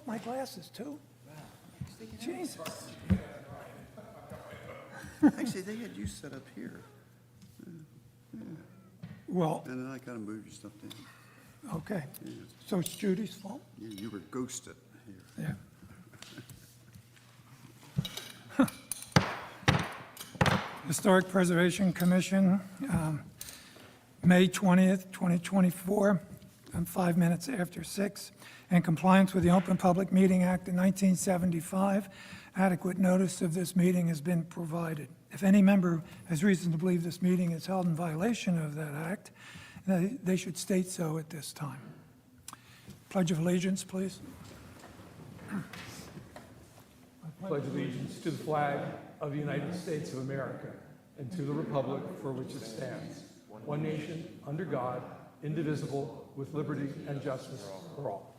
my glasses, too. Jesus. Actually, they had you set up here, Well, and then I kind of moved your stuff down. okay. So it's Judy's fault? You were ghosted here. Yeah. Historic Preservation Commission, May 20th, 2024, 5 minutes after 6. In compliance with the Open Public Meeting Act of 1975, adequate notice of this meeting has been provided. If any member has reason to believe this meeting is held in violation of that act, they should state so at this time. Pledge of allegiance, please. Pledge allegiance to the flag of the United States of America and to the republic for which it stands, one nation, under God, indivisible, with liberty and justice for all.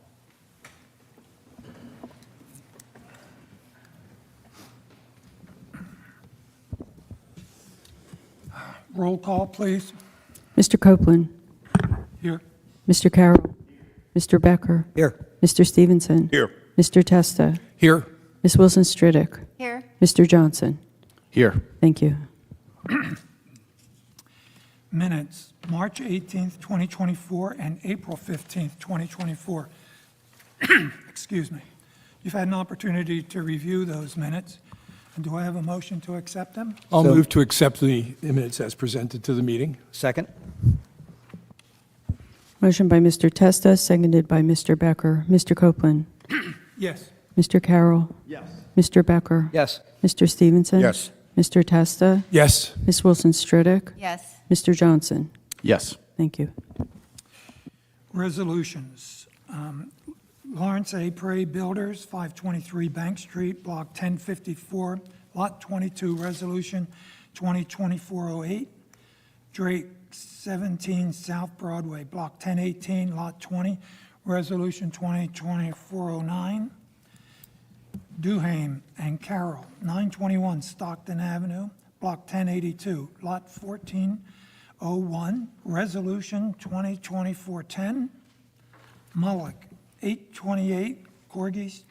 Roll call, please. Mr. Copeland, Here. Mr. Carroll, Mr. Becker, Here. Mr. Stevenson, Here. Mr. Testa, Here. Ms. Wilson Stridick, Here. Mr. Johnson. Here. Thank you. Minutes, March 18th, 2024, and April 15th, 2024. Excuse me. You've had an opportunity to review those minutes. And do I have a motion to accept them? I'll So- move to accept the minutes as presented to the meeting. Second? Motion by Mr. Testa, seconded by Mr. Becker. Mr. Copeland, Yes. Mr. Carroll, Yes. Mr. Becker, Yes. Mr. Stevenson. Yes. Mr. Testa, Yes. Ms. Wilson Stridick, Yes. Mr. Johnson. Yes. Thank you. Resolutions. Lawrence A. Prey Builders, 523 Bank Street, Block 1054, Lot 22, Resolution 2024-08. Drake, 17 South Broadway, Block 1018, Lot 20, Resolution 2024-09. Duhame and Carroll, 921 Stockton Avenue, Block 1082, Lot 1401, Resolution 2024-10. Mullick, 828 Corgi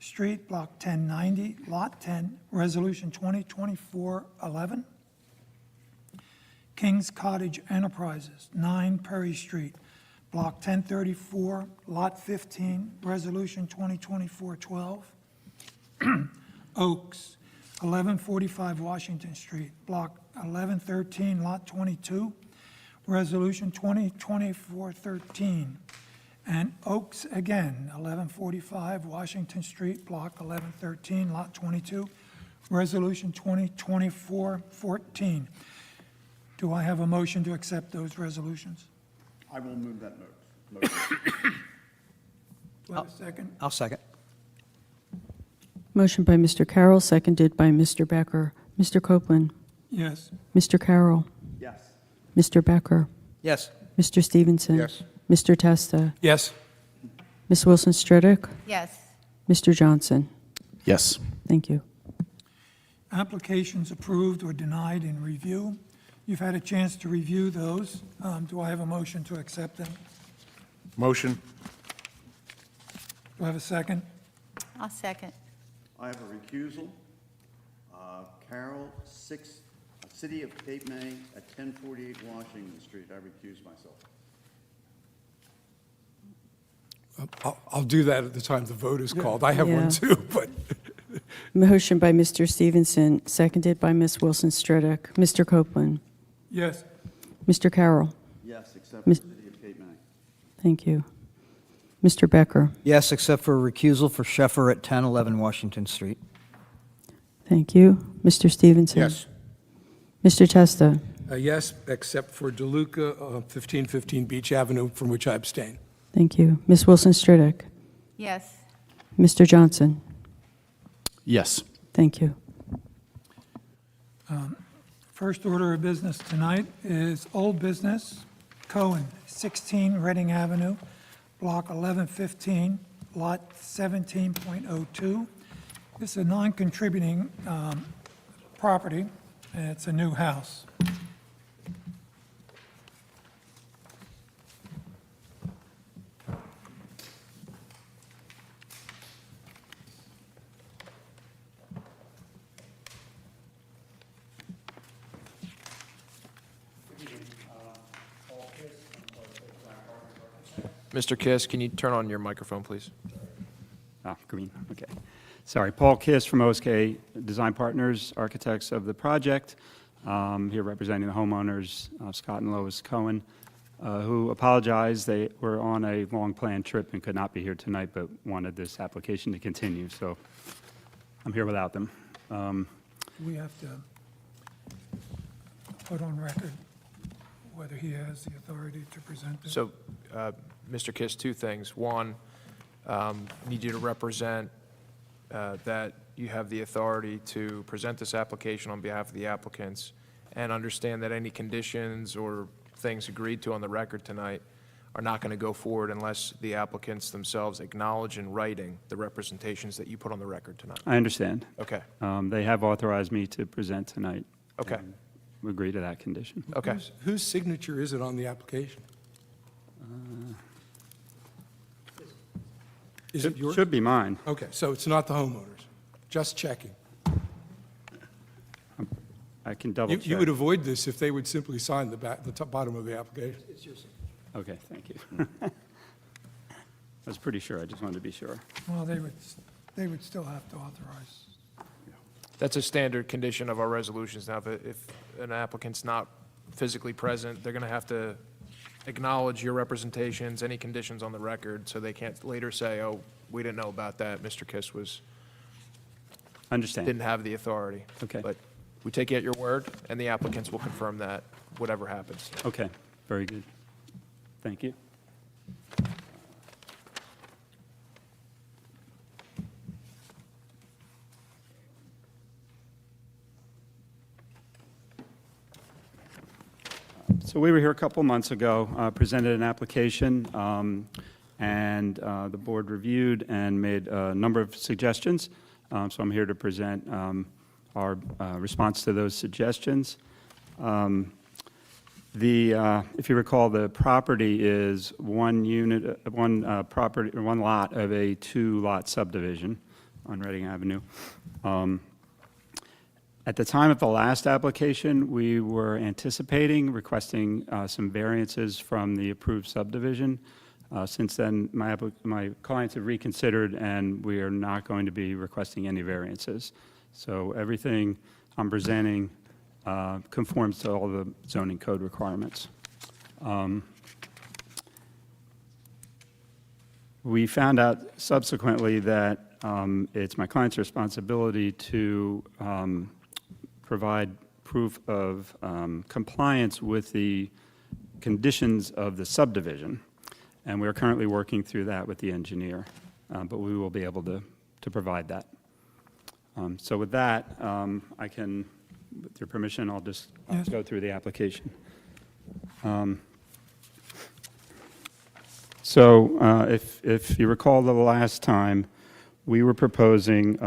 Street, Block 1090, Lot 10, Resolution 2024-11. King's Cottage Enterprises, 9 Perry Street, Block 1034, Lot 15, Resolution 2024-12. Oaks, 1145 Washington Street, Block 1113, Lot 22, Resolution 2024-13. And Oaks again, 1145 Washington Street, Block 1113, Lot 22, Resolution 2024-14. Do I have a motion to accept those resolutions? I will move that motion. Do I have a second? I'll second. Motion by Mr. Carroll, seconded by Mr. Becker. Mr. Copeland, Yes. Mr. Carroll, Yes. Mr. Becker, Yes. Mr. Stevenson. Yes. Mr. Testa, Yes. Ms. Wilson Stridick, Yes. Mr. Johnson. Yes. Thank you. Applications approved or denied in review. You've had a chance to review those. Do I have a motion to accept them? Motion. Do I have a second? I'll second. I have a recusal. Carroll, City of Cape May at 1048 Washington Street. I recuse myself. I'll do that at the time the vote is called. I have Yeah. one too, but Motion by Mr. Stevenson, seconded by Ms. Wilson Stridick. Mr. Copeland, Yes. Mr. Carroll. Yes, except for Miss- City of Cape May. Thank you. Mr. Becker. Yes, except for recusal for Sheffer at 1011 Washington Street. Thank you. Mr. Stevenson. Yes. Mr. Testa. yes, except for DeLuca, 1515 Beach Avenue, from which I abstain. Thank you. Ms. Wilson Stridick. Yes. Mr. Johnson. Yes. Thank you. First order of business tonight is old business. Cohen, 16 Reading Avenue, Block 1115, Lot 17.02. This is a non-contributing property, and it's a new house. Mr. Kiss, can you turn on your microphone, please? Ah, green, okay. Sorry, Paul Kiss from OSK Design Partners, architects of the project, here representing the homeowners, Scott and Lois Cohen, who apologize. They were on a long-planned trip and could not be here tonight, but wanted this application to continue, so I'm here without them. We have to put on record whether he has the authority to present this. So, Mr. Kiss, two things. One, need you to represent that you have the authority to present this application on behalf of the applicants, and understand that any conditions or things agreed to on the record tonight are not going to go forward unless the applicants themselves acknowledge in writing the representations that you put on the record tonight. I understand. Okay, They have authorized me to present tonight. okay, We agree to that condition. okay. Whose signature is it on the application? Is it yours? Should be mine. Okay, so it's not the homeowners, just checking. I can double check. You would avoid this if they would simply sign the bottom of the application. Okay, thank you. I was pretty sure, I just wanted to be sure. Well, they would still have to authorize. That's a standard condition of our resolutions now. If an applicant's not physically present, they're going to have to acknowledge your representations, any conditions on the record, so they can't later say, oh, we didn't know about that, Mr. Kiss Understand. didn't have the authority. Okay. But we take you at your word, and the applicants will confirm that, whatever happens. Okay, very good. Thank you. So we were here a couple months ago, presented an application, and the board reviewed and made a number of suggestions. So I'm here to present our response to those suggestions. If you recall, the property is one unit, property, or one lot of a two-lot subdivision on Reading Avenue. At the time of the last application, we were anticipating requesting some variances from the approved subdivision. Since then, my clients have reconsidered, and we are not going to be requesting any variances. So everything I'm presenting conforms to all the zoning code requirements. We found out subsequently that it's my client's responsibility to provide proof of compliance with the conditions of the subdivision, and we're currently working through that with the engineer, but we will be able to provide that. So with that, I can, with your permission, I'll just Yes. go through the application. So if you recall the last time, we were proposing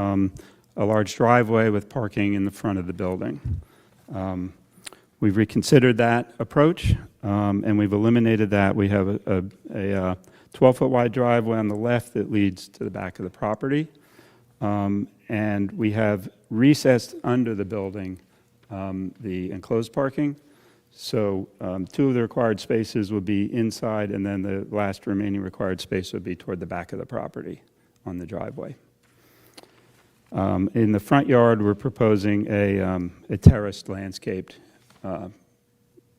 a large driveway with parking in the front of the building. We've reconsidered that approach, and we've eliminated that. We have a 12-foot wide driveway on the left that leads to the back of the property, and we have recessed under the building the enclosed parking. So two of the required spaces would be inside, and then the last remaining required space would be toward the back of the property on the driveway. In the front yard, we're proposing a terraced landscaped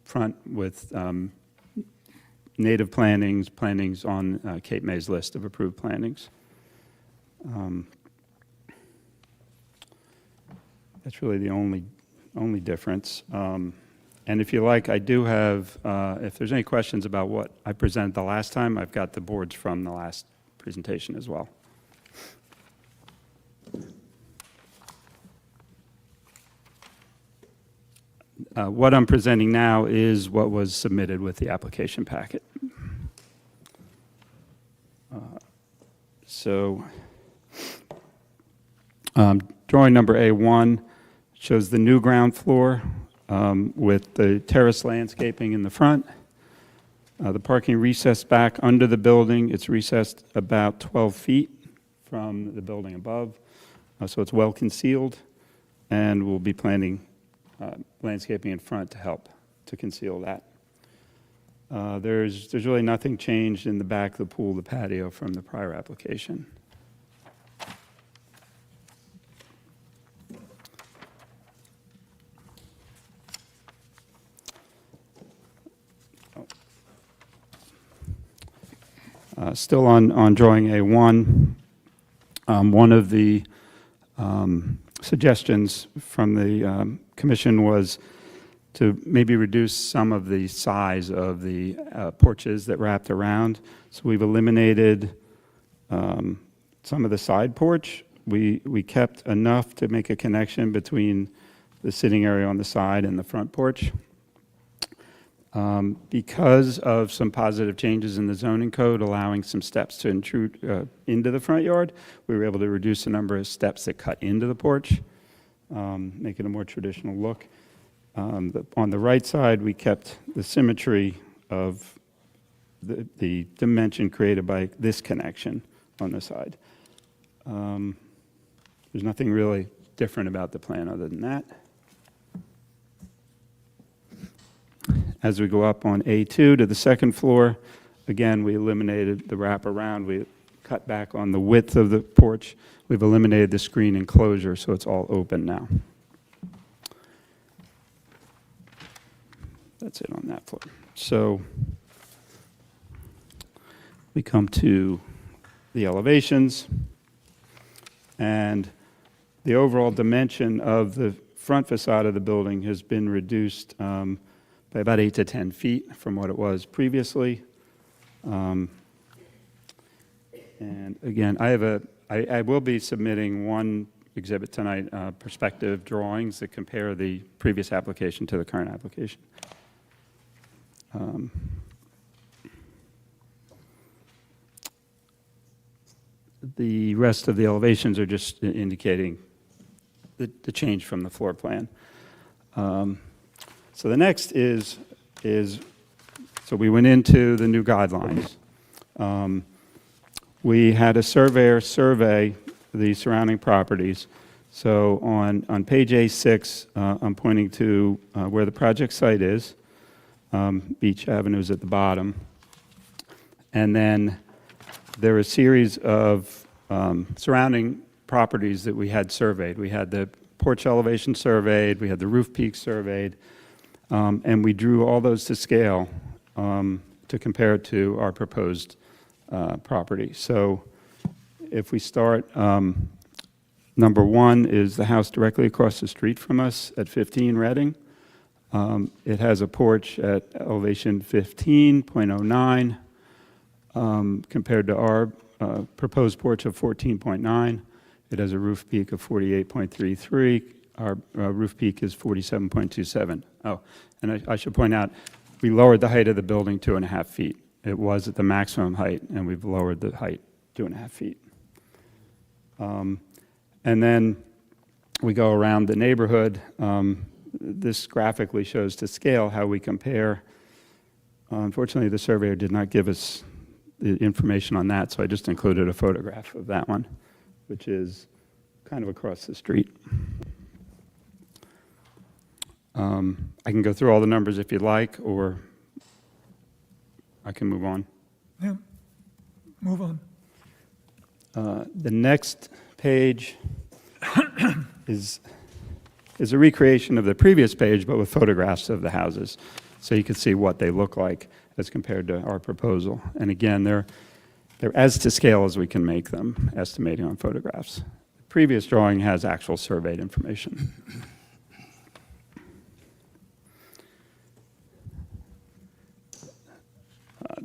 front with native plantings on Cape May's list of approved plantings. That's really the only difference. And if you like, I do have, if there's any questions about what I presented the last time, I've got the boards from the last presentation as well. What I'm presenting now is what was submitted with the application packet. Drawing number A1 shows the new ground floor with the terrace landscaping in the front. The parking recessed back under the building. It's recessed about 12 feet from the building above, so it's well concealed, and we'll be planting landscaping in front to help to conceal that. There's really nothing changed in the back of the pool, the patio from the prior application. Still on drawing A1, one of the suggestions from the commission was to maybe reduce some of the size of the porches that wrapped around. So we've eliminated some of the side porch. We kept enough to make a connection between the sitting area on the side and the front porch. Because of some positive changes in the zoning code allowing some steps to intrude into the front yard, we were able to reduce the number of steps that cut into the porch, make it a more traditional look. On the right side, we kept the symmetry of the dimension created by this connection on the side. There's nothing really different about the plan other than that. As we go up on A2 to the second floor, again, we eliminated the wraparound. We cut back on the width of the porch. We've eliminated the screen enclosure, so it's all open now. That's it on that floor. So we come to the elevations, and the overall dimension of the front facade of the building has been reduced by about 8 to 10 feet from what it was previously. And again, I will be submitting one exhibit tonight, perspective drawings that compare the previous application to the current application. The rest of the elevations are just indicating the change from the floor plan. So the next is, so we went into the new guidelines. We had a surveyor survey the surrounding properties. So on page A6, I'm pointing to where the project site is. Beach Avenue is at the bottom. And then there are a series of surrounding properties that we had surveyed. We had the porch elevation surveyed, we had the roof peak surveyed, and we drew all those to scale to compare it to our proposed property. So if we start, number one is the house directly across the street from us at 15 Reading. It has a porch at elevation 15.09 compared to our proposed porch of 14.9. It has a roof peak of 48.33. Our roof peak is 47.27. Oh, and I should point out, we lowered the height of the building 2.5 feet. It was at the maximum height, and we've lowered the height 2.5 feet. And then we go around the neighborhood. This graphically shows to scale how we compare. Unfortunately, the surveyor did not give us the information on that, so I just included a photograph of that one, which is kind of across the street. I can go through all the numbers if you'd like, or I can move on. Yeah, move on. The next page is a recreation of the previous page, but with photographs of the houses, so you can see what they look like as compared to our proposal. And again, they're as to scale as we can make them, estimating on photographs. The previous drawing has actual surveyed information.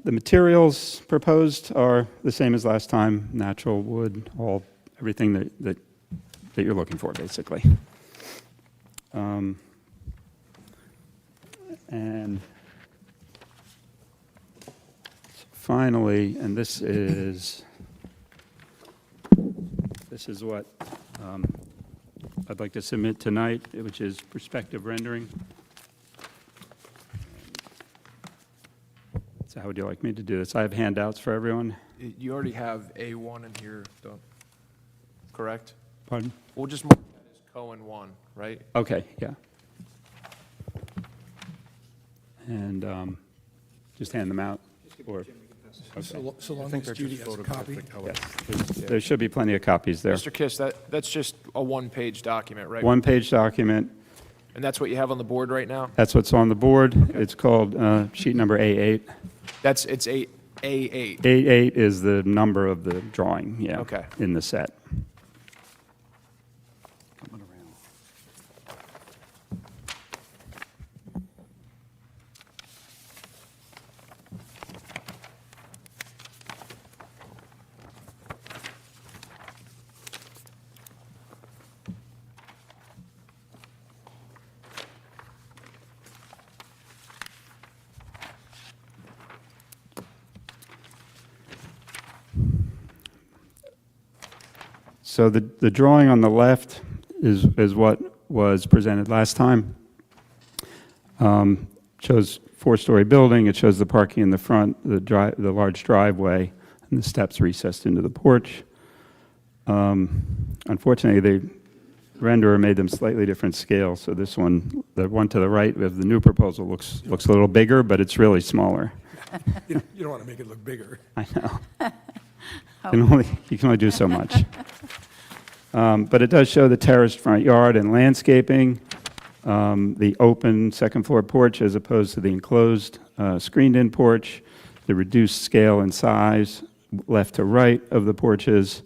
The materials proposed are the same as last time: natural wood, everything that you're looking for, basically. And finally, and this is what I'd like to submit tonight, which is perspective rendering. So how would you like me to do this? I have handouts for everyone. You already have A1 in here, though, correct? Pardon? We'll just mark that as Cohen 1, right? Okay, yeah. And Just hand them out? Or, So long as Judy has a copy. yes, there should be plenty of copies there. Mr. Kiss, that's just a one-page document, right? One-page document. And that's what you have on the board right now? That's what's on the board. It's called sheet number A8. It's A8. A8 is the number of the drawing, yeah. Okay. In the set. Coming around. So the drawing on the left is what was presented last time. Shows four-story building, it shows the parking in the front, the large driveway, and the steps recessed into the porch. Unfortunately, the renderer made them slightly different scale, so this one, the one to the right of the new proposal looks a little bigger, but it's really smaller. You don't want to make it look bigger. I know. You can only do so much. But it does show the terraced front yard and landscaping, the open second-floor porch as opposed to the enclosed screened-in porch, the reduced scale and size left to right of the porches,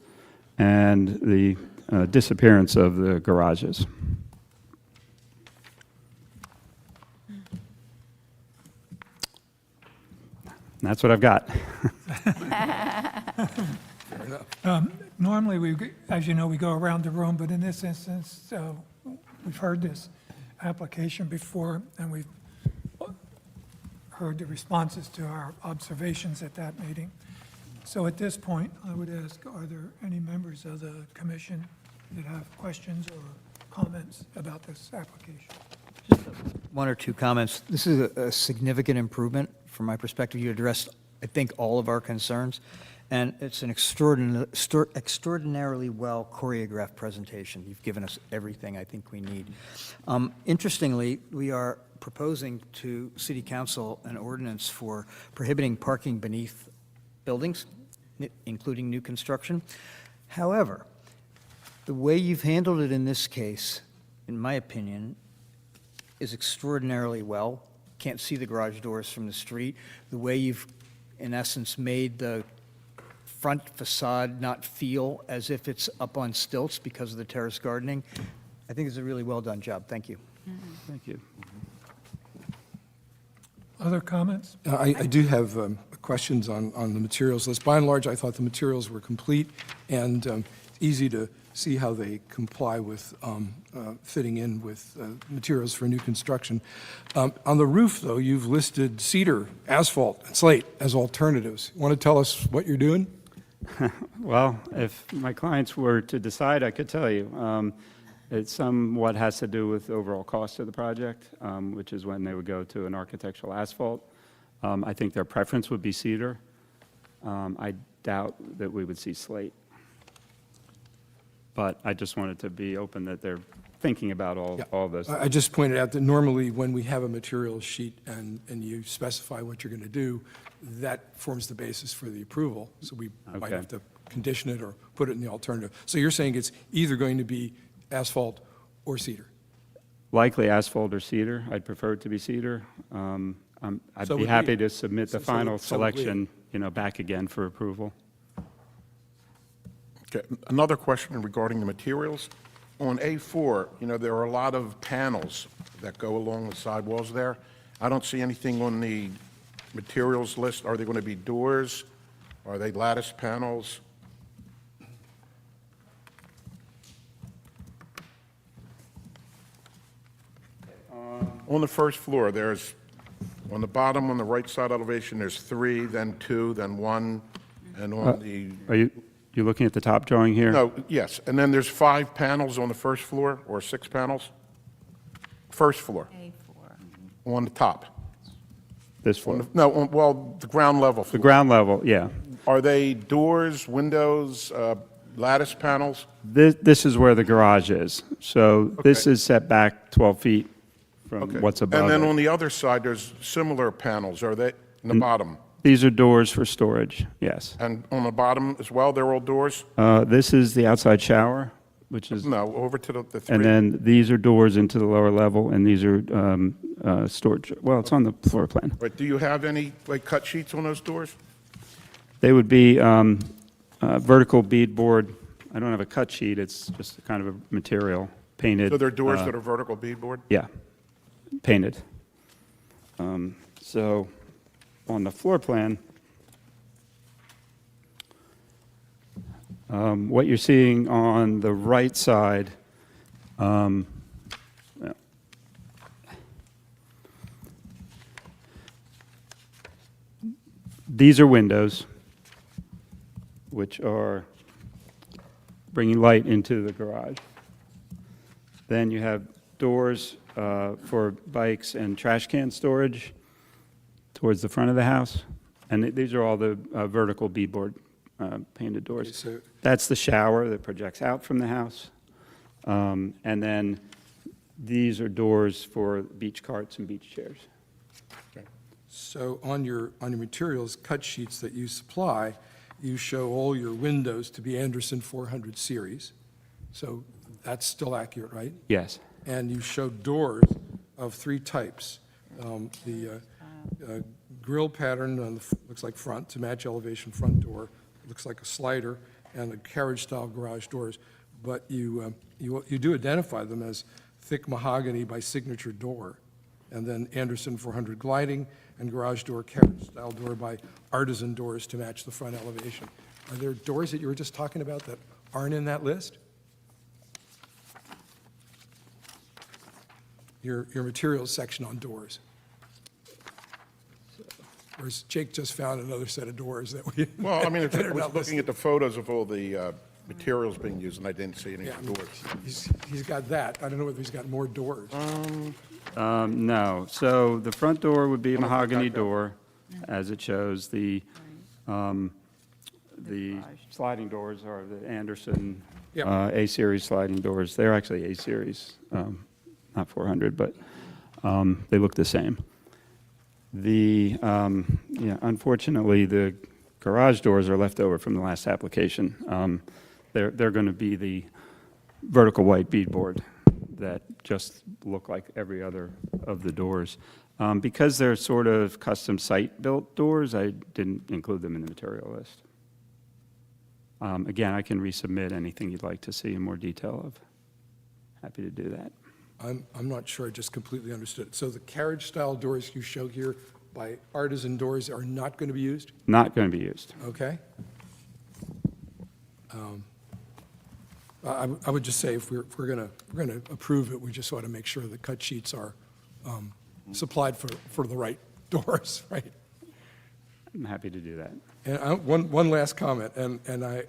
and the disappearance of the garages. And that's what I've got. Fair enough. Normally, as you know, we go around the room, but in this instance, we've heard this application before, and we've heard the responses to our observations at that meeting. So at this point, I would ask, are there any members of the commission that have questions or comments about this application? One or two comments. This is a significant improvement from my perspective. You addressed, I think, all of our concerns, and it's an extraordinarily well choreographed presentation. You've given us everything I think we need. Interestingly, we are proposing to City Council an ordinance for prohibiting parking beneath buildings, including new construction. However, the way you've handled it in this case, in my opinion, is extraordinarily well. Can't see the garage doors from the street. The way you've, in essence, made the front facade not feel as if it's up on stilts because of the terrace gardening, I think it's a really well-done job. Thank you. Thank you. Other comments? I do have questions on the materials list. By and large, I thought the materials were complete and easy to see how they comply with fitting in with materials for new construction. On the roof, though, you've listed cedar, asphalt, and slate as alternatives. Want to tell us what you're doing? Well, if my clients were to decide, I could tell you. It somewhat has to do with the overall cost of the project, which is when they would go to an architectural asphalt. I think their preference would be cedar. I doubt that we would see slate. But I just wanted to be open that they're thinking about all of those. I just pointed out that normally when we have a materials sheet and you specify what you're going to do, that forms the basis for the approval. So we might Okay. have to condition it or put it in the alternative. So you're saying it's either going to be asphalt or cedar? Likely asphalt or cedar. I'd prefer it to be cedar. I'd So be would happy we. to submit the So final would we. selection, back again for approval. Okay, another question regarding the materials. On A4, there are a lot of panels that go along the sidewalls there. I don't see anything on the materials list. Are they going to be doors? Are they lattice panels? On the first floor, on the bottom, on the right side elevation, there's 3, then 2, then 1, and on the... Are you looking at the top drawing here? No, yes, and then there's 5 panels on the first floor, or 6 panels? First floor, A4. on the top. This floor? Well, the ground level The floor. ground level, yeah. Are they doors, windows, lattice panels? This is where the garage is. So this Okay. is set back 12 feet from Okay. what's above And then it. on the other side, there's similar panels. Are they, In the bottom? These are doors for storage, yes. And on the bottom as well, they're all doors? This is the outside shower, which is, No, over to the three. and then these are doors into the lower level, and these are storage. Well, it's on the floor plan. Right, do you have any, like, cut sheets on those doors? They would be vertical beadboard. I don't have a cut sheet, it's just kind of a material, painted. So they're doors that are vertical beadboard? Yeah, painted. So on the floor plan, what you're seeing on the right side, well, these are windows, which are bringing light into the garage. Then you have doors for bikes and trash can storage towards the front of the house. And these are all the vertical beadboard painted doors. So That's the shower that projects out from the house. And then these are doors for beach carts and beach chairs. So on your materials cut sheets that you supply, you show all your windows to be Anderson 400 series. So that's still accurate, right? Yes. And you show doors of three types. The grill pattern on the, looks like front, to match elevation front door, looks like a slider, and the carriage-style garage doors. But you do identify them as thick mahogany by signature door, and then Anderson 400 gliding, and garage door, carriage-style door by artisan doors to match the front elevation. Are there doors that you were just talking about that aren't in that list? Your materials section on doors. Whereas Jake just found another set of doors that we. Well, I mean, that I are was not looking listed. at the photos of all the materials being used, and I didn't see any Yeah, I mean, doors. he's got that. I don't know whether he's got more doors. No. So the front door would be a I don't think mahogany I got- door, as it shows. The sliding doors are the Anderson Yeah. A-Series sliding doors. They're actually A-Series, not 400, but they look the same. Unfortunately, the garage doors are left over from the last application. They're going to be the vertical white beadboard that just look like every other of the doors. Because they're sort of custom site-built doors, I didn't include them in the material list. Again, I can resubmit anything you'd like to see in more detail of. Happy to do that. I'm not sure I just completely understood. So the carriage-style doors you show here by artisan doors are not going to be used? Not going to be used. Okay. I would just say if we're going to approve it, we just ought to make sure the cut sheets are supplied for the right doors, right? I'm happy to do that. And one last comment, and I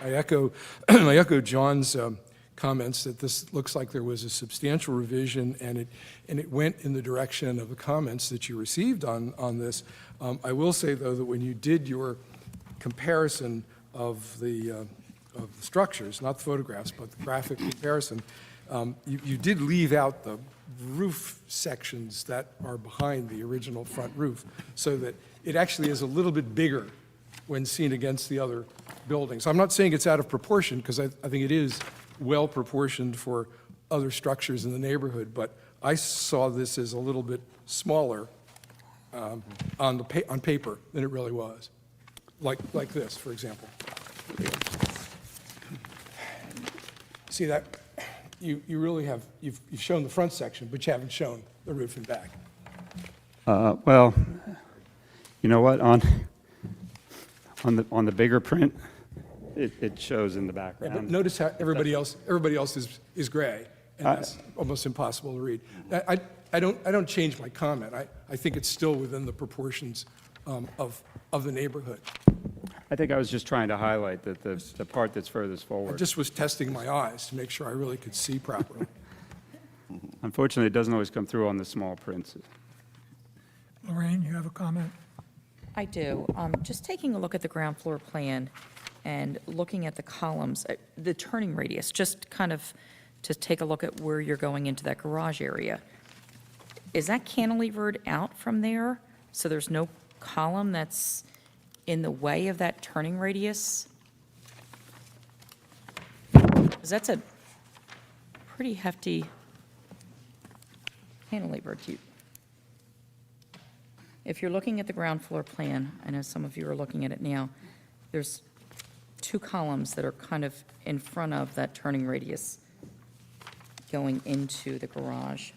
echo I echo John's comments that this looks like there was a substantial revision, and it went in the direction of the comments that you received on this. I will say, though, that when you did your comparison of the structures, not the photographs, but the graphic comparison, you did leave out the roof sections that are behind the original front roof, so that it actually is a little bit bigger when seen against the other buildings. I'm not saying it's out of proportion, because I think it is well proportioned for other structures in the neighborhood, but I saw this as a little bit smaller on paper than it really was, like this, for example. See that? You really have, you've shown the front section, but you haven't shown the roof and back. Well, you know what, on the bigger print, it shows in the Yeah, but background. notice how everybody else is gray, and that's almost impossible to read. I don't change my comment. I think it's still within the proportions of the neighborhood. I think I was just trying to highlight that the part that's furthest I forward. just was testing my eyes to make sure I really could see properly. Unfortunately, it doesn't always come through on the small prints. Lorraine, you have a comment? I do. Just taking a look at the ground floor plan and looking at the columns, the turning radius, just kind of to take a look at where you're going into that garage area. Is that cantilevered out from there, So there's no column that's in the way of that turning radius? Because that's a pretty hefty cantilever. If you're looking at the ground floor plan, I know some of you are looking at it now, there's two columns that are kind of in front of that turning radius going into the garage.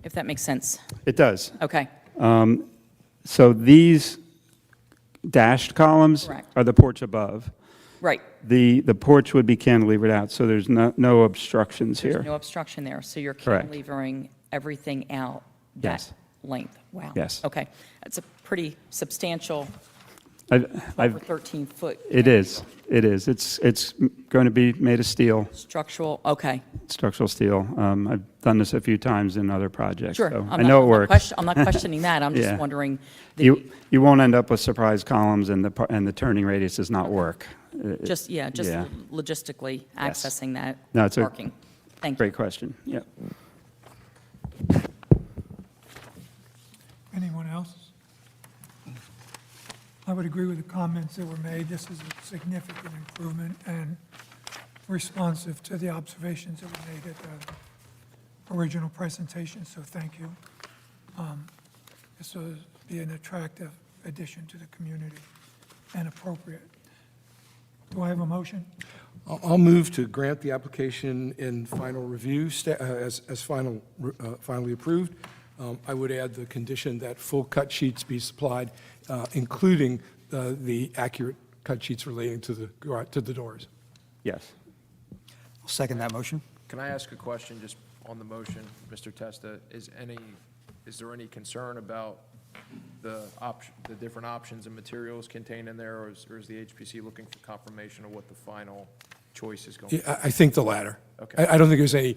If that makes sense. It does. Okay, So these dashed columns Correct. are the porch above. right. The porch would be cantilevered out, so there's no obstructions There's here. no obstruction there, so you're Correct. cantilevering everything out that Yes. length? Wow. Yes. Okay, that's a pretty substantial I've, 12 or 13-foot it is. It's going to be made of steel, structural, okay. structural steel. I've done this a few times in other projects. Sure. So I'm I know not- it works. I'm not questioning that, I'm just Yeah. wondering. You won't end up with surprise columns and the turning radius does not work. Just Yeah. logistically Yes. accessing that No, it's a parking. Thank you. Great question. Yep. Anyone else? I would agree with the comments that were made. This is a significant improvement and responsive to the observations that were made at the original presentation, so thank you. This will be an attractive addition to the community and appropriate. Do I have a motion? I'll move to grant the application in final review, as finally approved. I would add the condition that full cut sheets be supplied, including the accurate cut sheets relating to the doors. Yes. I'll second that motion. Can I ask a question just on the motion, Mr. Testa? Is there any concern about the different options and materials contained in there, or is the HPC looking for confirmation of what the final choice is going to be? Yeah, I think the latter. Okay. I don't think there's any,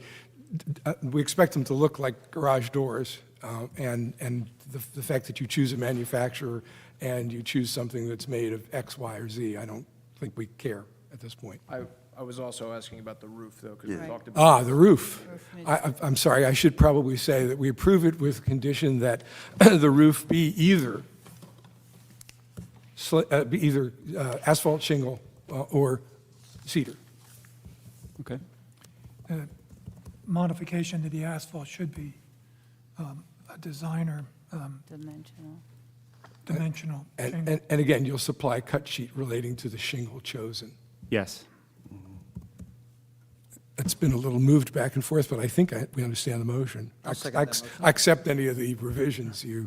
we expect them to look like garage doors, and the fact that you choose a manufacturer and you choose something that's made of X, Y, or Z, I don't think we care at this point. I was also asking about the roof, though, because we talked about. The roof. I'm sorry, I should probably say that we approve it with condition that the roof be either asphalt shingle or cedar. Okay. Modification to the asphalt should be a designer Dimensional. dimensional shingle. And again, you'll supply a cut sheet relating to the shingle chosen. Yes. It's been a little moved back and forth, but I think we understand the motion. I'll second that motion. I accept any of the revisions you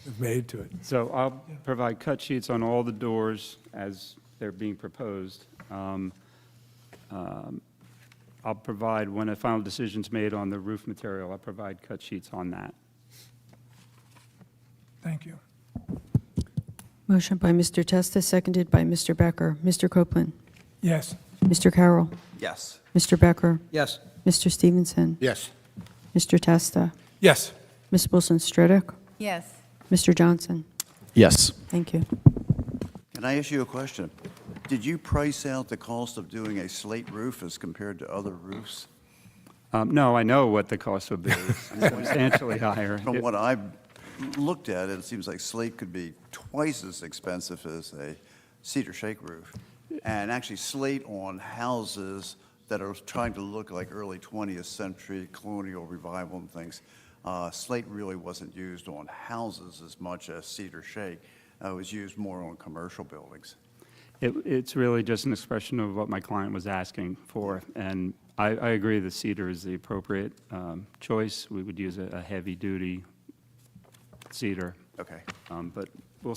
have made to it. So I'll provide cut sheets on all the doors as they're being proposed. I'll provide, when a final decision's made on the roof material, I'll provide cut sheets on that. Thank you. Motion by Mr. Testa, seconded by Mr. Becker. Mr. Copeland. Yes. Mr. Carroll. Yes. Mr. Becker. Yes. Mr. Stevenson. Yes. Mr. Testa. Yes. Ms. Wilson Stridick. Yes. Mr. Johnson. Yes. Thank you. Can I ask you a question? Did you price out the cost of doing a slate roof as compared to other roofs? No, I know what the cost would be. It's substantially higher. From what I've looked at, it seems like slate could be twice as expensive as a cedar shake roof. And actually slate on houses that are trying to look like early 20th century colonial revival and things, slate really wasn't used on houses as much as cedar shake. It was used more on commercial buildings. It's really just an expression of what my client was asking for, and I agree the cedar is the appropriate choice. We would use a heavy-duty cedar, Okay. but we'll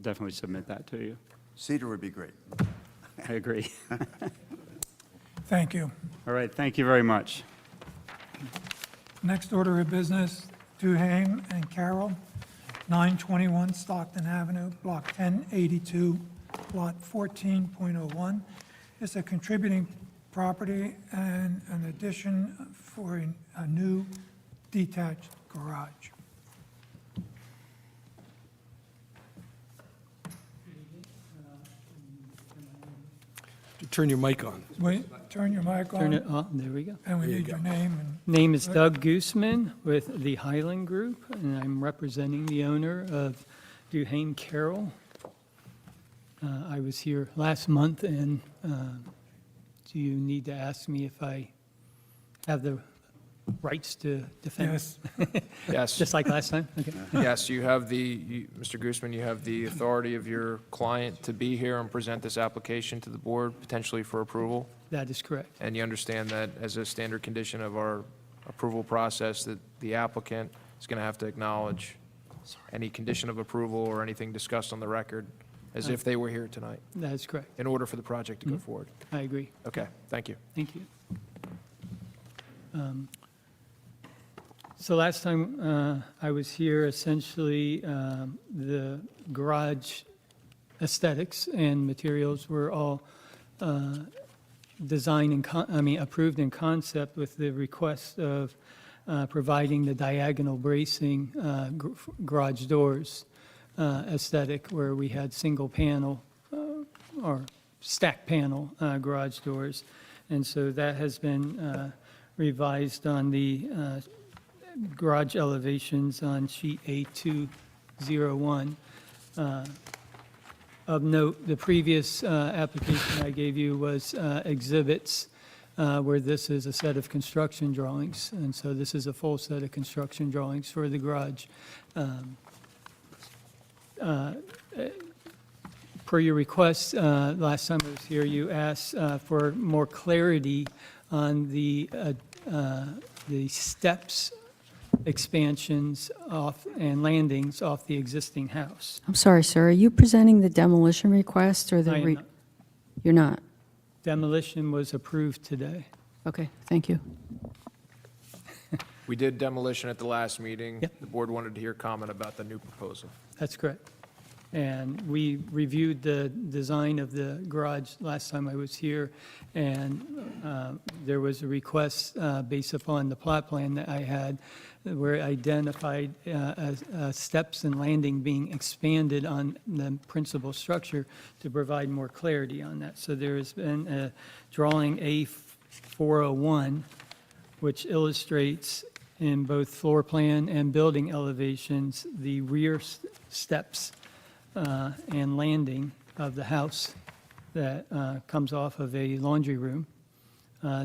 definitely submit that to you. Cedar would be great. I agree. Thank you. All right, thank you very much. Next order of business, Duhane and Carroll, 921 Stockton Avenue, Block 1082, Lot 14.01. It's a contributing property and an addition for a new detached garage. Turn your mic on. Wait, turn your mic Turn it on, on, there we go. and we need your name and Name is Doug Gooseman with the Highland Group, and I'm representing the owner of Duhane Carroll. I was here last month, and do you need to ask me if I have the rights to defend? yes. Yes. Just like last time? Okay. Yes, you have Mr. Gooseman, you have the authority of your client to be here and present this application to the board, potentially for approval. That is correct. And you understand that as a standard condition of our approval process, that the applicant is going to have to acknowledge any condition of approval or anything discussed on the record as if they were here tonight, That is correct. in order for the project to go forward. I agree. Okay, thank you. Thank you. So last time I was here, essentially, the garage aesthetics and materials were all designed and, approved in concept with the request of providing the diagonal bracing garage doors aesthetic, where we had single panel or stack panel garage doors. And so that has been revised on the garage elevations on sheet A201. Of note, the previous application I gave you was exhibits, where this is a set of construction drawings. And so this is a full set of construction drawings for the garage. Per your request, last time I was here, you asked for more clarity on the steps expansions off and landings off the existing house. I'm sorry, sir, are you presenting the demolition request or the? I am not. You're not? Demolition was approved today. Okay, thank you. We did demolition at the last meeting. Yep. The board wanted to hear comment about the new proposal. That's correct. And we reviewed the design of the garage last time I was here, and there was a request based upon the plot plan that I had, where it identified steps and landing being expanded on the principal structure to provide more clarity on that. So there has been a drawing A401, which illustrates in both floor plan and building elevations the rear steps and landing of the house that comes off of a laundry room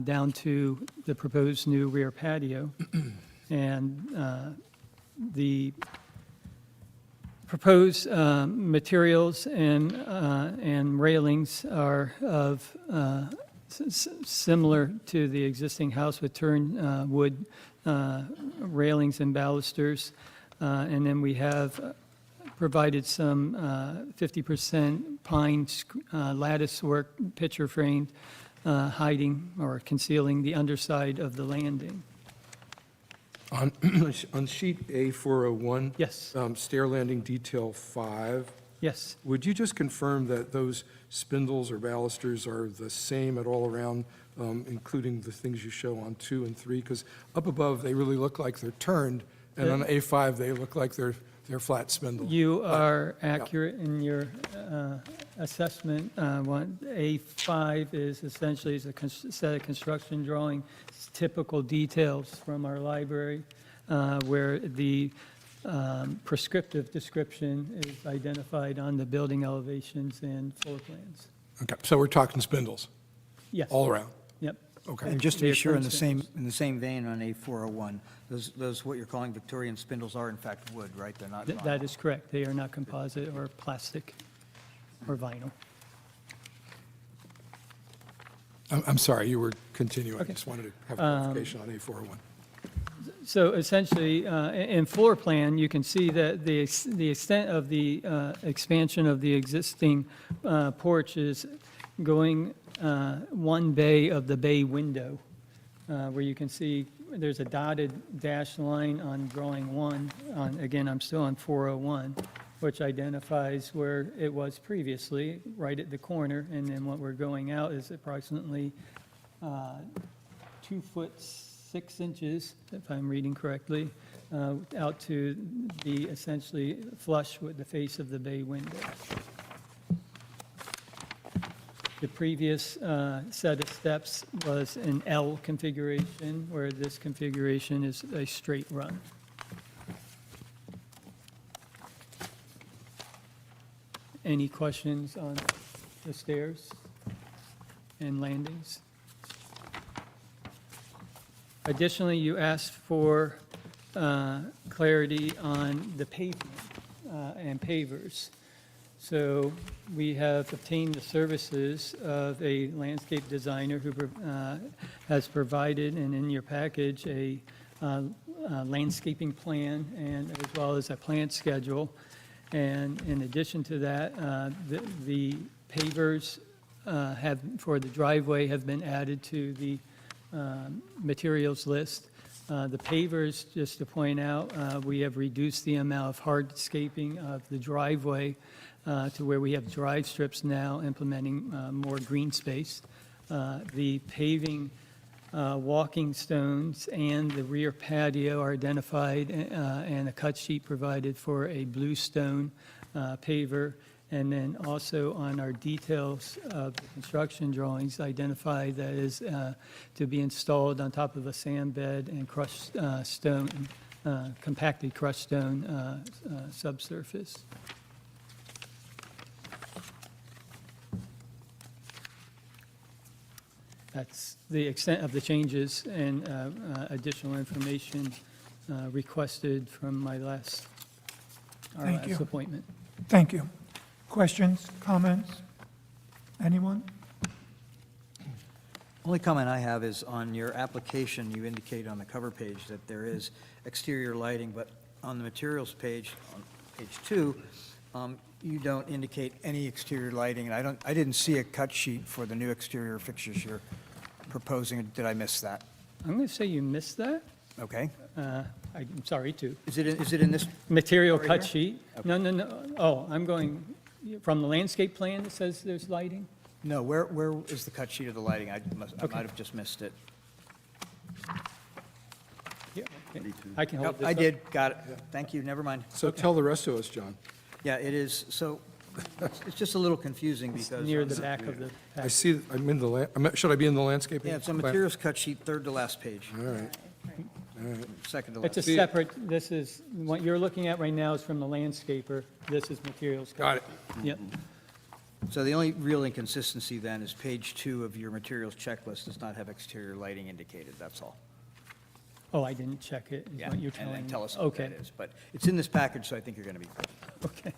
down to the proposed new rear patio. And the proposed materials and railings are of similar to the existing house with turned wood railings and balusters. And then we have provided some 50% pine lattice work, picture framed, hiding or concealing the underside of the landing. On sheet A401. Yes. Stair landing detail 5, Yes, would you just confirm that those spindles or balusters are the same at all around, including the things you show on 2 and 3? Because up above, they really look like they're turned, and on A5, they look like they're flat spindles. you are accurate in your assessment. A5 is essentially a set of construction drawing, typical details from our library, where the prescriptive description is identified on the building elevations and floor plans. Okay, so we're talking spindles, Yes. all around? Yep. Okay. And just to They be are sure, in turned the same vein on A401, those what you're calling Victorian spindles are in fact wood, right? They're not vinyl. That is correct. They are not composite or plastic or vinyl. I'm sorry, you were continuing. I Okay. just wanted to have clarification on A401. So essentially, in floor plan, you can see that the extent of the expansion of the existing porch is going one bay of the bay window, where you can see there's a dotted dash line on drawing 1. Again, I'm still on 401, which identifies where it was previously, right at the corner. And then what we're going out is approximately 2 foot 6 inches, if I'm reading correctly, out to be essentially flush with the face of the bay window. The previous set of steps was an L configuration, where this configuration is a straight run. Any questions on the stairs and landings? Additionally, you asked for clarity on the pavement and pavers. So we have obtained the services of a landscape designer who has provided, and in your package, a landscaping plan and as well as a plant schedule. And in addition to that, the pavers for the driveway have been added to the materials list. The pavers, just to point out, we have reduced the amount of hardscaping of the driveway to where we have drive strips now, implementing more green space. The paving walking stones and the rear patio are identified, and a cut sheet provided for a blue stone paver. And then also on our details of the construction drawings, identify that is to be installed on top of a sand bed and crushed stone, compacted crushed stone subsurface. That's the extent of the changes and additional information requested from our last Thank you. appointment. Thank you. Questions, comments? Anyone? Only comment I have is on your application, you indicate on the cover page that there is exterior lighting, but on the materials page, on page 2, you don't indicate any exterior lighting, and I didn't see a cut sheet for the new exterior fixtures you're proposing. Did I miss that? I'm going to say you missed that. Okay. I'm sorry, too. Is it in this? Material Right cut here? sheet. No, no, no. Oh, I'm going, from the landscape plan, it says there's lighting? No, where is the cut sheet of the lighting? I might have just missed it. Yeah, okay. I can hold this I up. did, got it. Thank you, never mind. So tell the rest of us, John. Yeah, it is, so, it's just a little confusing It's because. near the back of the I package. see, I'm in the, should I be in the landscaping? Yeah, it's a plan? materials cut sheet, third to last page, All right. second to It's a last. separate, this is, what you're looking at right now is from the landscaper. This is materials. Got it. Yep. So the only real inconsistency then is page 2 of your materials checklist does not have exterior lighting indicated, that's all. Oh, I didn't check it, is Yeah, what you're and telling me. tell us what Okay, that is. But it's in this package, so I think you're going to be good. okay.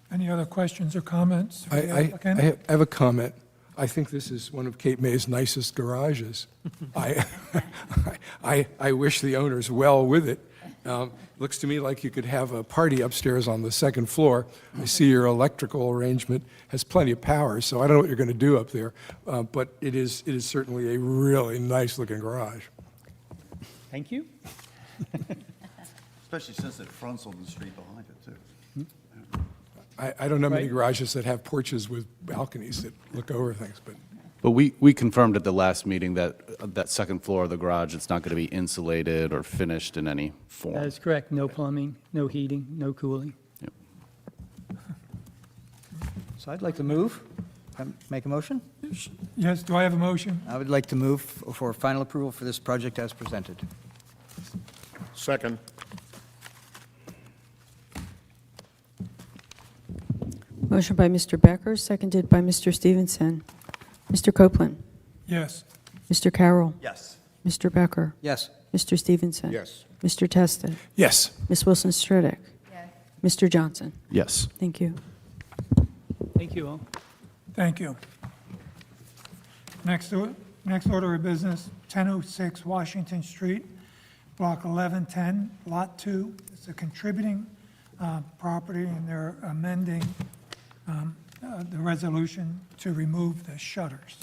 Any other questions or comments for the I applicant? have a comment. I think this is one of Cape May's nicest garages. I wish the owners well with it. Looks to me like you could have a party upstairs on the second floor. I see your electrical arrangement has plenty of power, so I don't know what you're going to do up there, but it is certainly a really nice-looking garage. Thank you. Especially since it fronts on the street behind it, too. I don't know many Right. garages that have porches with balconies that look over things, but But we confirmed at the last meeting that that second floor of the garage, it's not going to be insulated or finished in any form. That is correct. No plumbing, no heating, no cooling. So I'd like to move, make a motion? Yes, do I have a motion? I would like to move for final approval for this project as presented. Second. Motion by Mr. Becker, seconded by Mr. Stevenson. Mr. Copeland. Yes. Mr. Carroll. Yes. Mr. Becker. Yes. Mr. Stevenson. Yes. Mr. Testa. yes. Ms. Wilson Stridick. Yes. Mr. Johnson. Yes. Thank you. Thank you all. Thank you. Next order of business, 1006 Washington Street, Block 1110, Lot 2. It's a contributing property, and they're amending the resolution to remove the shutters.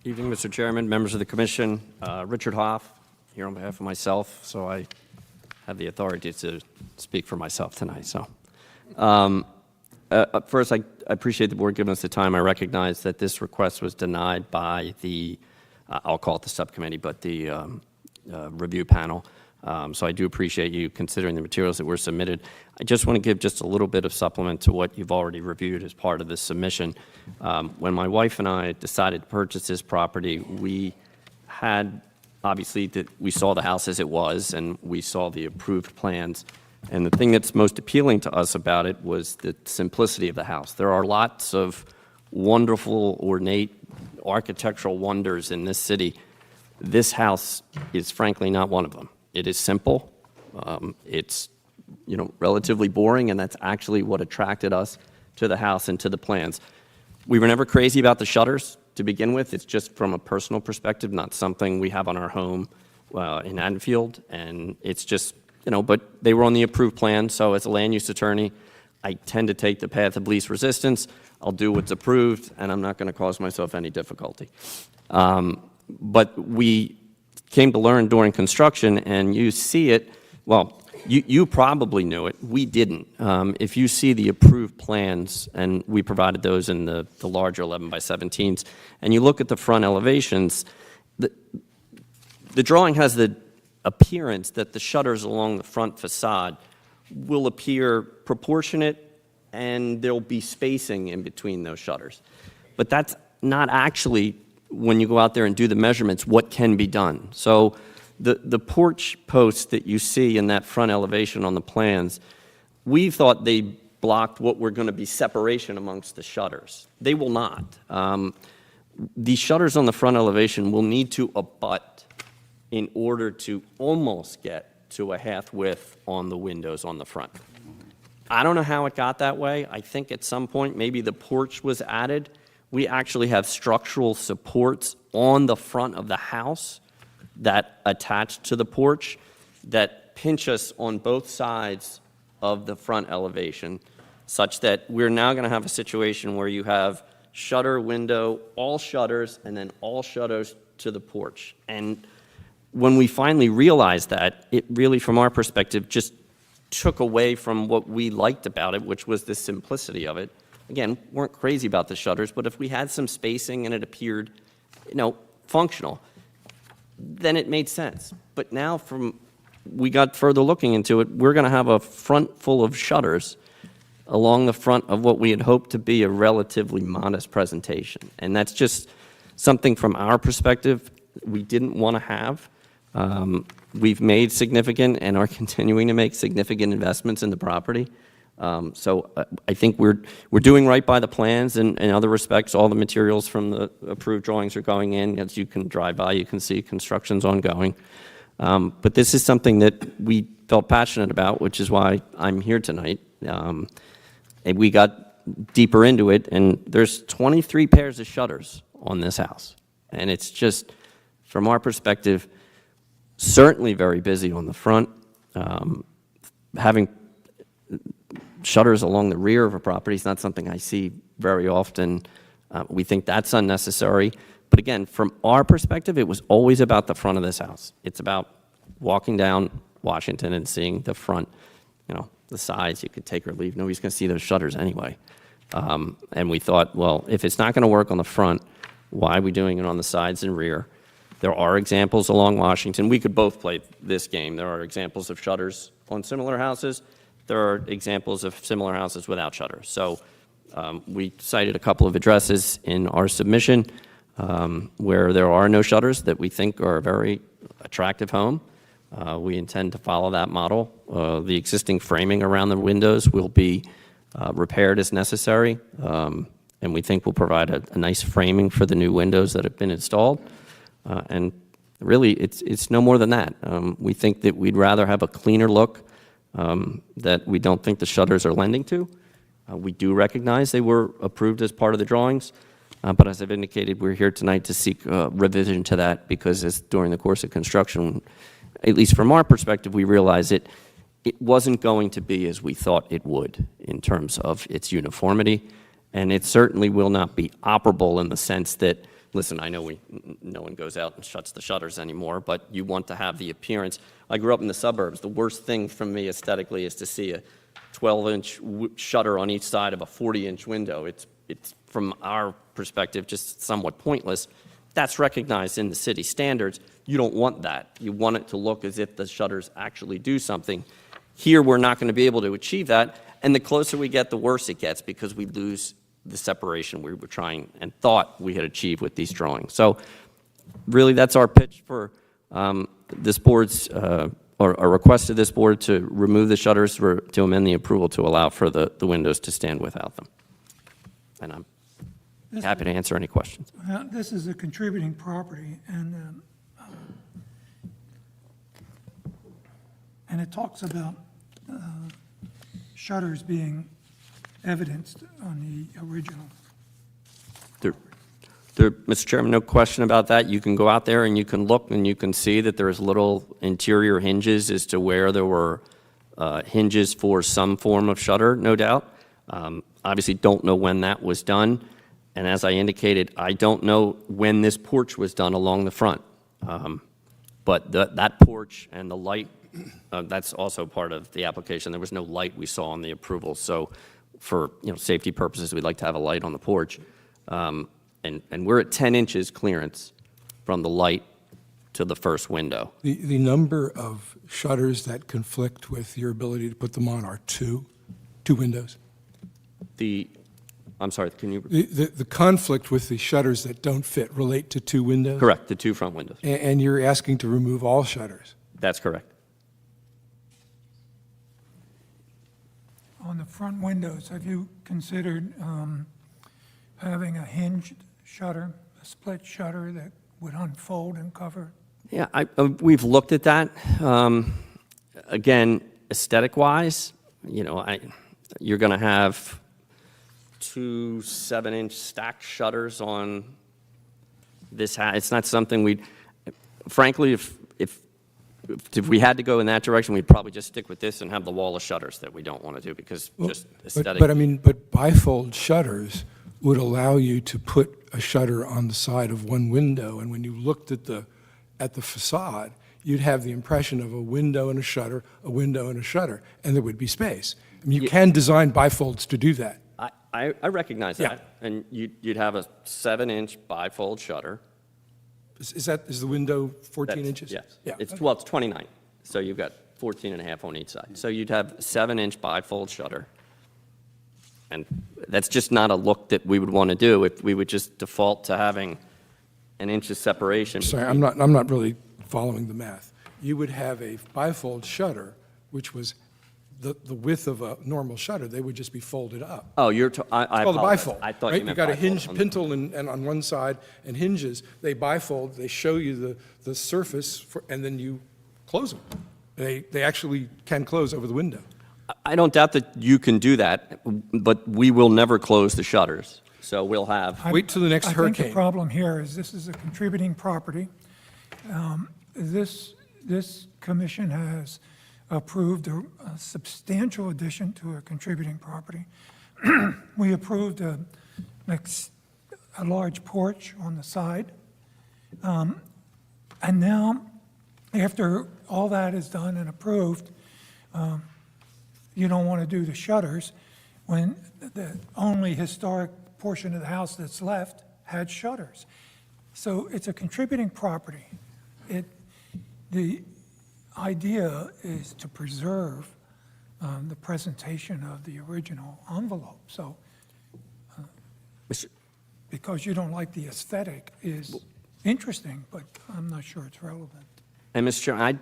Evening, Mr. Chairman, members of the commission. Richard Hoff, here on behalf of myself, so I have the authority to speak for myself tonight. So, first, I appreciate the board giving us the time. I recognize that this request was denied by the, I'll call it the subcommittee, but the review panel. So I do appreciate you considering the materials that were submitted. I just want to give just a little bit of supplement to what you've already reviewed as part of this submission. When my wife and I decided to purchase this property, we had, obviously, we saw the house as it was, and we saw the approved plans. And the thing that's most appealing to us about it was the simplicity of the house. There are lots of wonderful, ornate architectural wonders in this city. This house is frankly not one of them. It is simple. It's, relatively boring, and that's actually what attracted us to the house and to the plans. We were never crazy about the shutters to begin with. It's just from a personal perspective, not something we have on our home in Anfield, and it's just, but they were on the approved plan, so as a land use attorney, I tend to take the path of least resistance. I'll do what's approved, and I'm not going to cause myself any difficulty. But we came to learn during construction, and you see it, well, you probably knew it. We didn't. If you see the approved plans, and we provided those in the larger 11 by 17s, and you look at the front elevations, the drawing has the appearance that the shutters along the front facade will appear proportionate, and there'll be spacing in between those shutters. But that's not actually, when you go out there and do the measurements, what can be done. So the porch posts that you see in that front elevation on the plans, we thought they blocked what were going to be separation amongst the shutters. They will not. The shutters on the front elevation will need to abut in order to almost get to a half width on the windows on the front. I don't know how it got that way. I think at some point maybe the porch was added. We actually have structural supports on the front of the house that attach to the porch that pinch us on both sides of the front elevation, such that we're now going to have a situation where you have shutter, window, all shutters, and then all shutters to the porch. And when we finally realized that, it really, from our perspective, just took away from what we liked about it, which was the simplicity of it. Again, weren't crazy about the shutters, but if we had some spacing and it appeared, functional, then it made sense. But now we got further looking into it, we're going to have a front full of shutters along the front of what we had hoped to be a relatively modest presentation. And that's just something from our perspective we didn't want to have. We've made significant and are continuing to make significant investments in the property. So I think we're doing right by the plans, and in other respects, all the materials from the approved drawings are going in. As you can drive by, you can see construction's ongoing. But this is something that we felt passionate about, which is why I'm here tonight. And we got deeper into it, and there's 23 pairs of shutters on this house. And it's just, from our perspective, certainly very busy on the front. Having shutters along the rear of a property is not something I see very often. We think that's unnecessary. But again, from our perspective, it was always about the front of this house. It's about walking down Washington and seeing the front, the sides. You could take or leave. Nobody's going to see those shutters anyway. And we thought, well, if it's not going to work on the front, why are we doing it on the sides and rear? There are examples along Washington. We could both play this game. There are examples of shutters on similar houses. There are examples of similar houses without shutters. So we cited a couple of addresses in our submission where there are no shutters that we think are a very attractive home. We intend to follow that model. The existing framing around the windows will be repaired as necessary, and we think we'll provide a nice framing for the new windows that have been installed. And really, it's no more than that. We think that we'd rather have a cleaner look that we don't think the shutters are lending to. We do recognize they were approved as part of the drawings, but as I've indicated, we're here tonight to seek revision to that because during the course of construction, at least from our perspective, we realized it wasn't going to be as we thought it would in terms of its uniformity, and it certainly will not be operable in the sense that, listen, I know no one goes out and shuts the shutters anymore, but you want to have the appearance. I grew up in the suburbs. The worst thing for me aesthetically is to see a 12-inch shutter on each side of a 40-inch window. It's from our perspective just somewhat pointless. That's recognized in the city standards. you don't want that. You want it to look as if the shutters actually do something. Here, we're not going to be able to achieve that, and the closer we get, the worse it gets, because we lose the separation we were trying and thought we had achieved with these drawings. So really, that's our pitch for this board's, or a request to this board to remove the shutters, to amend the approval to allow for the windows to stand without them. And I'm happy to answer any questions. This is a contributing property, and it talks about shutters being evidenced on the original. Mr. Chairman, no question about that. You can go out there and you can look and you can see that there's little interior hinges as to where there were hinges for some form of shutter, no doubt. Obviously, don't know when that was done. And as I indicated, I don't know when this porch was done along the front. But that porch and the light, that's also part of the application. There was no light we saw on the approval. So for safety purposes, we'd like to have a light on the porch. And we're at 10 inches clearance from the light to the first window. The number of shutters that conflict with your ability to put them on are two windows? I'm sorry, can you? The conflict with the shutters that don't fit relate to two windows? Correct, the two front windows. And you're asking to remove all shutters? That's correct. On the front windows, have you considered having a hinged shutter, a split shutter that would unfold and cover? Yeah, we've looked at that. Again, aesthetic-wise, you're going to have two 7-inch stacked shutters on this house. It's not something frankly, if we had to go in that direction, we'd probably just stick with this and have the wall of shutters that we don't want to do, because just aesthetic. But bifold shutters would allow you to put a shutter on the side of one window, and when you looked at the facade, you'd have the impression of a window and a shutter, a window and a shutter, and there would be space. I mean, you can design bifolds to do that. I recognize Yeah. that, and you'd have a 7-inch bifold shutter. Is the window 14 inches? Yes. Yeah. It's 29, so you've got 14 and a half on each side. So you'd have a 7-inch bifold shutter. And that's just not a look that we would want to do if we would just default to having an inch of separation. Sorry, I'm not really following the math. You would have a bifold shutter, which was the width of a normal shutter. They would just be folded up. Oh, It's called a apologize. bifold. I thought right? you meant You've got a bifold hinge on- pintle and on one side and hinges. They bifold, they show you the surface, and then you close them. They actually can close over the window. I don't doubt that you can do that, but we will never close the shutters. So we'll have, Wait till the next I think the hurricane. problem here is this is a contributing property. This commission has approved a substantial addition to a contributing property. We approved a large porch on the side. And now, after all that is done and approved, you don't want to do the shutters when the only historic portion of the house that's left had shutters. So it's a contributing property. The idea is to preserve the presentation of the original envelope. So because you don't like the aesthetic is interesting, but I'm not sure it's relevant. and Mr. Chairman,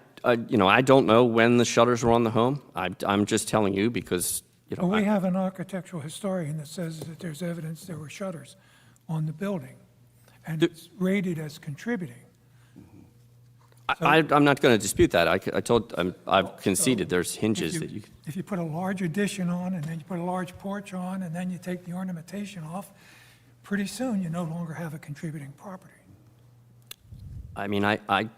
I don't know when the shutters were on the home. I'm just telling you because, But we have an architectural historian that says that there's evidence there were shutters on the building, and it's rated as contributing. I'm not going to dispute that. I've conceded there's hinges that you. If you put a large addition on, and then you put a large porch on, and then you take the ornamentation off, pretty soon you no longer have a contributing property. I mean, I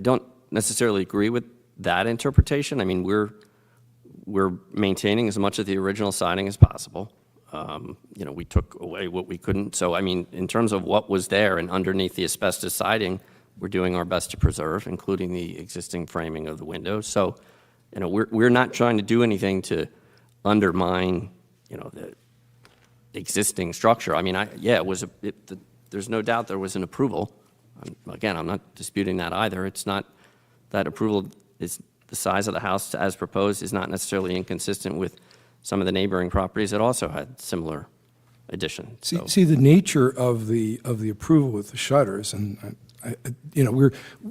don't necessarily agree with that interpretation. I mean, we're maintaining as much of the original siding as possible. We took away what we couldn't. So, I mean, in terms of what was there and underneath the asbestos siding, we're doing our best to preserve, including the existing framing of the windows. So, we're not trying to do anything to undermine, the existing structure. I mean, there's no doubt there was an approval. Again, I'm not disputing that either. It's not, that approval is, the size of the house as proposed is not necessarily inconsistent with some of the neighboring properties that also had similar addition. So- See, the nature of the approval with the shutters, and,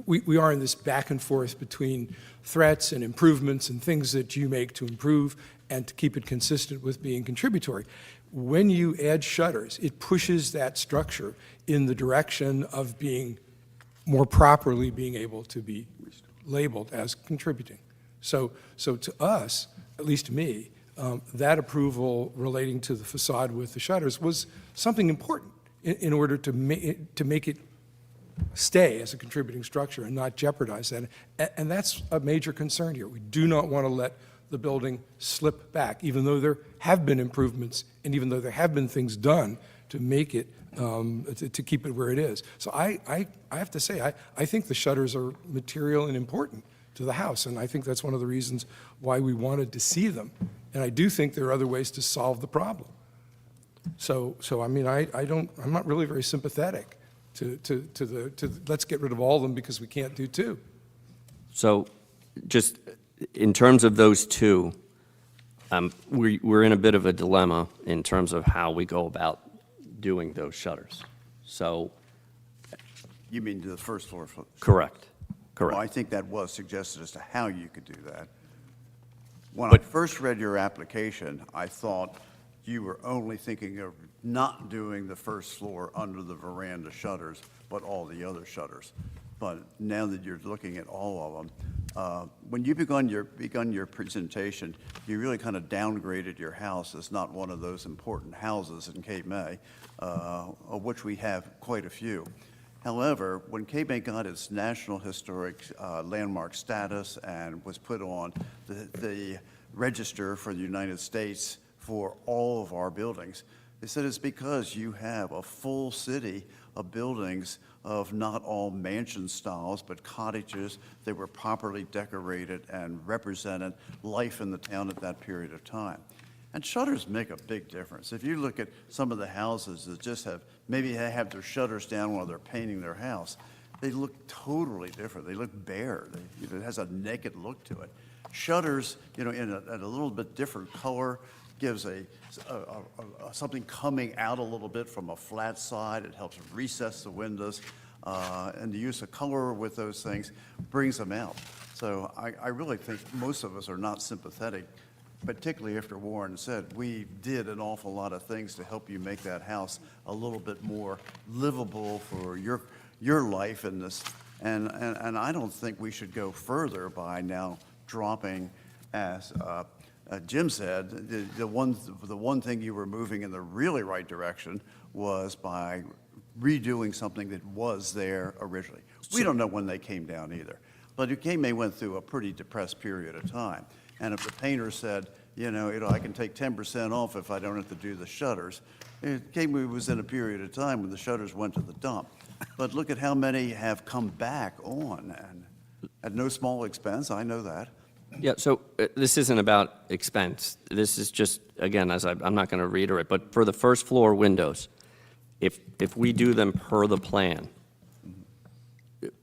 we are in this back and forth between threats and improvements and things that you make to improve and to keep it consistent with being contributory. When you add shutters, it pushes that structure in the direction of being more properly being able to be labeled as contributing. So to us, at least to me, that approval relating to the facade with the shutters was something important in order to make it stay as a contributing structure and not jeopardize that. And that's a major concern here. We do not want to let the building slip back, even though there have been improvements and even though there have been things done to make it, to keep it where it is. So I have to say, I think the shutters are material and important to the house, and I think that's one of the reasons why we wanted to see them. And I do think there are other ways to solve the problem. So I mean, I'm not really very sympathetic to let's get rid of all of them because we can't do two. So just in terms of those two, we're in a bit of a dilemma in terms of how we go about doing those shutters. So, You mean to the first floor? correct, Well, correct. I think that was suggested as to how you could do that. When I first read your application, I thought you were only thinking of not doing the first floor under the veranda shutters, but all the other shutters. But now that you're looking at all of them, when you begun your presentation, you really kind of downgraded your house as not one of those important houses in Cape May, of which we have quite a few. However, when Cape May got its National Historic Landmark status and was put on the register for the United States for all of our buildings, they said it's because you have a full city of buildings of not all mansion styles, but cottages that were properly decorated and represented life in the town at that period of time. And shutters make a big difference. If you look at some of the houses that just maybe they have their shutters down while they're painting their house, they look totally different. They look bare. It has a naked look to it. Shutters, in a little bit different color, gives something coming out a little bit from a flat side. It helps recess the windows. And the use of color with those things brings them out. So I really think most of us are not sympathetic, particularly after Warren said, we did an awful lot of things to help you make that house a little bit more livable for your life in this. And I don't think we should go further by now dropping, as Jim said, the one thing you were moving in the really right direction was by redoing something that was there originally. We don't know when they came down either. But Cape May went through a pretty depressed period of time. And if the painter said, I can take 10% off if I don't have to do the shutters, Cape May was in a period of time when the shutters went to the dump. But look at how many have come back on, and at no small expense, I know that. Yeah, so this isn't about expense. This is just, again, I'm not going to reiterate, but for the first floor windows, if we do them per the plan,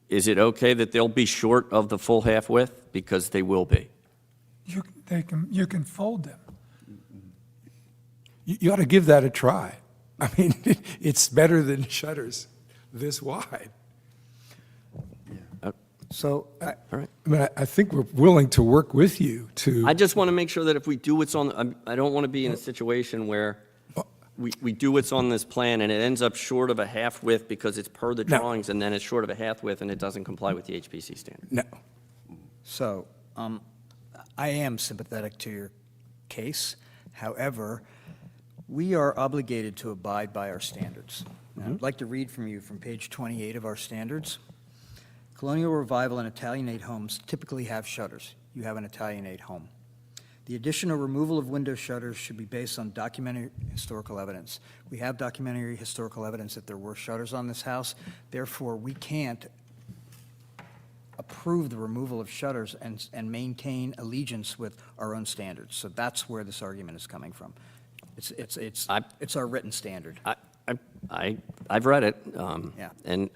is it okay that they'll be short of the full half width? Because they will be. You can fold them. You ought to give that a try. I mean, it's better than shutters this wide. So, All right. I think we're willing to work with you to. I just want to make sure that if we do what's on, I don't want to be in a situation where we do what's on this plan and it ends up short of a half width because it's per the No. drawings, and then it's short of a half width and it doesn't comply with the HPC standard. No. So, I am sympathetic to your case. However, we are obligated to abide by our standards. And I'd like to read from you from page 28 of our standards. Colonial Revival and Italianate homes typically have shutters. You have an Italianate home. The addition or removal of window shutters should be based on documentary historical evidence. We have documentary historical evidence that there were shutters on this house. Therefore, we can't approve the removal of shutters and maintain allegiance with our own standards. So that's where this argument is coming from. It's our written standard. I've read it. Yeah. And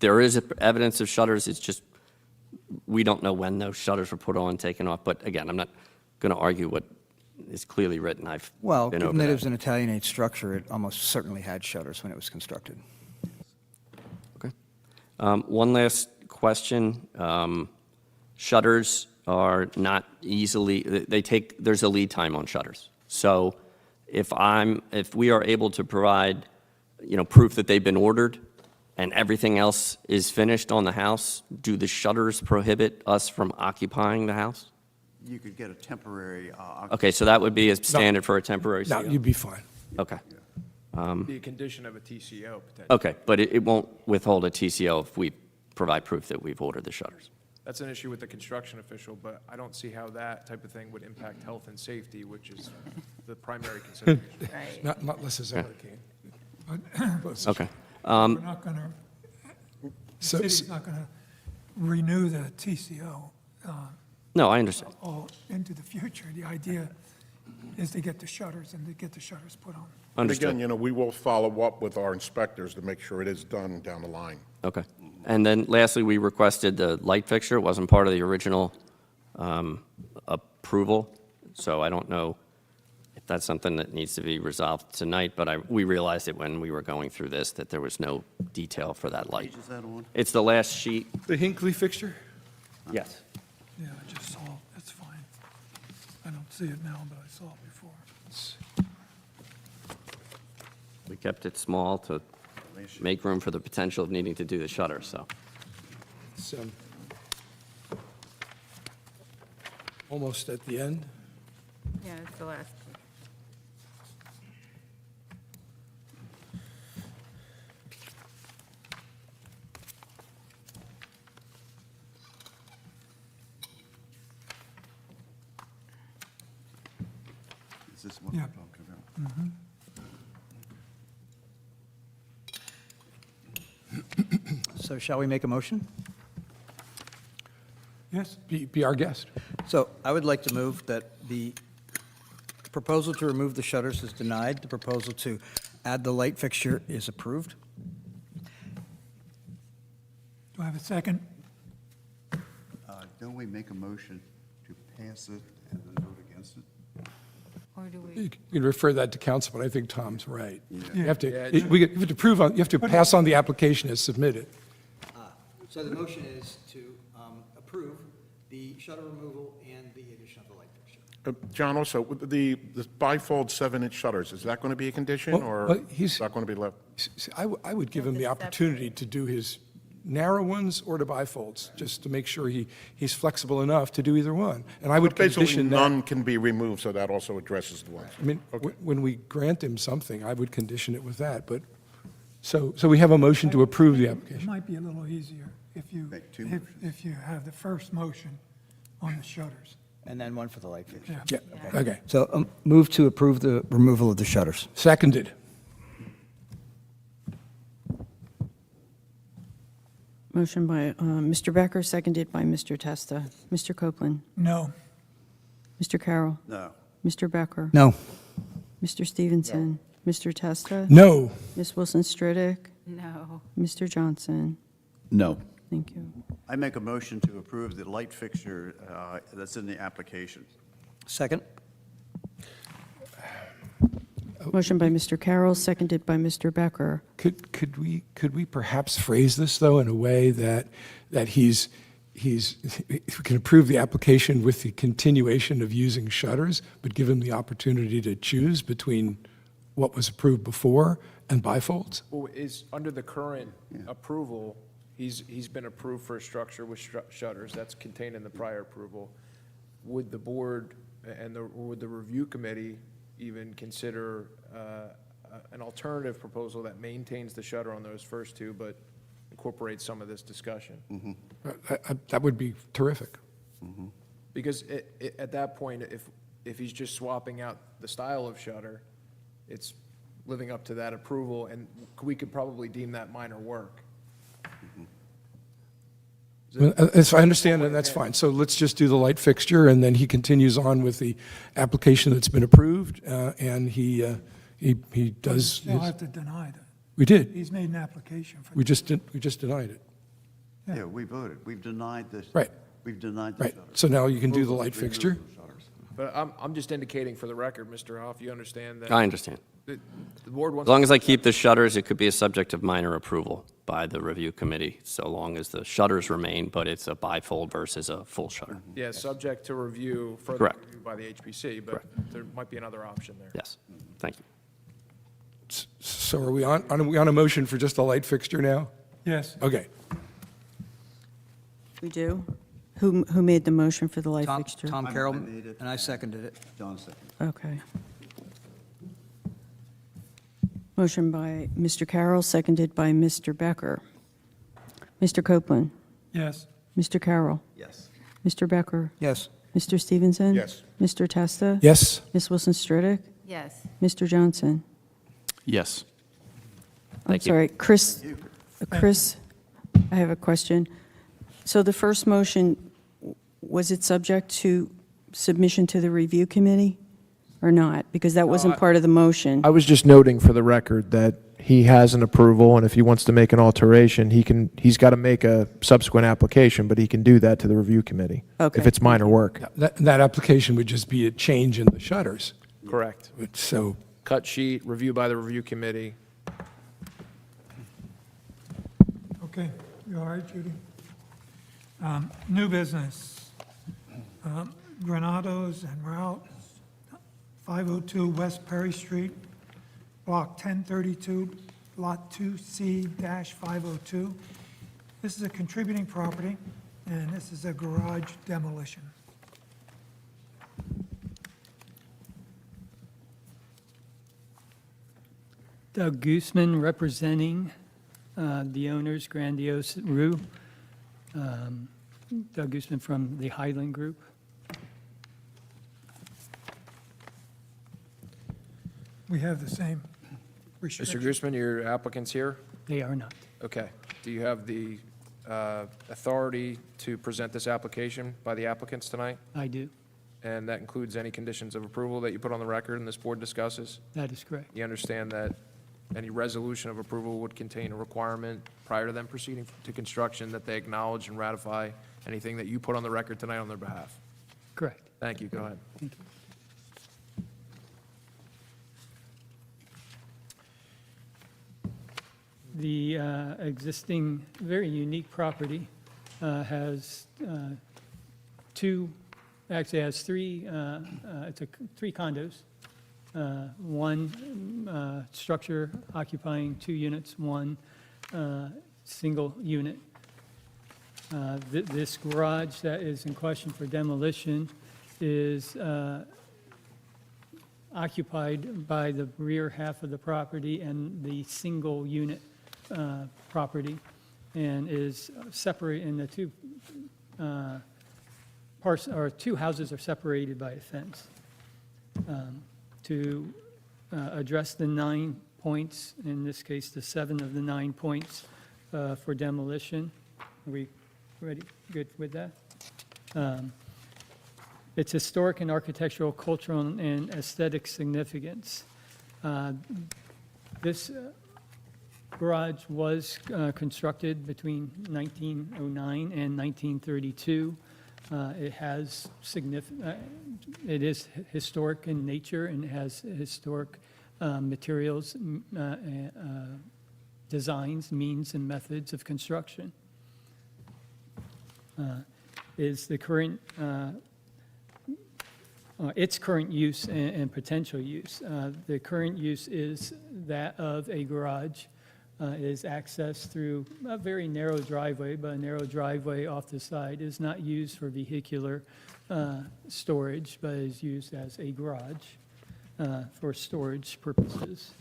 There is evidence of shutters, it's just, we don't know when those shutters were put on, taken off, but again, I'm not going to argue what is clearly written. I've Well, been given over that it that. was an Italianate structure, it almost certainly had shutters when it was constructed. Okay. One last question. Shutters are not easily, there's a lead time on shutters. So if we are able to provide, proof that they've been ordered and everything else is finished on the house, do the shutters prohibit us from occupying the house? You could get a temporary, Okay, so that would be a standard for a temporary No, CO? you'd be fine. Okay. Be a condition of a TCO, potentially. Okay, but it won't withhold a TCO if we provide proof that we've ordered the shutters? That's an issue with the construction official, but I don't see how that type of thing would impact health and safety, which is the primary consideration. Right. Not unless it's hurricane. Okay. We're not going to, the So- city's not going to renew the TCO No, I understand. all into the future. The idea is to get the shutters and to get the shutters put on. And Understood. again, we will follow up with our inspectors to make sure it is done down the line. Okay. And then lastly, we requested the light fixture. It wasn't part of the original approval, so I don't know if that's something that needs to be resolved tonight, but we realized it when we were going through this, that there was no detail for that light. page is that on? It's the last sheet. The Hinckley fixture? Yes. Yeah, I just saw, that's fine. I don't see it now, but I saw it before. We kept it small to make room for the potential of needing to do the shutter, so. It's almost at the end. Yeah, it's the last. Is this what Yeah. we're talking about? So shall we make a motion? Yes? Be our guest. So I would like to move that the proposal to remove the shutters is denied, the proposal to add the light fixture is approved. Do I have a second? Don't we make a motion to pass it and then vote against it? Or do we? You can refer that to council, but I think Tom's right. Yeah. You have to, you have to prove, you have to pass on the application as submitted. So the motion is to approve the shutter removal and the addition of the light fixture. John, also, with the bifold 7-inch shutters, is that going to be a condition, Well, or well, is that going to be left? I would give him the That's opportunity to do his narrow ones or to bifolds, just to make sure he's flexible enough to do either one. And I would Basically, condition that. none can be removed, so that also addresses the ones. I mean, Okay. when we grant him something, I would condition it with that, but, so we have a motion to approve the It application. might be a little easier if you, Make two if you have the first motion on the shutters. And then one for the light fixture. Yeah. Yeah, okay. So move to approve the removal of the shutters. Seconded. Motion by Mr. Becker, seconded by Mr. Testa. Mr. Copeland? No. Mr. Carroll? No. Mr. Becker? No. Mr. Stevenson? Mr. Testa? No. Ms. Wilson Stridick? No. Mr. Johnson? No. Thank you. I make a motion to approve the light fixture that's in the application. Second? Motion by Mr. Carroll, seconded by Mr. Becker. Could we perhaps phrase this, though, in a way that we can approve the application with the continuation of using shutters, but give him the opportunity to choose between what was approved before and bifolds? Well, under the current approval, he's been approved for a structure with shutters, that's contained in the prior approval. Would the board would the review committee even consider an alternative proposal that maintains the shutter on those first two, but incorporates some of this discussion? That would be terrific. Because at that point, if he's just swapping out the style of shutter, it's living up to that approval, and we could probably deem that minor work. As I understand it, that's fine. So let's just do the light fixture, and then he continues on with the application that's been approved, and he does. You'll have to deny that. We did. He's made an application for We just denied it. Yeah, we voted. We've denied the. Right. We've denied the Right, shutters. so now you can do the light fixture? But I'm just indicating for the record, Mr. Hoff, you understand that. I understand. The board wants. As long as I keep the shutters, it could be a subject of minor approval by the review committee, so long as the shutters remain, but it's a bifold versus a full shutter. Yeah, subject to review, further Correct. review by the HPC, but there might be another option there. Yes, thank you. So are we on a motion for just a light fixture now? Yes. Okay. We do? Who made the motion for the light fixture? Tom I Carroll, made it. and I seconded it. John second. Okay. Motion by Mr. Carroll, seconded by Mr. Becker. Mr. Copeland? Yes. Mr. Carroll? Yes. Mr. Becker? Yes. Mr. Stevenson? Yes. Mr. Testa? Yes? Ms. Wilson Stridick? Yes. Mr. Johnson? Yes. I'm Thank you. sorry, Chris, I have a question. So the first motion, was it subject to submission to the review committee or not? Because that wasn't part of the motion. I was just noting for the record that he has an approval, and if he wants to make an alteration, he's got to make a subsequent application, but he can do that to the review committee. Okay. If it's minor work. That application would just be a change in the shutters. Correct. So, Cut sheet, review by the review committee. Okay, you all right, Judy? New business. Granados and Route 502 West Perry Street, Block 1032, Lot 2C-502. This is a contributing property, and this is a garage demolition. Doug Gooseman representing the owners, Grandiose Rue. Doug Gooseman from the Highland Group. We have the same Mr. restriction. Gooseman, your applicant's here? They are not. Okay. Do you have the authority to present this application by the applicants tonight? I do. And that includes any conditions of approval that you put on the record and this board discusses? That is correct. You understand that any resolution of approval would contain a requirement prior to them proceeding to construction that they acknowledge and ratify anything that you put on the record tonight on their behalf? Correct. Thank you. Go ahead. Thank you. The existing, very unique property has two, actually has three, three condos. One structure occupying 2 units, one single unit. This garage that is in question for demolition is occupied by the rear half of the property and the single unit property, and is separate in the two parts, or two houses are separated by a fence. To address the 9 points, in this case, the 7 of the 9 points for demolition. Are we ready, good with that? Its historic and architectural, cultural, and aesthetic significance. This garage was constructed between 1909 and 1932. It has it is historic in nature and has historic materials, designs, means, and methods of construction. Is the current, its current use and potential use. The current use is that of a garage. It is accessed through a very narrow driveway, but a narrow driveway off the side is not used for vehicular storage, but is used as a garage for storage purposes.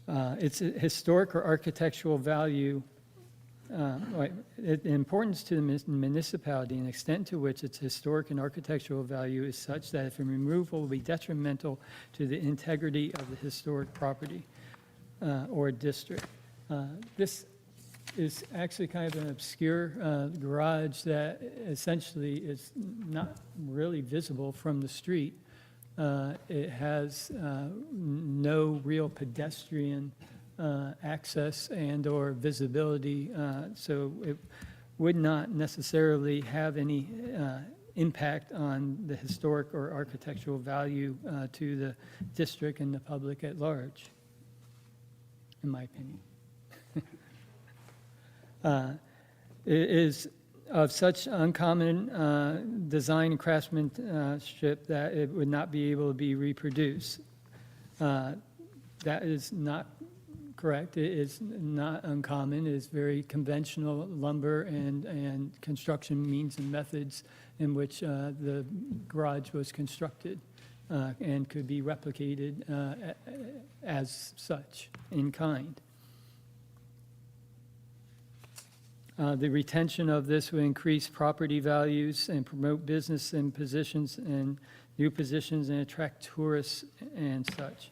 Its historic or architectural value, the importance to the municipality and extent to which its historic and architectural value is such that if a removal will be detrimental to the integrity of the historic property or district. This is actually kind of an obscure garage that essentially is not really visible from the street. It has no real pedestrian access and/or visibility, so it would not necessarily have any impact on the historic or architectural value to the district and the public at large, in my opinion. It is of such uncommon design and craftsmanship that it would not be able to be reproduced. That is not correct. It is not uncommon. It is very conventional lumber and construction means and methods in which the garage was constructed and could be replicated as such in kind. The retention of this would increase property values and promote business and positions and new positions and attract tourists and such,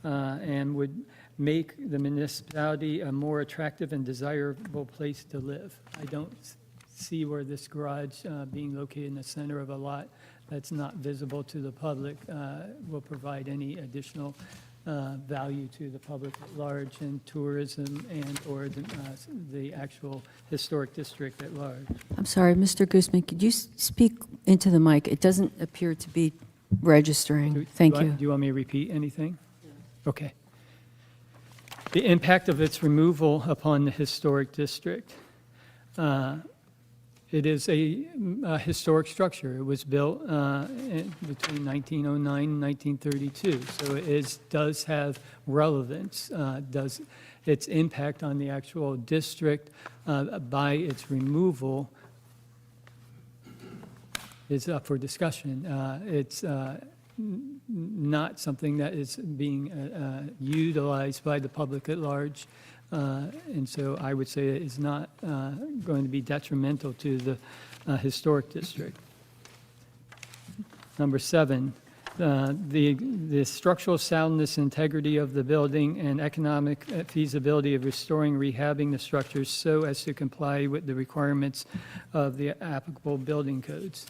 and would make the municipality a more attractive and desirable place to live. I don't see where this garage being located in the center of a lot that's not visible to the public will provide any additional value to the public at large and tourism and/or the actual historic district at large. I'm sorry, Mr. Guzman, could you speak into the mic? It doesn't appear to be registering. Thank you. Do you want me to repeat anything? Okay. The impact of its removal upon the historic district. It is a historic structure. It was built between 1909 and 1932, so it does have relevance. Does its impact on the actual district by its removal is up for discussion. It's not something that is being utilized by the public at large. And so I would say it is not going to be detrimental to the historic district. Number 7, the structural soundness, integrity of the building, and economic feasibility of restoring, rehabbing the structures so as to comply with the requirements of the applicable building codes.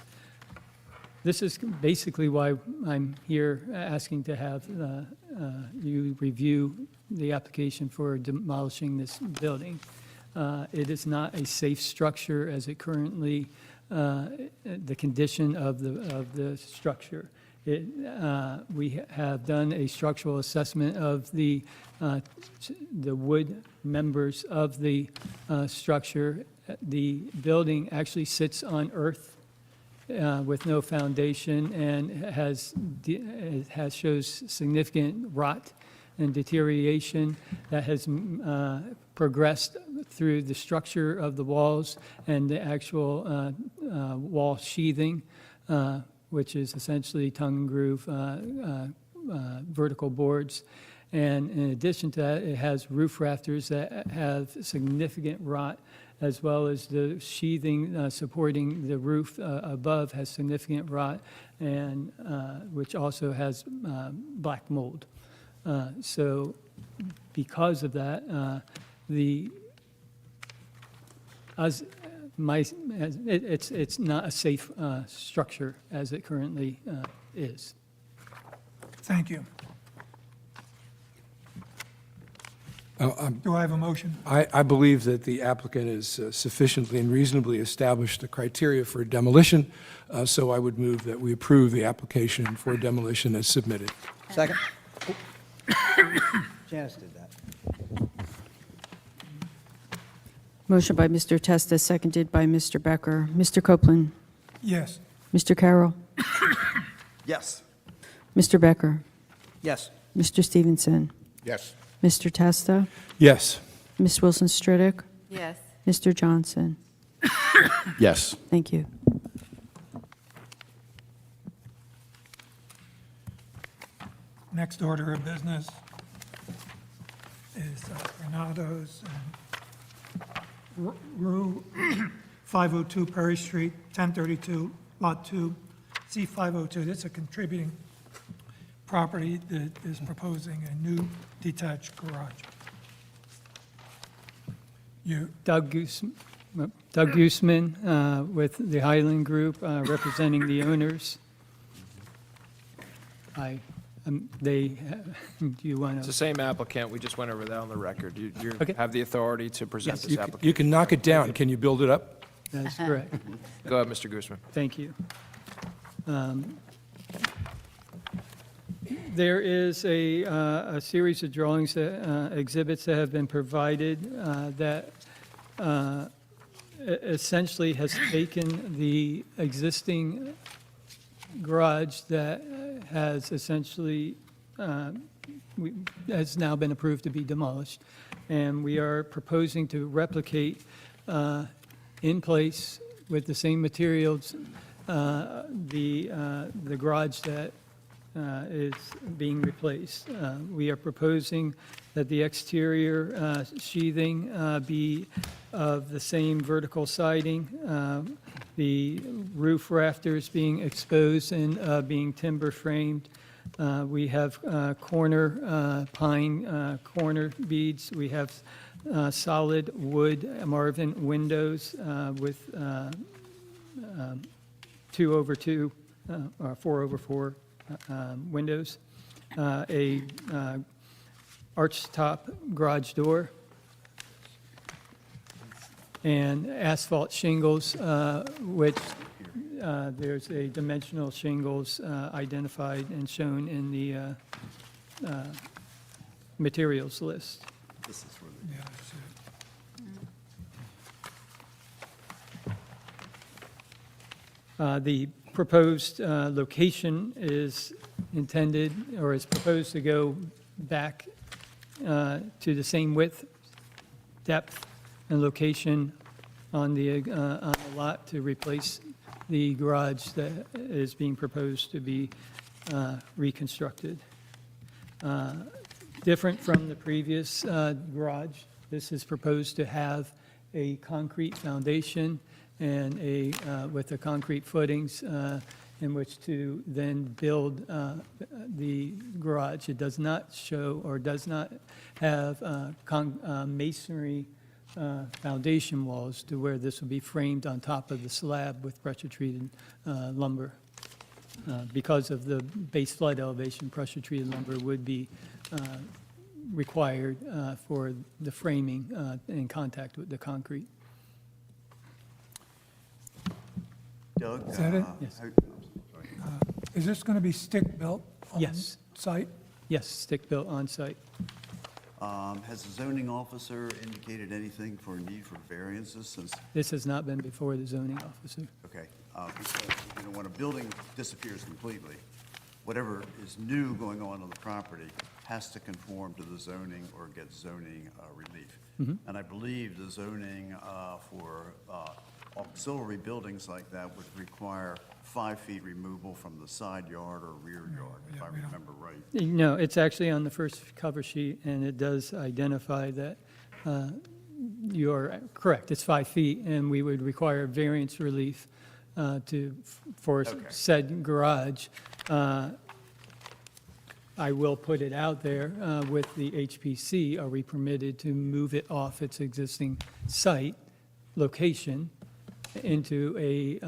This is basically why I'm here asking to have you review the application for demolishing this building. It is not a safe structure as it currently, the condition of the structure. We have done a structural assessment of the wood members of the structure. The building actually sits on earth with no foundation and shows significant rot and deterioration that has progressed through the structure of the walls and the actual wall sheathing, which is essentially tongue and groove vertical boards. And in addition to that, it has roof rafters that have significant rot, as well as the sheathing supporting the roof above has significant rot, and which also has black mold. So because of that, it's not a safe structure as it currently is. Thank you. Do I have a motion? I believe that the applicant has sufficiently and reasonably established the criteria for demolition, so I would move that we approve the application for demolition as submitted. Second? Janice did that. Motion by Mr. Testa, seconded by Mr. Becker. Mr. Copeland? Yes. Mr. Carroll? Yes. Mr. Becker? Yes. Mr. Stevenson? Yes. Mr. Testa? Yes. Ms. Wilson Stridick? Yes. Mr. Johnson? Yes. Thank you. Next order of business is Renatos and Rue, 502 Perry Street, 1032, Lot 2, C502. That's a contributing property that is proposing a new detached garage. Doug Gooseman with the Highland Group representing the owners. I They, do you want It's the to? same applicant, we just went over that on the record. You Okay. have the authority to present Yes, this application. You can knock it down. Can you build it up? That's correct. Go ahead, Mr. Guzman. Thank you. There is a series of drawings, exhibits that have been provided that essentially has taken the existing garage that has essentially, has now been approved to be demolished. And we are proposing to replicate in place with the same materials the garage that is being replaced. We are proposing that the exterior sheathing be of the same vertical siding, the roof rafters being exposed and being timber framed. We have corner pine corner beads. We have solid wood Marvin windows with 2/2 or 4/4 windows, a arched top garage door, and asphalt shingles, which there's a dimensional shingles identified and shown in the materials list. Yeah, I see it. The proposed location is intended, or is proposed to go back to the same width, depth, and location on the lot to replace the garage that is being proposed to be reconstructed. Different from the previous garage, this is proposed to have a concrete foundation and with the concrete footings in which to then build the garage. It does not show or does not have masonry foundation walls to where this will be framed on top of the slab with pressure-treated lumber. Because of the base flood elevation, pressure-treated lumber would be required for the framing in contact with the concrete. Doug? Is that it? Yes. Is this going to be stick-built on Yes. site? Yes, stick-built on-site. Has the zoning officer indicated anything for a need for variances since, This has not been before the zoning officer. okay, because, when a building disappears completely, whatever is new going on the property has to conform to the zoning or get zoning relief. And I believe the zoning for auxiliary buildings like that would require 5 feet removal from the side yard or rear yard, if I remember right. No, it's actually on the first cover sheet, and it does identify that you're correct, it's 5 feet, and we would require variance relief for said garage. I will put it out there with the HPC, are we permitted to move it off its existing site location into a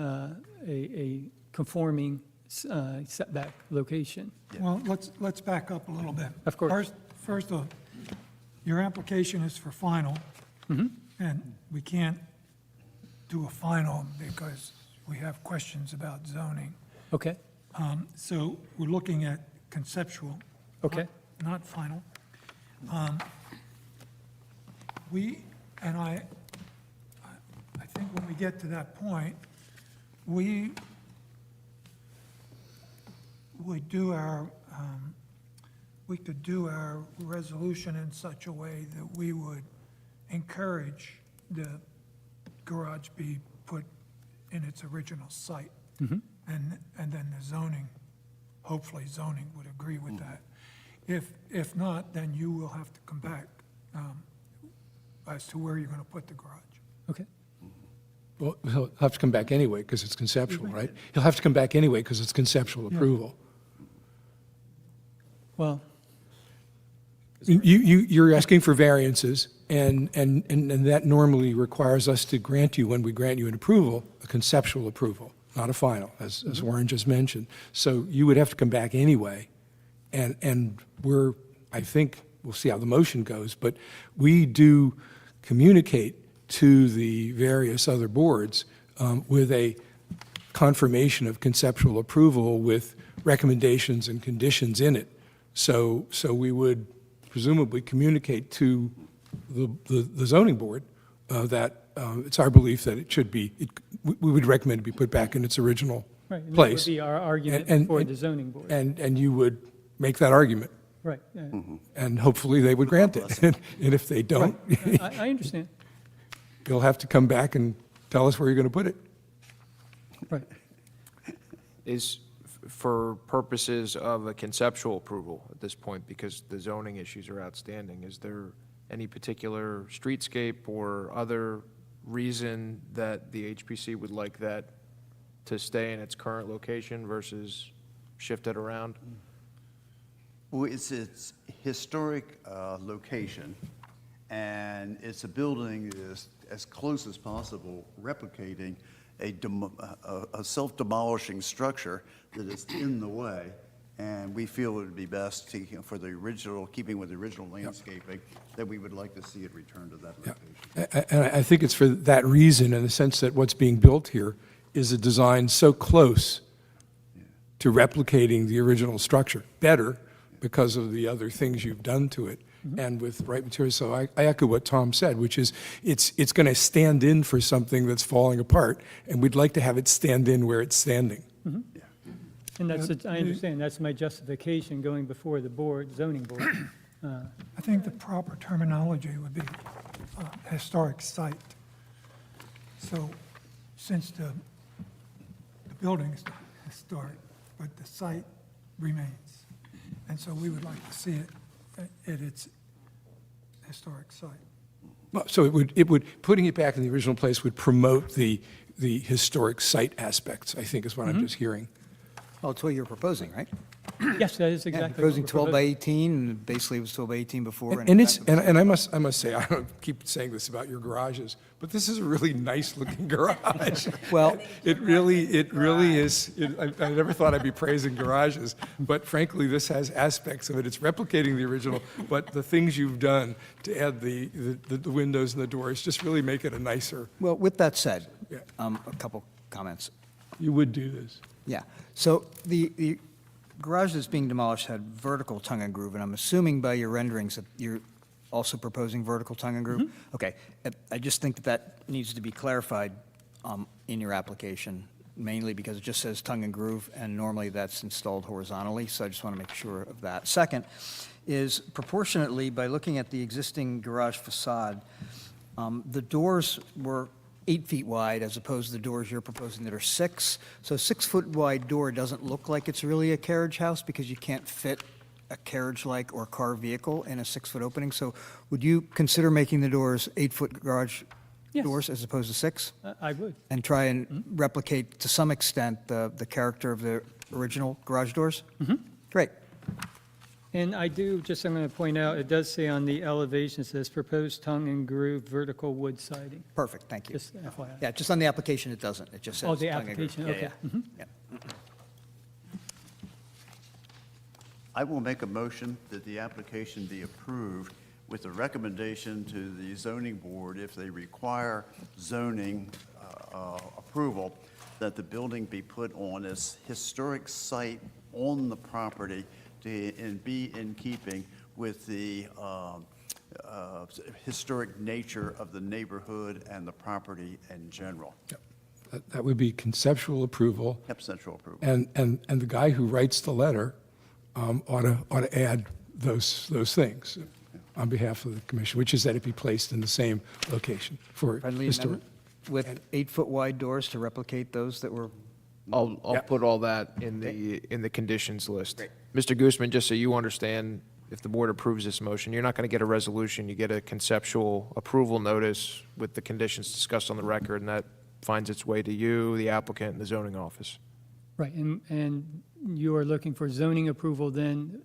conforming setback location? Well, let's back up a little bit. Of course. First off, your application is for final, and we can't do a final because we have questions about zoning. Okay, So we're looking at conceptual. okay. Not final. And I think when we get to that point, we would do we could do our resolution in such a way that we would encourage the garage be put in its original site. And then the zoning, hopefully zoning would agree with that. If not, then you will have to come back as to where you're going to put the garage. Okay. Well, he'll have to come back anyway because it's conceptual, right? He'll have to come back anyway because it's conceptual approval. Well, You're asking for variances, and that normally requires us to grant you, when we grant you an approval, a conceptual approval, not a final, as Warren just mentioned. So you would have to come back anyway And we're, I think, we'll see how the motion goes, but we do communicate to the various other boards with a confirmation of conceptual approval with recommendations and conditions in it. So we would presumably communicate to the zoning board that it's our belief that it should be, we would recommend it be put back in its original Right, and place. that would be our argument And- for the zoning board. And you would make that argument, Right. and hopefully they would grant it. And if they don't, I understand. you'll have to come back and tell us where you're going to put it. Right. Is, for purposes of a conceptual approval at this point, because the zoning issues are outstanding, is there any particular streetscape or other reason that the HPC would like that to stay in its current location versus shift it around? Well, it's historic location, and it's a building that is as close as possible replicating a self-demolishing structure that is in the way, and we feel it would be best to, for the original, keeping with the original landscaping, that we would like to see it return to that location. And I think it's for that reason, in the sense that what's being built here is a design so close to replicating the original structure, better because of the other things you've done to it, and with right materials. So I echo what Tom said, which is it's going to stand in for something that's falling apart, and we'd like to have it stand in where it's standing. And that's, I understand, that's my justification going before the board, zoning board. I think the proper terminology would be historic site. So since the building is historic, but the site remains. And so we would like to see it at its historic site. Well, so it would, putting it back in the original place would promote the historic site aspects, I think is what I'm just hearing. Well, it's what you're proposing, right? Yes, that is Yeah, exactly. what proposing we're 12 by proposing. 18, and basically it was 12 by 18 before. And it's, and I must say, I don't keep saying this about your garages, but this is a really nice-looking garage. Well- It really is, I never thought I'd be praising garages, but frankly, this has aspects of it. It's replicating the original, but the things you've done to add the windows and the doors just really make it a nicer, Well, with that said, Yeah. a couple comments. you would do this. Yeah, so the garage that's being demolished had vertical tongue and groove, and I'm assuming by your renderings that you're also proposing vertical tongue and groove? Okay, I just think that needs to be clarified in your application, mainly because it just says tongue and groove, and normally that's installed horizontally, so I just want to make sure of that. Second is proportionately, by looking at the existing garage facade, the doors were 8 feet wide as opposed to the doors you're proposing that are 6. So a 6-foot wide door doesn't look like it's really a carriage house because you can't fit a carriage-like or car vehicle in a 6-foot opening. So would you consider making the doors 8-foot garage Yes. doors as opposed to 6? I would. And try and replicate to some extent the character of the original garage doors? Great. And I do, just I'm going to point out, it does say on the elevation, it says proposed tongue and groove vertical wood siding. Perfect, thank you. Just FYI. Yeah, just on the application, it doesn't. It just says. Oh, the tongue and groove. application, Yeah, okay. Mhm. yeah. I will make a motion that the application be approved with a recommendation to the zoning board, if they require zoning approval, that the building be put on as historic site on the property and be in keeping with the historic nature of the neighborhood and the property in general. That would be conceptual approval. Yep, central approval. And the guy who writes the letter ought to add those things on behalf of the commission, which is that it be placed in the same location for Friendly historic. amendment with 8-foot wide doors to replicate those that were, I'll Yeah. put all that in the conditions list. Mr. Gooseman, just so you understand, if the board approves this motion, you're not going to get a resolution, you get a conceptual approval notice with the conditions discussed on the record, and that finds its way to you, the applicant, and the zoning office. Right, and you are looking for zoning approval then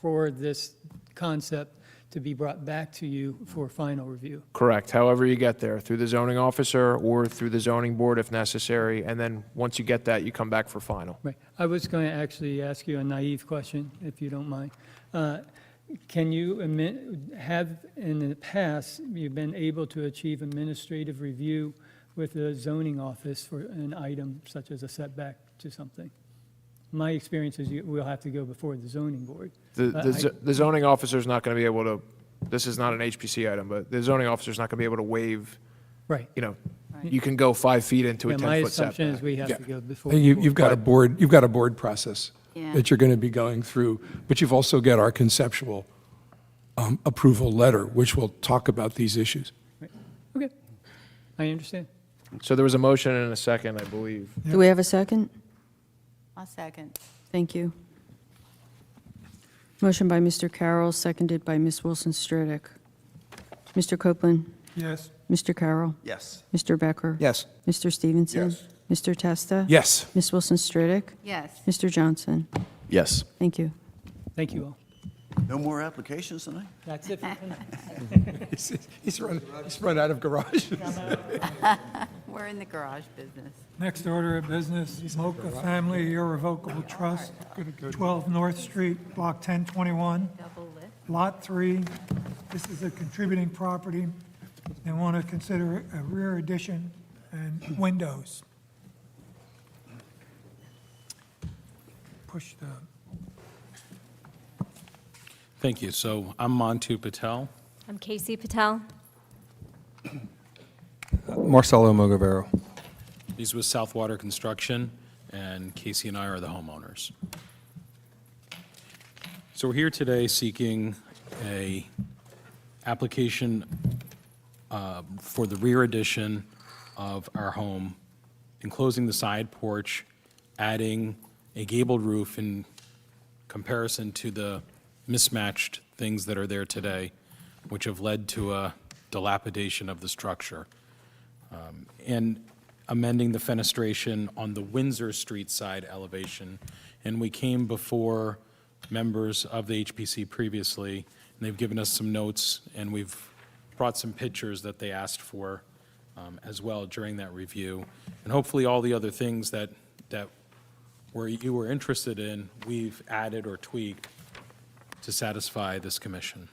for this concept to be brought back to you for final review. Correct. However you get there, through the zoning officer or through the zoning board if necessary, and then once you get that, you come back for final. Right. I was going to actually ask you a naive question, if you don't mind. Can you have, in the past, you've been able to achieve administrative review with the zoning office for an item such as a setback to something? My experience is we'll have to go before the zoning board. The zoning officer's not going to be able to, this is not an HPC item, but the zoning officer's not going to be able to waive, Right. you know, you can go 5 feet into a Yeah, 10-foot my setback. assumption is we have to go before. You've got a board process Yeah. that you're going to be going through, but you've also got our conceptual approval letter, which will talk about these issues. Okay, I understand. So there was a motion and a second, I believe. Do we have a second? I'll second. Thank you. Motion by Mr. Carroll, seconded by Ms. Wilson Stridick. Mr. Copeland? Yes. Mr. Carroll? Yes. Mr. Becker? Yes. Mr. Stevenson? Yes. Mr. Testa? Yes. Ms. Wilson Stridick? Yes. Mr. Johnson? Yes. Thank you. Thank you all. No more applications tonight? That's it. He's run out of garages. We're in the garage business. Next order of business, Mocha Family Irrevocable Trust, 12 North Street, Block 1021, Double lift. Lot 3. This is a contributing property. They want to consider a rear addition and windows. Push the, Thank you. So I'm Mantu Patel. I'm Casey Patel. Marcelo Mogavero. He's with Southwater Construction, and Casey and I are the homeowners. So we're here today seeking a application for the rear addition of our home, enclosing the side porch, adding a gabled roof in comparison to the mismatched things that are there today, which have led to a dilapidation of the structure, and amending the fenestration on the Windsor Street side elevation. And we came before members of the HPC previously, and they've given us some notes, and we've brought some pictures that they asked for as well during that review. And hopefully all the other things that you were interested in, we've added or tweaked to satisfy this commission.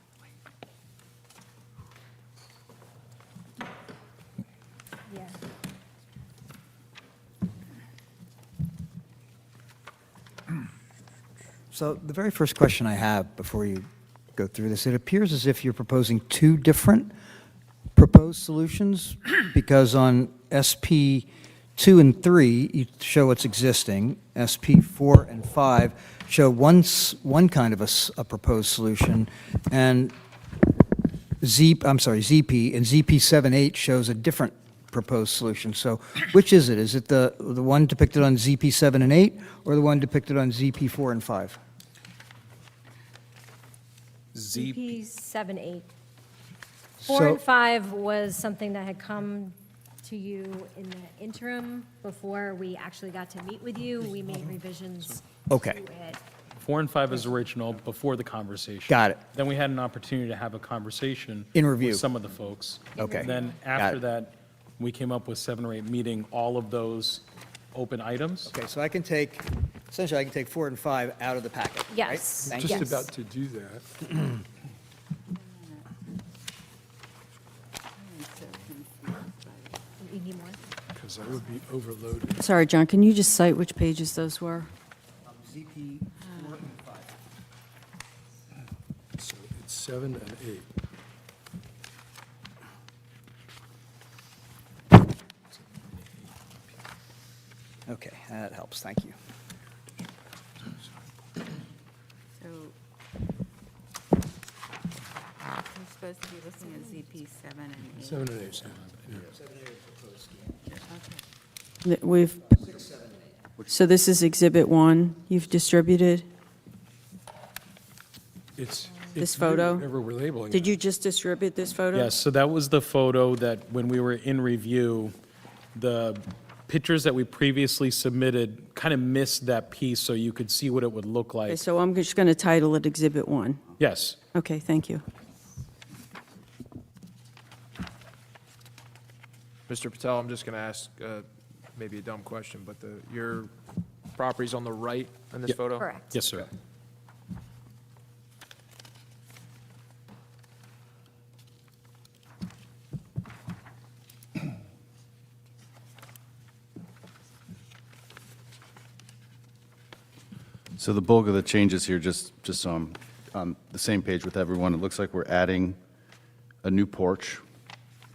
Yeah. So the very first question I have before you go through this, it appears as if you're proposing two different proposed solutions, because on SP 2 and 3, you show what's existing. SP 4 and 5 show one kind of a proposed solution, and ZP and ZP 7-8 shows a different proposed solution. So which is it? Is it the one depicted on ZP 7 and 8, or the one depicted on ZP 4 and 5? ZP 7-8. So- 4 and 5 was something that had come to you in the interim before we actually got to meet with you. We made revisions Okay. to it. 4 and 5 is original before the conversation. Got it. Then we had an opportunity to have a conversation. In review. With some of the folks. Okay. And then Got after it. that, we came up with 7 or 8, meeting all of those open items. Okay, so essentially I can take 4 and 5 out of the packet, right? Yes. Thank Just you. about to do that. You need more? Because I would be overloaded. Sorry, John, can you just cite which pages those were? ZP 4 and 5. So it's 7 and 8. Okay, that helps, thank you. So we're supposed to be looking at ZP 7 and 8. 7 and 8. Yeah. We've, so this is Exhibit 1 you've distributed? It's This new, photo? Whatever we're labeling Did it. you just distribute this photo? Yes, so that was the photo that, when we were in review, the pictures that we previously submitted kind of missed that piece, so you could see what it would look Okay, like. so I'm just going to title it Exhibit 1. Yes. Okay, thank you. Mr. Patel, I'm just going to ask maybe a dumb question, but your property's on the right in this photo? Correct. Yes, sir. So the bulk of the changes here, just so I'm on the same page with everyone, it looks like we're adding a new porch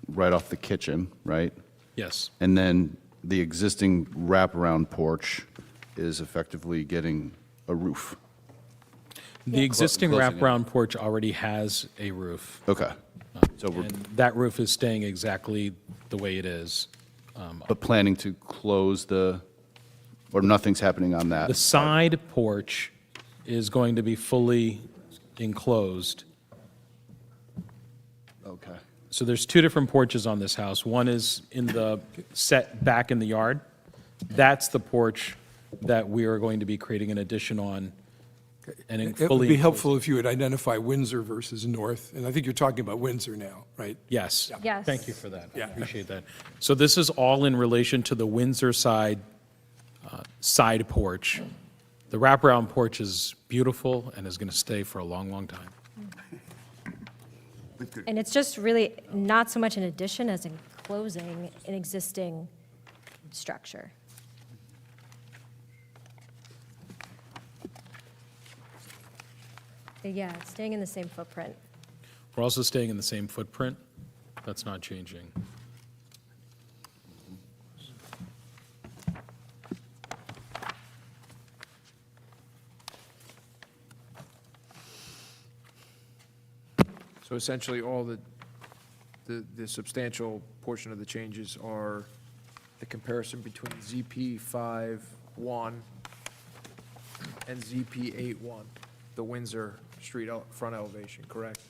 right off the kitchen, right? Yes. And then the existing wraparound porch is effectively getting a roof. The existing Closing it. wraparound porch already has a roof. Okay. So we're, And that roof is staying exactly the way it is. but planning to close or nothing's happening on that? The side porch is going to be fully enclosed. Okay. So there's two different porches on this house. One is set back in the yard. That's the porch that we are going to be creating an addition on and It fully. would be enclosed. helpful if you would identify Windsor versus North, and I think you're talking about Windsor now, right? Yes. Yes. Thank you for that. I Yeah. appreciate that. So this is all in relation to the Windsor side porch. The wraparound porch is beautiful and is going to stay for a long, long time. And it's just really not so much an addition as enclosing an existing structure. Yeah, it's staying in the same footprint. We're also staying in the same footprint. That's not changing. So essentially, all the substantial portion of the changes are the comparison between ZP 5-1 and ZP 8-1, the Windsor Street front elevation, correct?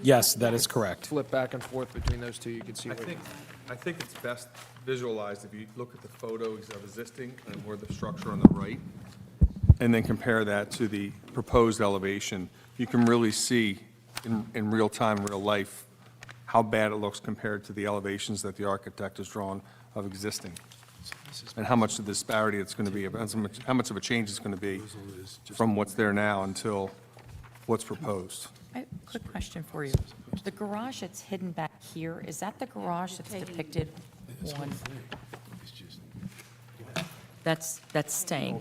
Yes, that is correct. Flip back and forth between those two, you can see. I what- think it's best visualized if you look at the photos of existing and where the structure on the right, and then compare that to the proposed elevation. You can really see in real time, real life, how bad it looks compared to the elevations that the architect has drawn of existing, and how much the disparity it's going to be, how much of a change it's going to be from what's there now until what's proposed. Quick question for you. The garage that's hidden back here, is that the garage that's depicted on? That's staying?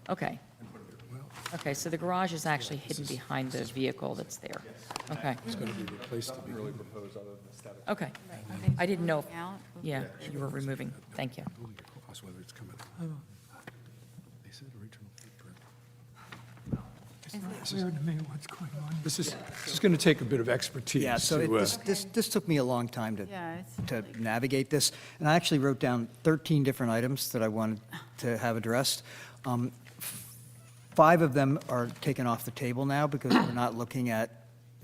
Okay. Okay, so the garage is actually hidden behind the vehicle that's there? Okay. It's going to be replaced to be Really proposed other than aesthetic. Okay. I didn't know, yeah, you were removing. Thank you. whether it's coming. They said original footprint. It's not clear to me what's going on. This is going to take a bit of expertise. Yeah, so this took me a long time to navigate this, and I actually wrote down 13 different items that I wanted to have addressed. 5 of them are taken off the table now because we're not looking at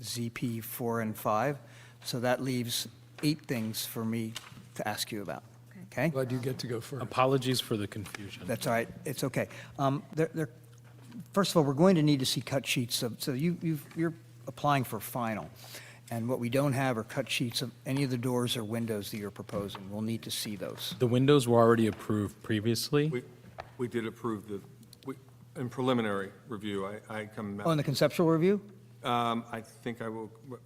ZP 4 and 5, so that leaves 8 things for me to ask you about, okay? Glad you get to go first. Apologies for the confusion. That's all right, it's okay. First of all, we're going to need to see cut sheets of, so you're applying for final, and what we don't have are cut sheets of any of the doors or windows that you're proposing. We'll need to see those. The windows were already approved previously. We did approve in preliminary review, I come. Oh, in the conceptual review? I think I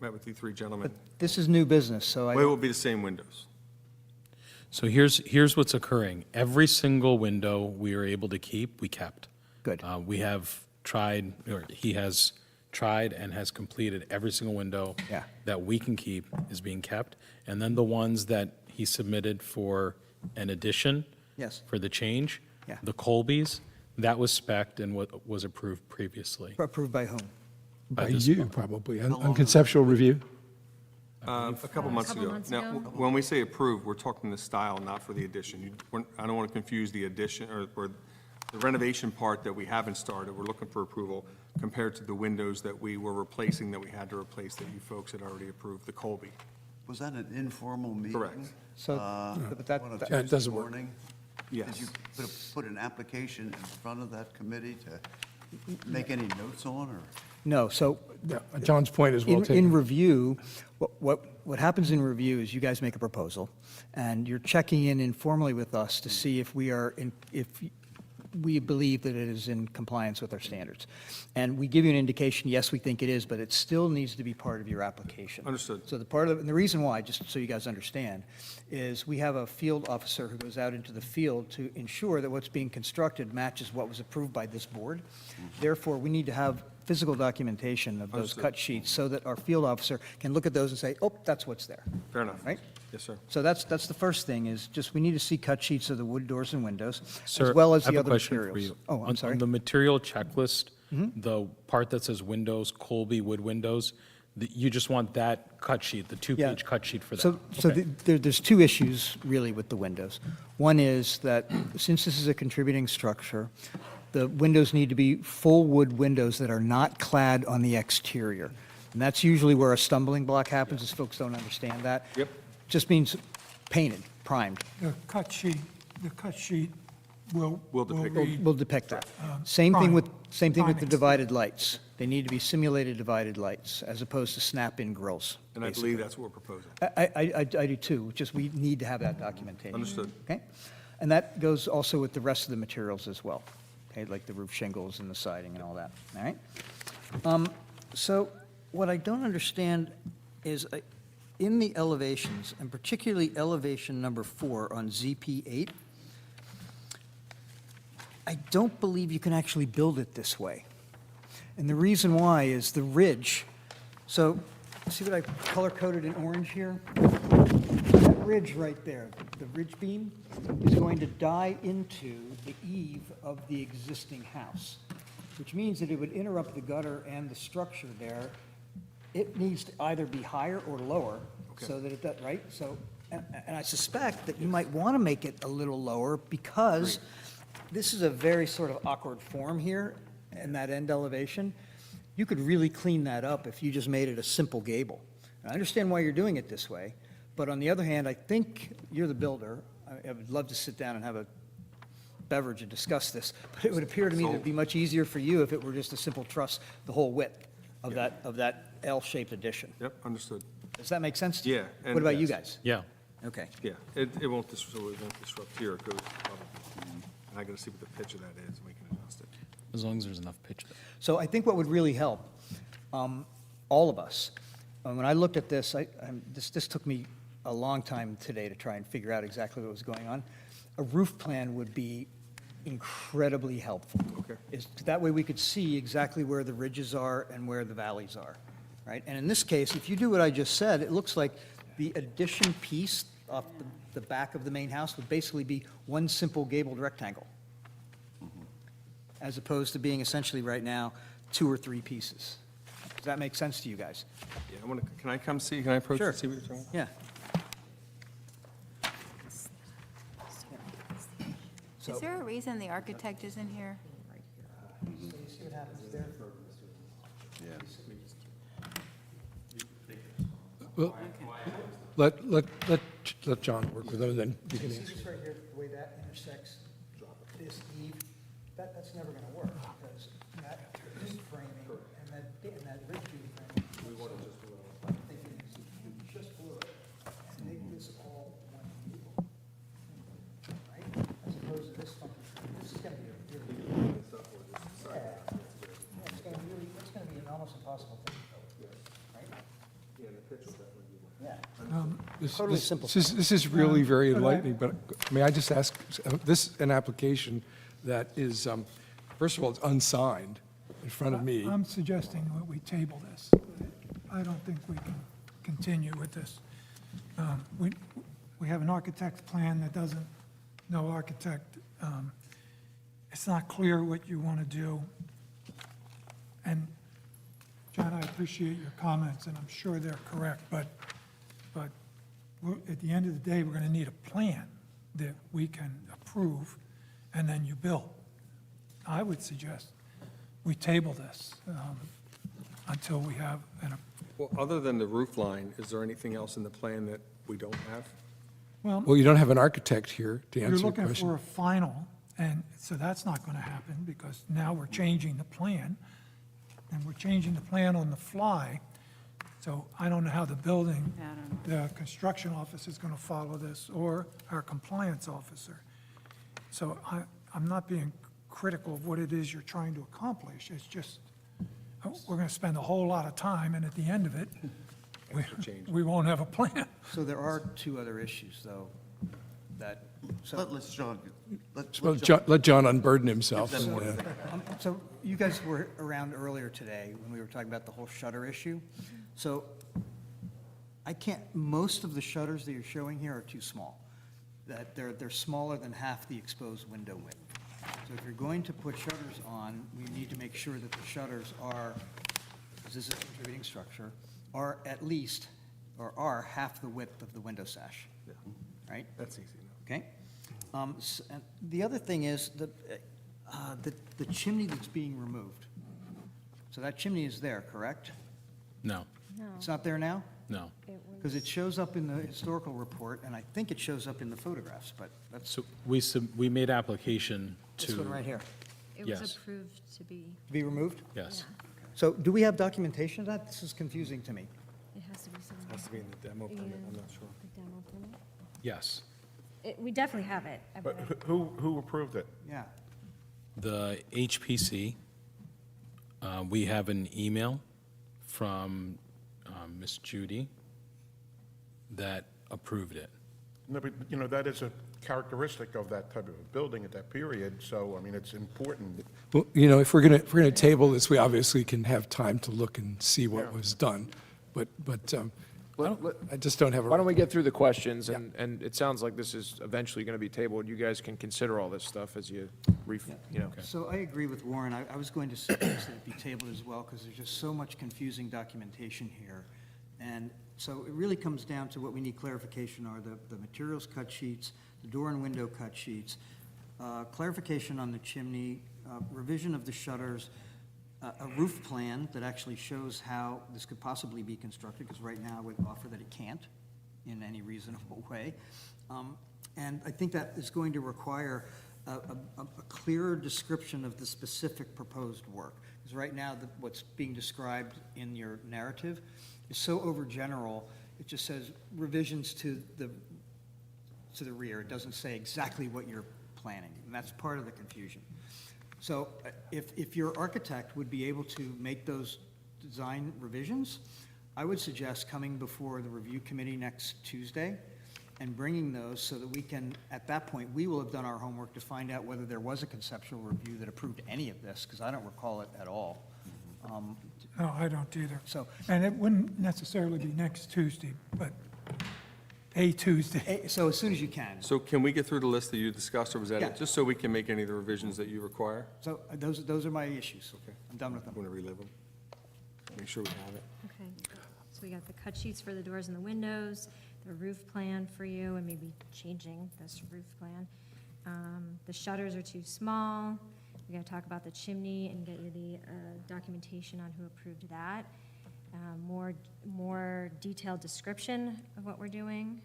met with you 3 gentlemen. This is new business, so I Well, it will be the same windows. So here's what's occurring. Every single window we are able to keep, we kept. Good. We have tried, or he has tried and has completed every single window Yeah. that we can keep is being kept. And then the ones that he submitted for an addition. Yes. For the change. Yeah. The Colbys, that was spec'd and what was approved previously. Approved by whom? By this you, board. probably, on conceptual review. A couple months ago. Now, when we say approved, we're talking the style, not for the addition. I don't want to confuse the addition or the renovation part that we haven't started. We're looking for approval compared to the windows that we were replacing, that we had to replace, that you folks had already approved, the Colby. Was that an informal meeting? Correct. So, but that- On a that- Yeah, it Tuesday doesn't work. morning? Yes. Did you put an application in front of that committee to make any notes on, or? No, so. Yeah, John's point is well In taken. review, what happens in review is you guys make a proposal, and you're checking in informally with us to see if if we believe that it is in compliance with our standards. And we give you an indication, yes, we think it is, but it still needs to be part of your application. Understood. So and the reason why, just so you guys understand, is we have a field officer who goes out into the field to ensure that what's being constructed matches what was approved by this board. Therefore, we need to have physical documentation of those Understood. cut sheets so that our field officer can look at those and say, oh, that's what's there. Fair enough. Right? Yes, sir. So that's the first thing, is just we need to see cut sheets of the wood doors and windows, Sir, as well as I have the a other question materials. for you. Oh, I'm On sorry. the material checklist, the part that says windows, Colby wood windows, you just want that cut sheet, the two-page cut sheet for that? So Okay. there's two issues really with the windows. One is that since this is a contributing structure, the windows need to be full wood windows that are not clad on the exterior. And that's usually where a stumbling block happens, is folks don't understand that. Yep. Just means painted, primed. The cut sheet will depict read, We'll depict that. Same thing with the Priming. divided lights. They need to be simulated divided lights as opposed to snap-in grills. And I believe that's what we're proposing. I do too, just we need to have that documentation. Understood. Okay? And that goes also with the rest of the materials as well, okay, like the roof shingles and the siding and all that, all right? So what I don't understand is in the elevations, and particularly elevation number 4 on ZP8, I don't believe you can actually build it this way. And the reason why is the ridge. So, see what I color-coded in orange here? That ridge right there, the ridge beam, is going to die into the eave of the existing house, which means that it would interrupt the gutter and the structure there. It needs to either be higher or lower, so that it does, right? So, and I suspect that you might want to make it a little lower because this is a very sort of awkward form here in that end elevation. You could really clean that up if you just made it a simple gable. And I understand why you're doing it this way, but on the other hand, I think you're the builder. I would love to sit down and have a beverage and discuss this, but it would appear to me that it'd be much easier for you if it were just a simple truss the whole width of that L-shaped addition. Yep, understood. Does that make sense to you? Yeah, and What about you yes. guys? Yeah. Okay. Yeah, it won't disrupt here, it goes probably. I gotta see what the pitch of that is, and we can adjust it. As long as there's enough pitch there. So I think what would really help, all of us, when I looked at this, this took me a long time today to try and figure out exactly what was going on. A roof plan would be incredibly helpful. Okay. That way we could see exactly where the ridges are and where the valleys are, right? And in this case, if you do what I just said, it looks like the addition piece off the back of the main house would basically be one simple gabled rectangle, as opposed to being essentially right now 2 or 3 pieces. Does that make sense to you guys? Yeah, can I come see, can I approach Sure. and see what you're talking about? Yeah. Is there a reason the architect isn't here? Well, let John work with them, and then you can answer. This right here, the way that intersects this eve, that's never going to work, because that eve framing and that ridge beam framing. We want to just below. I'm thinking just below it, and make this all one gable, right? As opposed to this funky, this is going to be a really. Yeah, it's going to be really, it's going to be an almost impossible thing, right? Yeah, the pitch will definitely be. Yeah. Totally simple. This is really very enlightening, but may I just ask, this is an application that is, first of all, it's unsigned in front of me. I'm suggesting that we table this. I don't think we can continue with this. We have an architect's plan that doesn't, no architect, it's not clear what you want to do. And John, I appreciate your comments, and I'm sure they're correct, but at the end of the day, we're going to need a plan that we can approve, and then you build. I would suggest we table this until we have Well, other than the roof line, is there anything else in the plan that we don't have? Well, you don't have an architect here to you're answer your looking question. for a final, And so that's not going to happen because now we're changing the plan, and we're changing the plan on the fly. So I don't know how the building, the construction office is going to follow this, or our compliance officer. So I'm not being critical of what it is you're trying to accomplish. It's just, we're going to spend a whole lot of time, and at the end of it, we won't have a plan. So there are two other issues, though, that, Let's John, Let John unburden himself. Give them one Yeah. thing. So you guys were around earlier today when we were talking about the whole shutter issue. So I can't, most of the shutters that you're showing here are too small. That they're smaller than half the exposed window width. So if you're going to put shutters on, we need to make sure that the shutters are, because this is a contributing structure, are at least, or are half the width of the window sash. Right? That's easy. Okay? And the other thing is the chimney that's being removed. So that chimney is there, correct? No, It's not there now? no. Because it shows up in the historical report, and I think it shows up in the photographs, but that's So we made application to. this one right here. It was Yes. approved to be, To be removed? Yes. So do we have documentation of that? This is confusing to me. it has to be somewhere. Has to be in the demo permit, I'm not sure. The demo permit? Yes. We definitely have it. But who approved it? Yeah. The HPC, we have an email from Miss Judy that approved it. No, but, you know, that is a characteristic of that type of a building at that period, so, I mean, it's important. Well, you know, if we're going to table this, we obviously can have time to look and see what was done. But I just don't have a. Why don't we get through the questions, and it sounds like this is eventually going to be tabled. You guys can consider all this stuff as you, you know. So I agree with Warren. I was going to suggest that it be tabled as well, because there's just so much confusing documentation here. And so it really comes down to what we need clarification are the materials cut sheets, the door and window cut sheets, clarification on the chimney, revision of the shutters, a roof plan that actually shows how this could possibly be constructed, because right now I would offer that it can't in any reasonable way. And I think that is going to require a clearer description of the specific proposed work. Because right now, what's being described in your narrative is so overgeneral, it just says revisions to the rear. It doesn't say exactly what you're planning, and that's part of the confusion. So if your architect would be able to make those design revisions, I would suggest coming before the review committee next Tuesday and bringing those so that we can, at that point, we will have done our homework to find out whether there was a conceptual review that approved any of this, because I don't recall it at all. No, I don't either. So- And it wouldn't necessarily be next Tuesday, but a Tuesday. So as soon as you can. So can we get through the list that you discussed, or was that Yeah. it? Just so we can make any of the revisions that you require? So those are my issues. Okay. I'm done with them. Want to relive them? Make sure we have it. Okay, so we got the cut sheets for the doors and the windows, the roof plan for you, and maybe changing this roof plan. The shutters are too small. We gotta talk about the chimney and get you the documentation on who approved that. More detailed description of what we're doing.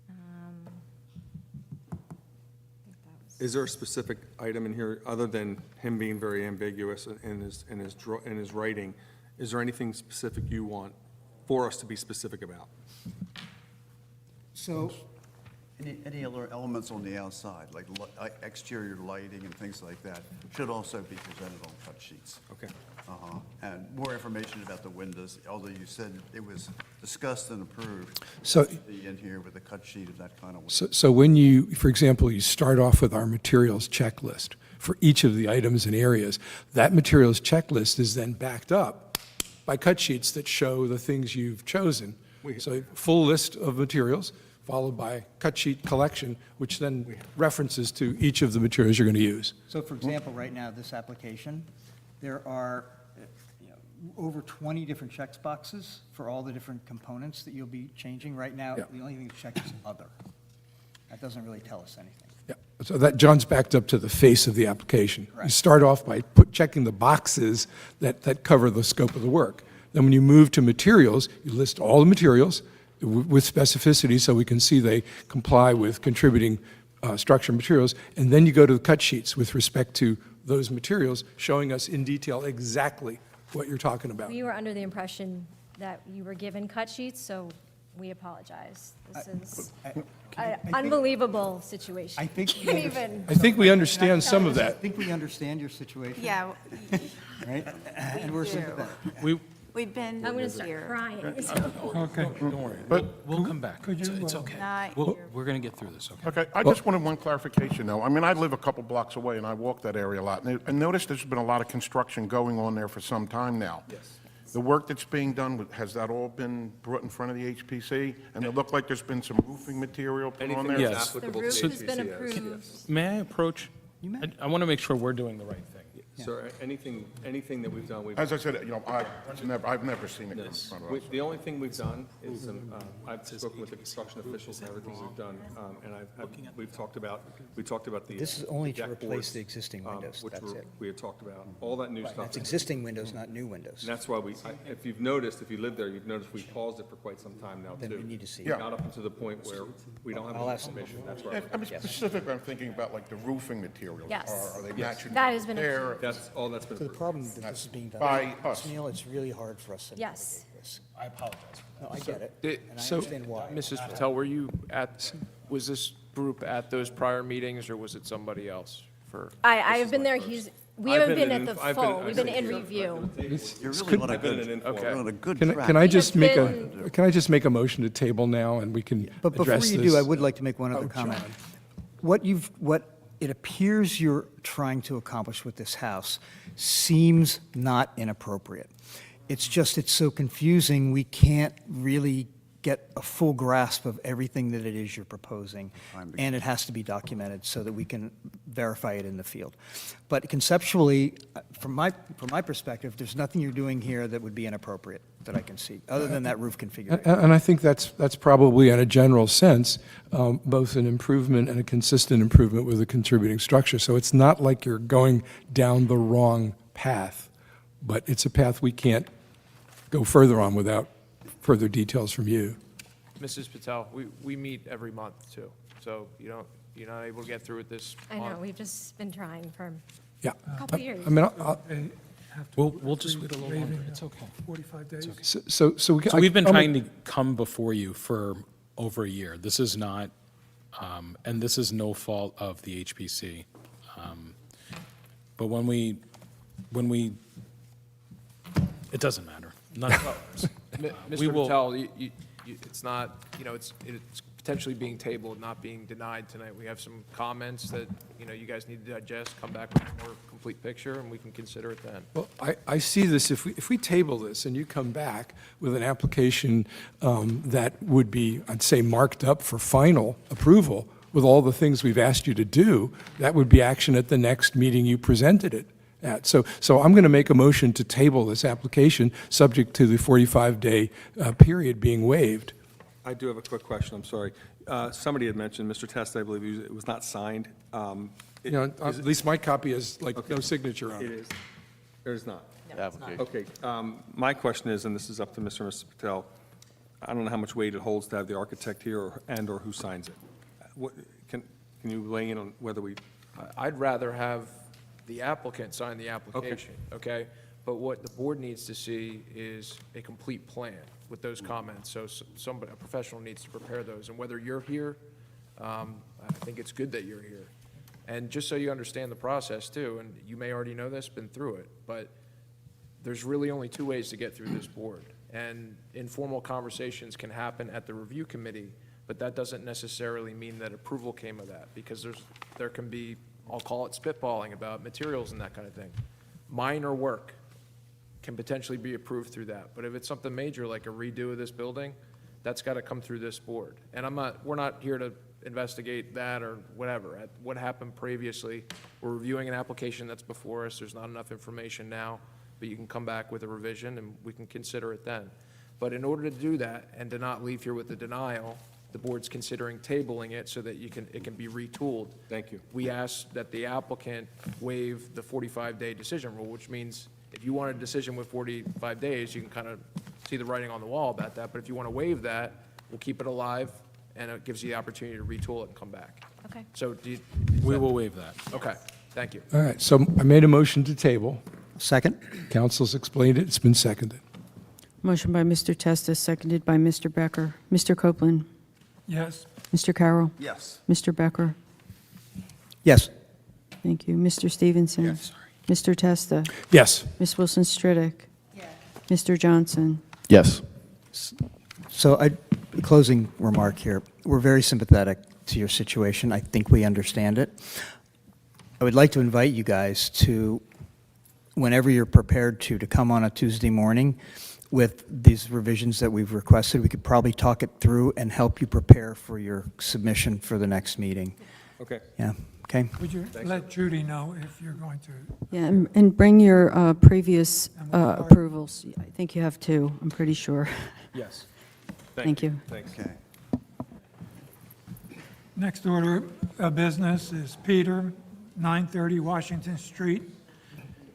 I think that was- Is there a specific item in here, other than him being very ambiguous in his writing? Is there anything specific you want for us to be specific about? So Any other elements on the outside, like exterior lighting and things like that, should also be presented on cut sheets. Okay. And more information about the windows, although you said it was discussed and approved. So- should be in here with a cut sheet of that kind of. So when you, for example, you start off with our materials checklist for each of the items and areas, that materials checklist is then backed up by cut sheets that show the things you've chosen. So full list of materials, followed by cut sheet collection, which then references to each of the materials you're going to use. So for example, right now, this application, there are over 20 different check boxes for all the different components that you'll be changing. Right now, Yeah. the only thing that's checked is other. That doesn't really tell us anything. Yeah, so that, John's backed up to the face of the application. You Correct. start off by checking the boxes that cover the scope of the work. Then when you move to materials, you list all the materials with specificity so we can see they comply with contributing structure materials, and then you go to the cut sheets with respect to those materials, showing us in detail exactly what you're talking about. We were under the impression that you were given cut sheets, so we apologize. This is an unbelievable situation. I think we Can't understand- even. I think we understand some of I that. think we understand your situation. Yeah, Right? And we're sympathetic. we've been I'm going to start here. crying. Okay. Don't worry. But, We'll come back. Could you, It's okay. Not We're going to get through this, okay? okay, I just wanted one clarification, though. I mean, I live a couple blocks away, and I walk that area a lot, and notice there's been a lot of construction going on there for some time now. Yes. The work that's being done, has that all been brought in front of the HPC? And it looked like there's been some roofing material put on Anything there? that's Yes. The applicable to roof has been HPC, approved. May I approach? I want to make sure we're doing the right thing. Sir, anything that we've done, we've. As I said, I've never seen it come in front of us. The only thing we've done is, I've spoken with the construction officials and everything we've done, and we've talked about the. This is only to deck replace boards, the existing windows, which that's it. we had talked about, all that new stuff. That's existing windows, not new windows. And that's why if you've noticed, if you live there, you've noticed we paused it for quite some time now, too. Then we need to see it. Yeah. Not up until the point where we don't have I'll any ask them. information, that's why. I mean, specifically, I'm thinking about like the roofing materials. Yes. Are they matching? That has been there? That's, all that's been So the approved. problem that this is being done. By us. Neil, it's really hard for us to. Yes. navigate this. I apologize for No, I get it, Did- and I so- understand why. Mrs. Patel, were you was this group at those prior meetings, or was it somebody else for? I have been there, we I've haven't been been in at the I've full, been- we've been I've in been- review. You're really on a I've been in an good, informal. you're on a good Can track. I just make been- can I just make a motion to table now, and we can But before address you this? do, I would like to make one other Oh, comment. John. What it appears you're trying to accomplish with this house seems not inappropriate. It's just, it's so confusing, we can't really get a full grasp of everything that it is you're proposing. And it has to be documented so that we can verify it in the field. But conceptually, from my perspective, there's nothing you're doing here that would be inappropriate that I can see, other than that roof configuration. And I think that's probably, in a general sense, both an improvement and a consistent improvement with a contributing structure. So it's not like you're going down the wrong path, but it's a path we can't go further on without further details from you. Mrs. Patel, we meet every month, too, so you're not able to get through it this I know, month. we've just been trying for Yeah. a couple years. I mean, We'll just wait a little longer. It's okay. 45 days? so So we've been trying to come before you for over a year. This is not, and this is no fault of the HPC. But when we, it doesn't matter. None of ours. We Mr. will- Patel, it's not, it's potentially being tabled, not being denied tonight. We have some comments that, you guys need to digest, come back with a more complete picture, and we can consider it then. Well, I see this, if we table this and you come back with an application that would be, I'd say, marked up for final approval with all the things we've asked you to do, that would be action at the next meeting you presented it at. So I'm going to make a motion to table this application, subject to the 45-day period being waived. I do have a quick question, I'm sorry. Somebody had mentioned, Mr. Test, I believe, it was not signed. At least my copy has no signature on It it. is. There's not. Application. Okay, my question is, and this is up to Mr. and Mrs. Patel, I don't know how much weight it holds to have the architect here and/or who signs it. Can you weigh in on whether we, I'd rather have the applicant sign the application, okay? But what the board needs to see is a complete plan with those comments. So somebody, a professional needs to prepare those. And whether you're here, I think it's good that you're here. And just so you understand the process too, and you may already know this, been through it, but there's really only two ways to get through this board. And informal conversations can happen at the review committee, but that doesn't necessarily mean that approval came of that, because there can be, I'll call it spitballing about materials and that kind of thing. Minor work can potentially be approved through that, but if it's something major like a redo of this building, that's got to come through this board. And we're not here to investigate that or whatever. What happened previously, we're reviewing an application that's before us, there's not enough information now, but you can come back with a revision and we can consider it then. But in order to do that and to not leave here with a denial, the board's considering tabling it so that it can be retooled. Thank you. We ask that the applicant waive the 45-day decision rule, which means if you want a decision with 45 days, you can kind of see the writing on the wall about that. But if you want to waive that, we'll keep it alive, and it gives you the opportunity to retool it and come back. Okay. So do you? We will waive that. Okay, thank you. All right, so I made a motion to table. Second? Council's explained it, it's been seconded. Motion by Mr. Testa, seconded by Mr. Becker. Mr. Copeland? Yes. Mr. Carroll? Yes. Mr. Becker? Yes. Thank you. Mr. Stevenson? Yes. Mr. Testa? Yes. Ms. Wilson Stridick? Mr. Johnson? Yes. So closing remark here. We're very sympathetic to your situation. I think we understand it. I would like to invite you guys to, whenever you're prepared to come on a Tuesday morning with these revisions that we've requested. We could probably talk it through and help you prepare for your submission for the next meeting. Okay. Yeah, okay? Would you let Judy know if you're going to? Yeah, and bring your previous approvals. I think you have two, I'm pretty sure. Yes. Thank you. Thanks. Okay. Next order of business is Peter, 930 Washington Street,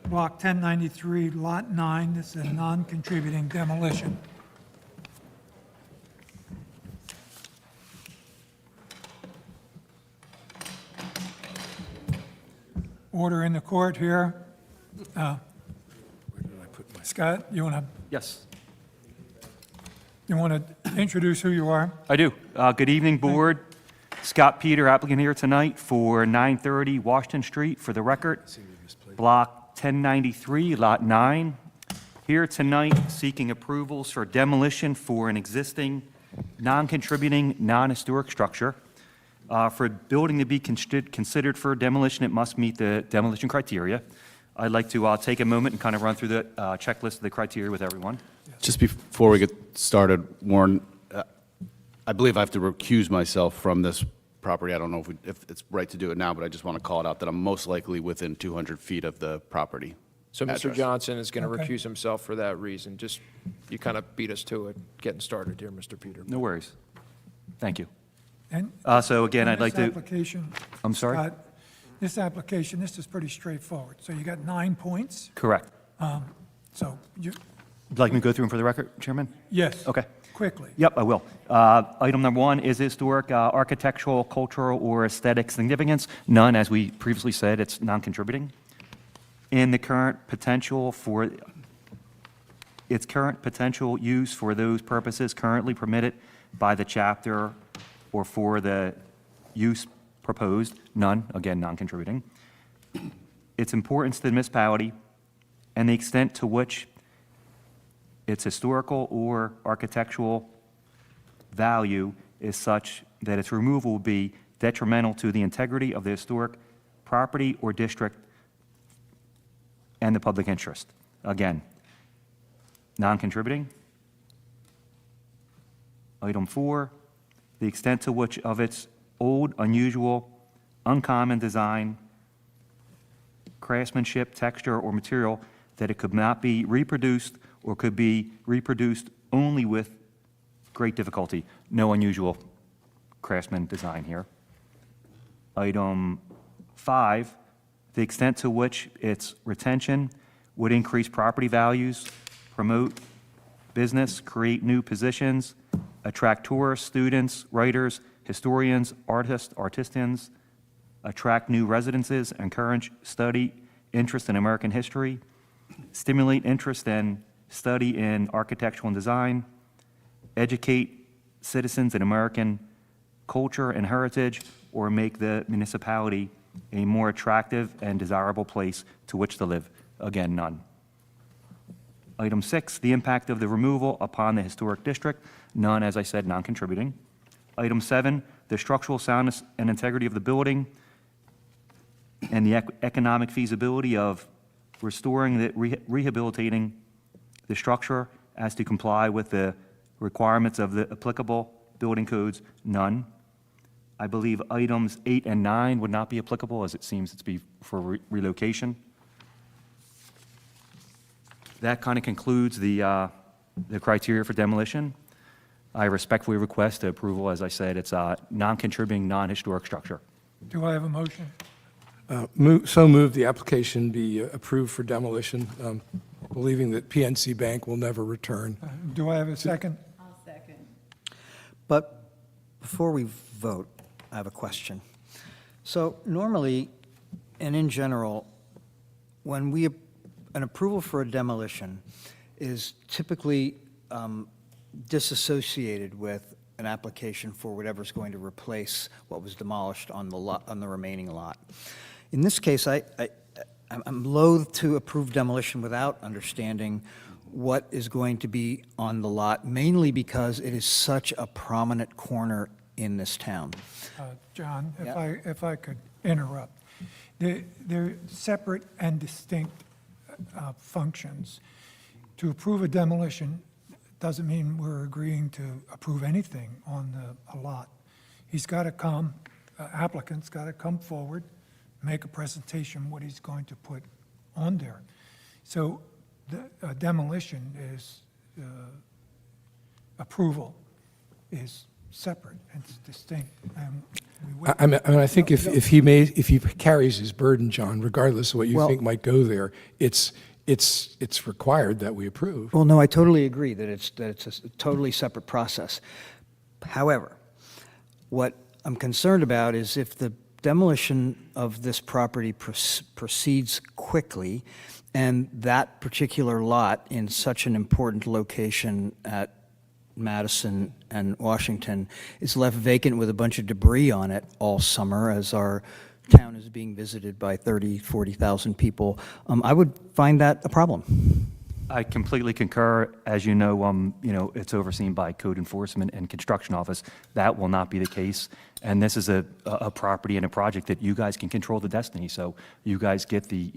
Block 1093, Lot 9. This is a non-contributing demolition. Order in the court here. Scott, you want to Yes, introduce who you are? I do. Good evening, Board. Scott Peter, applicant here tonight for 930 Washington Street, for the record. Block 1093, Lot 9. Here tonight seeking approvals for demolition for an existing non-contributing, non-historic structure. For a building to be considered for demolition, it must meet the demolition criteria. I'd like to take a moment and kind of run through the checklist of the criteria with everyone. Just before we get started, Warren, I believe I have to recuse myself from this property. I don't know if it's right to do it now, but I just want to call it out that I'm most likely within 200 feet of the property. So Mr. address. Johnson is going to Okay. recuse himself for that reason. Just, you kind of beat us to it, getting started here, Mr. Peter. No worries. Thank you. And So again, I'd like this to, application, I'm sorry? Scott, this application, this is pretty straightforward. So you got 9 points. Correct. So you, Would you like me to go through them for the record, Chairman? yes. Okay. Quickly. Yep, I will. Item number 1 is historic, architectural, cultural, or aesthetic significance. None, as we previously said, it's non-contributing. In the current potential for, its current potential use for those purposes currently permitted by the chapter or for the use proposed. None, again, non-contributing. Its importance to the municipality and the extent to which its historical or architectural value is such that its removal will be detrimental to the integrity of the historic property or district and the public interest. Again, non-contributing. Item 4, the extent to which of its old, unusual, uncommon design, craftsmanship, texture, or material that it could not be reproduced or could be reproduced only with great difficulty. No unusual craftsman design here. Item 5, the extent to which its retention would increase property values, promote business, create new positions, attract tourists, students, writers, historians, artists, artisans, attract new residences, encourage study, interest in American history, stimulate interest and study in architectural and design, educate citizens in American culture and heritage, or make the municipality a more attractive and desirable place to which to live. Again, none. Item 6, the impact of the removal upon the historic district. None, as I said, non-contributing. Item 7, the structural soundness and integrity of the building and the economic feasibility of restoring, rehabilitating the structure as to comply with the requirements of the applicable building codes. None. I believe items 8 and 9 would not be applicable, as it seems to be for relocation. That kind of concludes the criteria for demolition. I respectfully request the approval. As I said, it's a non-contributing, non-historic structure. Do I have a motion? So moved, the application be approved for demolition, believing that PNC Bank will never return. Do I have a second? But before we vote, I have a question. So normally, and in general, when an approval for a demolition is typically disassociated with an application for whatever's going to replace what was demolished on the lot, on the remaining lot. In this case, I'm loath to approve demolition without understanding what is going to be on the lot, mainly because it is such a prominent corner in this town. John, Yeah. if I could interrupt. They're separate and distinct functions. To approve a demolition doesn't mean we're agreeing to approve anything on a lot. He's got to come, applicant's got to come forward, make a presentation what he's going to put on there. So the demolition is, approval is separate and it's distinct. And I think if he carries his burden, John, regardless of what you think might go there, it's required that we approve. Well, no, I totally agree that it's a totally separate process. However, what I'm concerned about is if the demolition of this property proceeds quickly, and that particular lot in such an important location at Madison and Washington is left vacant with a bunch of debris on it all summer as our town is being visited by 30, 40,000 people, I would find that a problem. I completely concur. As you know, it's overseen by Code Enforcement and Construction Office. That will not be the case. And this is a property and a project that you guys can control the destiny. So you guys get the,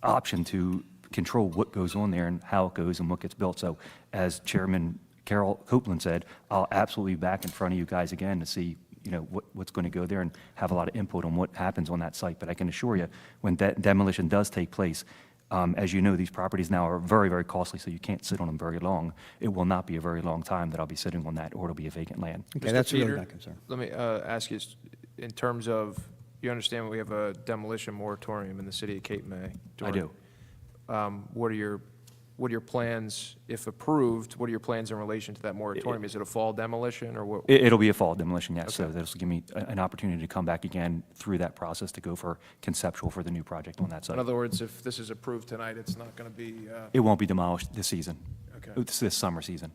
option to control what goes on there and how it goes and what gets built. So as Chairman Carol Copeland said, I'll absolutely be back in front of you guys again to see, what's going to go there and have a lot of input on what happens on that site. But I can assure you, when that demolition does take place, as you know, these properties now are very, very costly, so you can't sit on them very long. It will not be a very long time that I'll be sitting on that, or it'll be a vacant land. Okay, Mr. that's really Peter, my concern. Let me ask you, in terms of, you understand we have a demolition moratorium in the city of Cape May? I do. What are your plans, if approved, what are your plans in relation to that moratorium? Is it a fall demolition, or what? It'll be a fall demolition, yes. Okay. So this will give me an opportunity to come back again through that process to go for conceptual for the new project on that site. In other words, if this is approved tonight, it's not going to be, It won't be demolished this season. Okay. It's this summer season.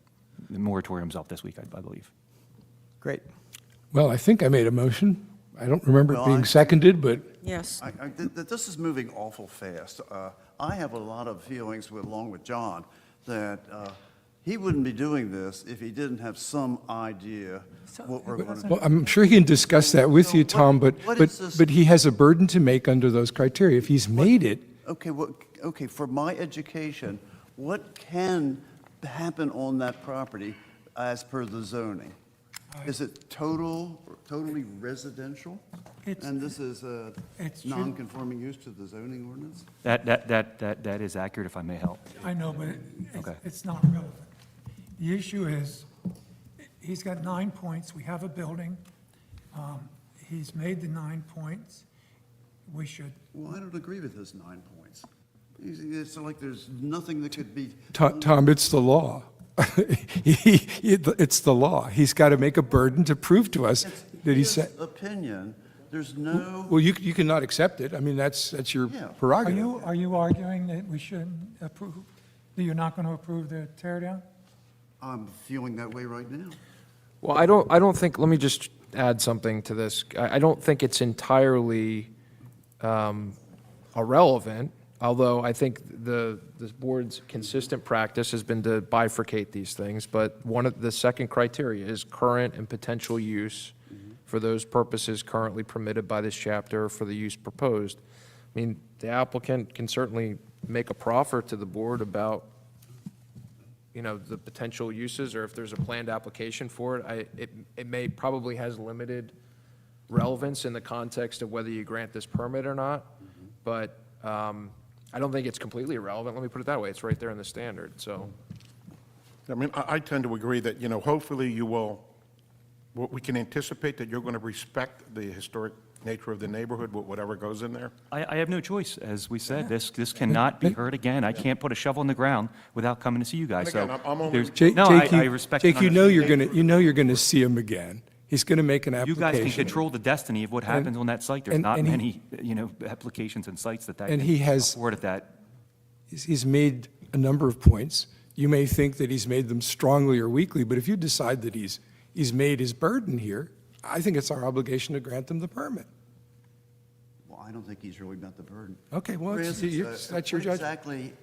The moratorium's up this week, I believe. Great. Well, I think I made a motion. I don't remember it Well, being seconded, but Yes. This is moving awful fast. I have a lot of feelings, along with John, that he wouldn't be doing this if he didn't have some idea what we're going to do. well, I'm sure he can discuss that with you, Tom, what is this? but he has a burden to make under those criteria. If he's made it, Okay, for my education, what can happen on that property as per the zoning? Is it totally residential? And this is a It's non-conforming use to the zoning ordinance? That is accurate, if I may help. I know, but Okay. it's not relevant. The issue is, he's got 9 points, we have a building, he's made the 9 points, we should, Well, I don't agree with his 9 points. It's like there's nothing that could be. Tom, it's the law. It's the law. He's got to make a burden to prove to us that he said. His opinion, there's no. Well, you cannot accept it. I mean, that's your Yeah. prerogative. are you arguing that we shouldn't approve, that you're not going to approve the tear down? I'm feeling that way right now. well, I don't think, let me just add something to this. I don't think it's entirely irrelevant, although I think the board's consistent practice has been to bifurcate these things, but one of the second criteria is current and potential use for those purposes currently permitted by this chapter for the use proposed. I mean, the applicant can certainly make a proffer to the board about, the potential uses, or if there's a planned application for it. It may probably has limited relevance in the context of whether you grant this permit or not, but I don't think it's completely irrelevant. Let me put it that way. It's right there in the standard, so. I mean, I tend to agree that, hopefully you will, we can anticipate that you're going to respect the historic nature of the neighborhood, whatever goes in there. I have no choice. As we said, this cannot be heard again. I can't put a shovel in the ground without coming to see you guys. And again, So I'm only- there's, Jake, no, Jake, I respect. Jake, and you know understand. you're going to see him again. He's going to make an You application. guys can control the destiny of what happens on that site. There's not and he- many, applications and sites that And can he has- afford at that. He's made a number of points. You may think that he's made them strongly or weakly, but if you decide that he's made his burden here, I think it's our obligation to grant him the permit. Well, I don't think he's really met the burden. Okay, well, For it's- instance, that's your what judgment. exactly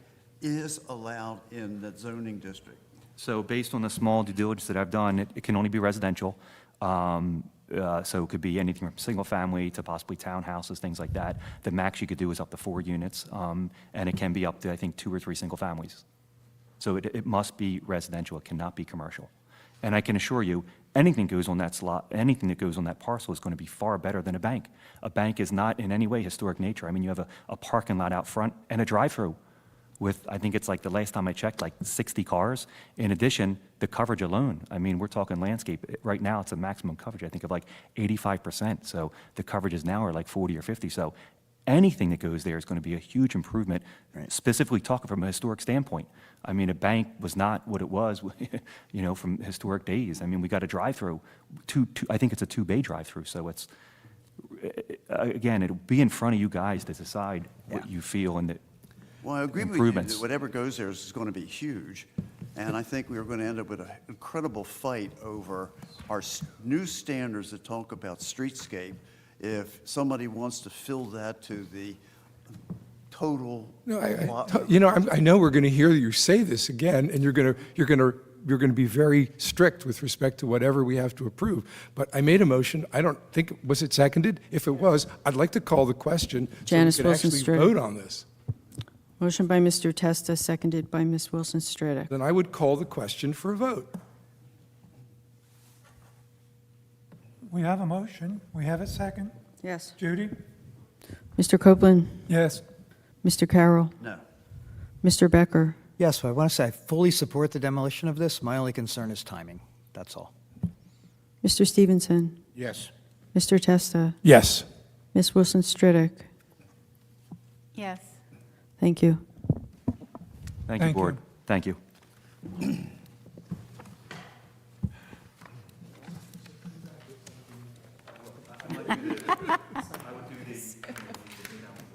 is allowed in that zoning district? So based on the small due diligence that I've done, it can only be residential. So it could be anything from single family to possibly townhouses, things like that. The max you could do is up to 4 units, and it can be up to, I think, 2 or 3 single families. So it must be residential, it cannot be commercial. And I can assure you, anything goes on that slot, anything that goes on that parcel is going to be far better than a bank. A bank is not in any way historic nature. I mean, you have a parking lot out front and a drive-through with, I think it's like the last time I checked, like 60 cars. In addition, the coverage alone, I mean, we're talking landscape. Right now, it's a maximum coverage, I think, of like 85%. So the coverages now are like 40 or 50. So anything that goes there is going to be a huge improvement, specifically talking from a historic standpoint. I mean, a bank was not what it was, from historic days. I mean, we got a drive-through, I think it's a 2-bay drive-through. So it's, again, it'll be in front of you guys to decide what you feel and that. Well, I agree with you Improvements. that whatever goes there is going to be huge. And I think we're going to end up with an incredible fight over our new standards that talk about streetscape. If somebody wants to fill that to the total. No, lot- I know we're going to hear you say this again, and you're going to be very strict with respect to whatever we have to approve. But I made a motion. I don't think, was it seconded? If it was, I'd like to call the question Janice so we can actually Wilson-Strata. vote on this. Motion by Mr. Testa, seconded by Ms. Wilson-Strata. Then I would call the question for a vote. We have a motion. We have a second. Yes. Judy? Mr. Copeland? Yes. Mr. Carroll? No. Mr. Becker? Yes, I want to say I fully support the demolition of this. My only concern is timing. That's all. Mr. Stevenson? Yes. Mr. Testa? Yes. Ms. Wilson-Strata? Yes. Thank you. Thank you, Thank Board. you. Thank you.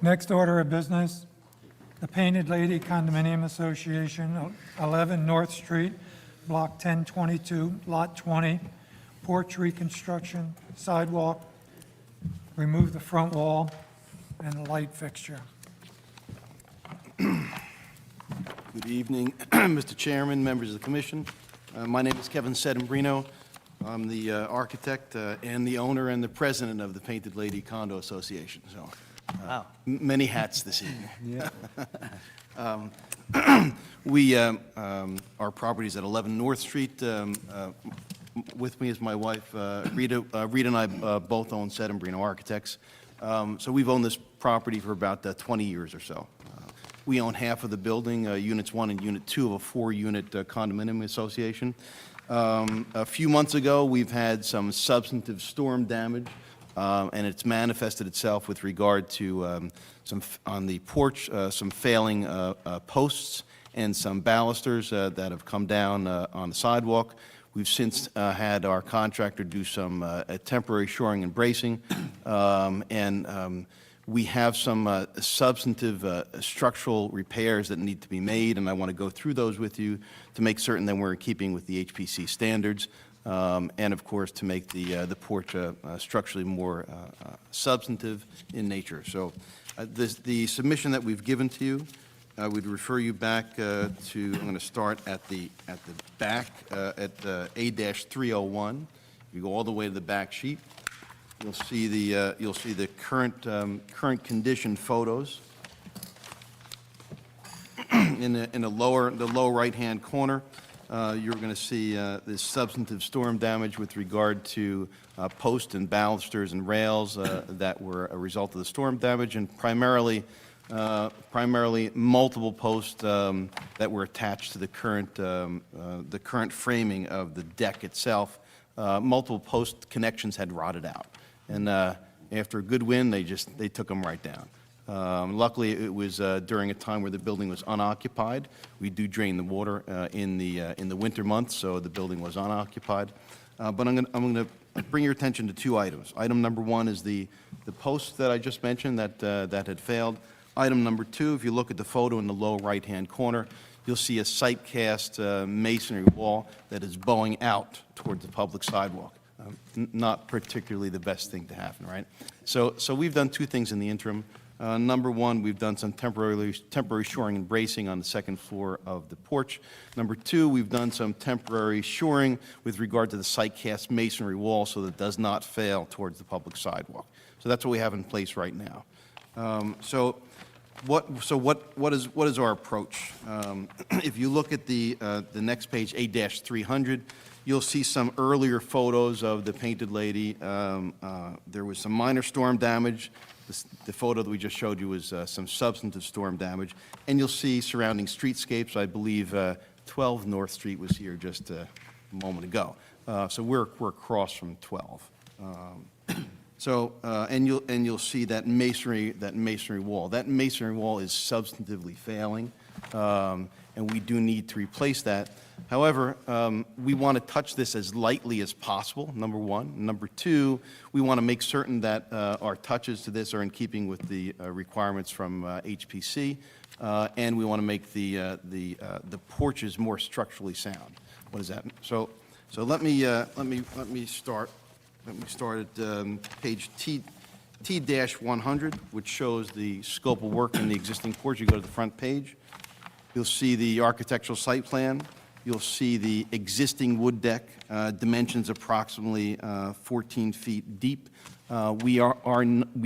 Next order of business, the Painted Lady Condominium Association, 11 North Street, Block 1022, Lot 20, porch reconstruction, sidewalk, remove the front wall, and a light fixture. Good evening, Mr. Chairman, members of the commission. My name is Kevin Sedembrino. I'm the architect and the owner and the president of the Painted Lady Condo Association, so many hats this evening. Our property is at 11 North Street. With me is my wife, Rita. Rita and I both own Sedembrino Architects. So we've owned this property for about 20 years or so. We own half of the building, Units 1 and Unit 2 of a 4-unit condominium association. A few months ago, we've had some substantive storm damage, and it's manifested itself with regard to on the porch, some failing posts and some balusters that have come down on the sidewalk. We've since had our contractor do some temporary shoring and bracing, and we have some substantive structural repairs that need to be made, and I want to go through those with you to make certain that we're in keeping with the HPC standards, and of course to make the porch structurally more substantive in nature. So the submission that we've given to you, I would refer you back to, I'm going to start at the back at A-301. You go all the way to the back sheet. You'll see the current condition photos. In the lower right-hand corner, you're going to see this substantive storm damage with regard to posts and balusters and rails that were a result of the storm damage, and primarily multiple posts that were attached to the current framing of the deck itself. Multiple post connections had rotted out, and after a good wind, they took them right down. Luckily, it was during a time where the building was unoccupied. We do drain the water in the winter months, so the building was unoccupied. But I'm going to bring your attention to two items. Item number one is the post that I just mentioned that had failed. Item number two, if you look at the photo in the low right-hand corner, you'll see a site-cast masonry wall that is bowing out toward the public sidewalk. Not particularly the best thing to happen, right? So we've done two things in the interim. Number one, we've done some temporary shoring and bracing on the second floor of the porch. Number two, we've done some temporary shoring with regard to the site-cast masonry wall so that it does not fail towards the public sidewalk. So that's what we have in place right now. What is our approach? If you look at the next page, A-300, you'll see some earlier photos of the Painted Lady. There was some minor storm damage. The photo that we just showed you was some substantive storm damage. And you'll see surrounding streetscapes. I believe 12 North Street was here just a moment ago. So we're across from 12. And you'll see that masonry wall. That masonry wall is substantively failing, and we do need to replace that. However, we want to touch this as lightly as possible, number one. Number two, we want to make certain that our touches to this are in keeping with the requirements from HPC, and we want to make the porches more structurally sound. What does that mean? So let me start. Let me start at page T-100, which shows the scope of work in the existing porch. You go to the front page, you'll see the architectural site plan. You'll see the existing wood deck, dimensions approximately 14 feet deep. We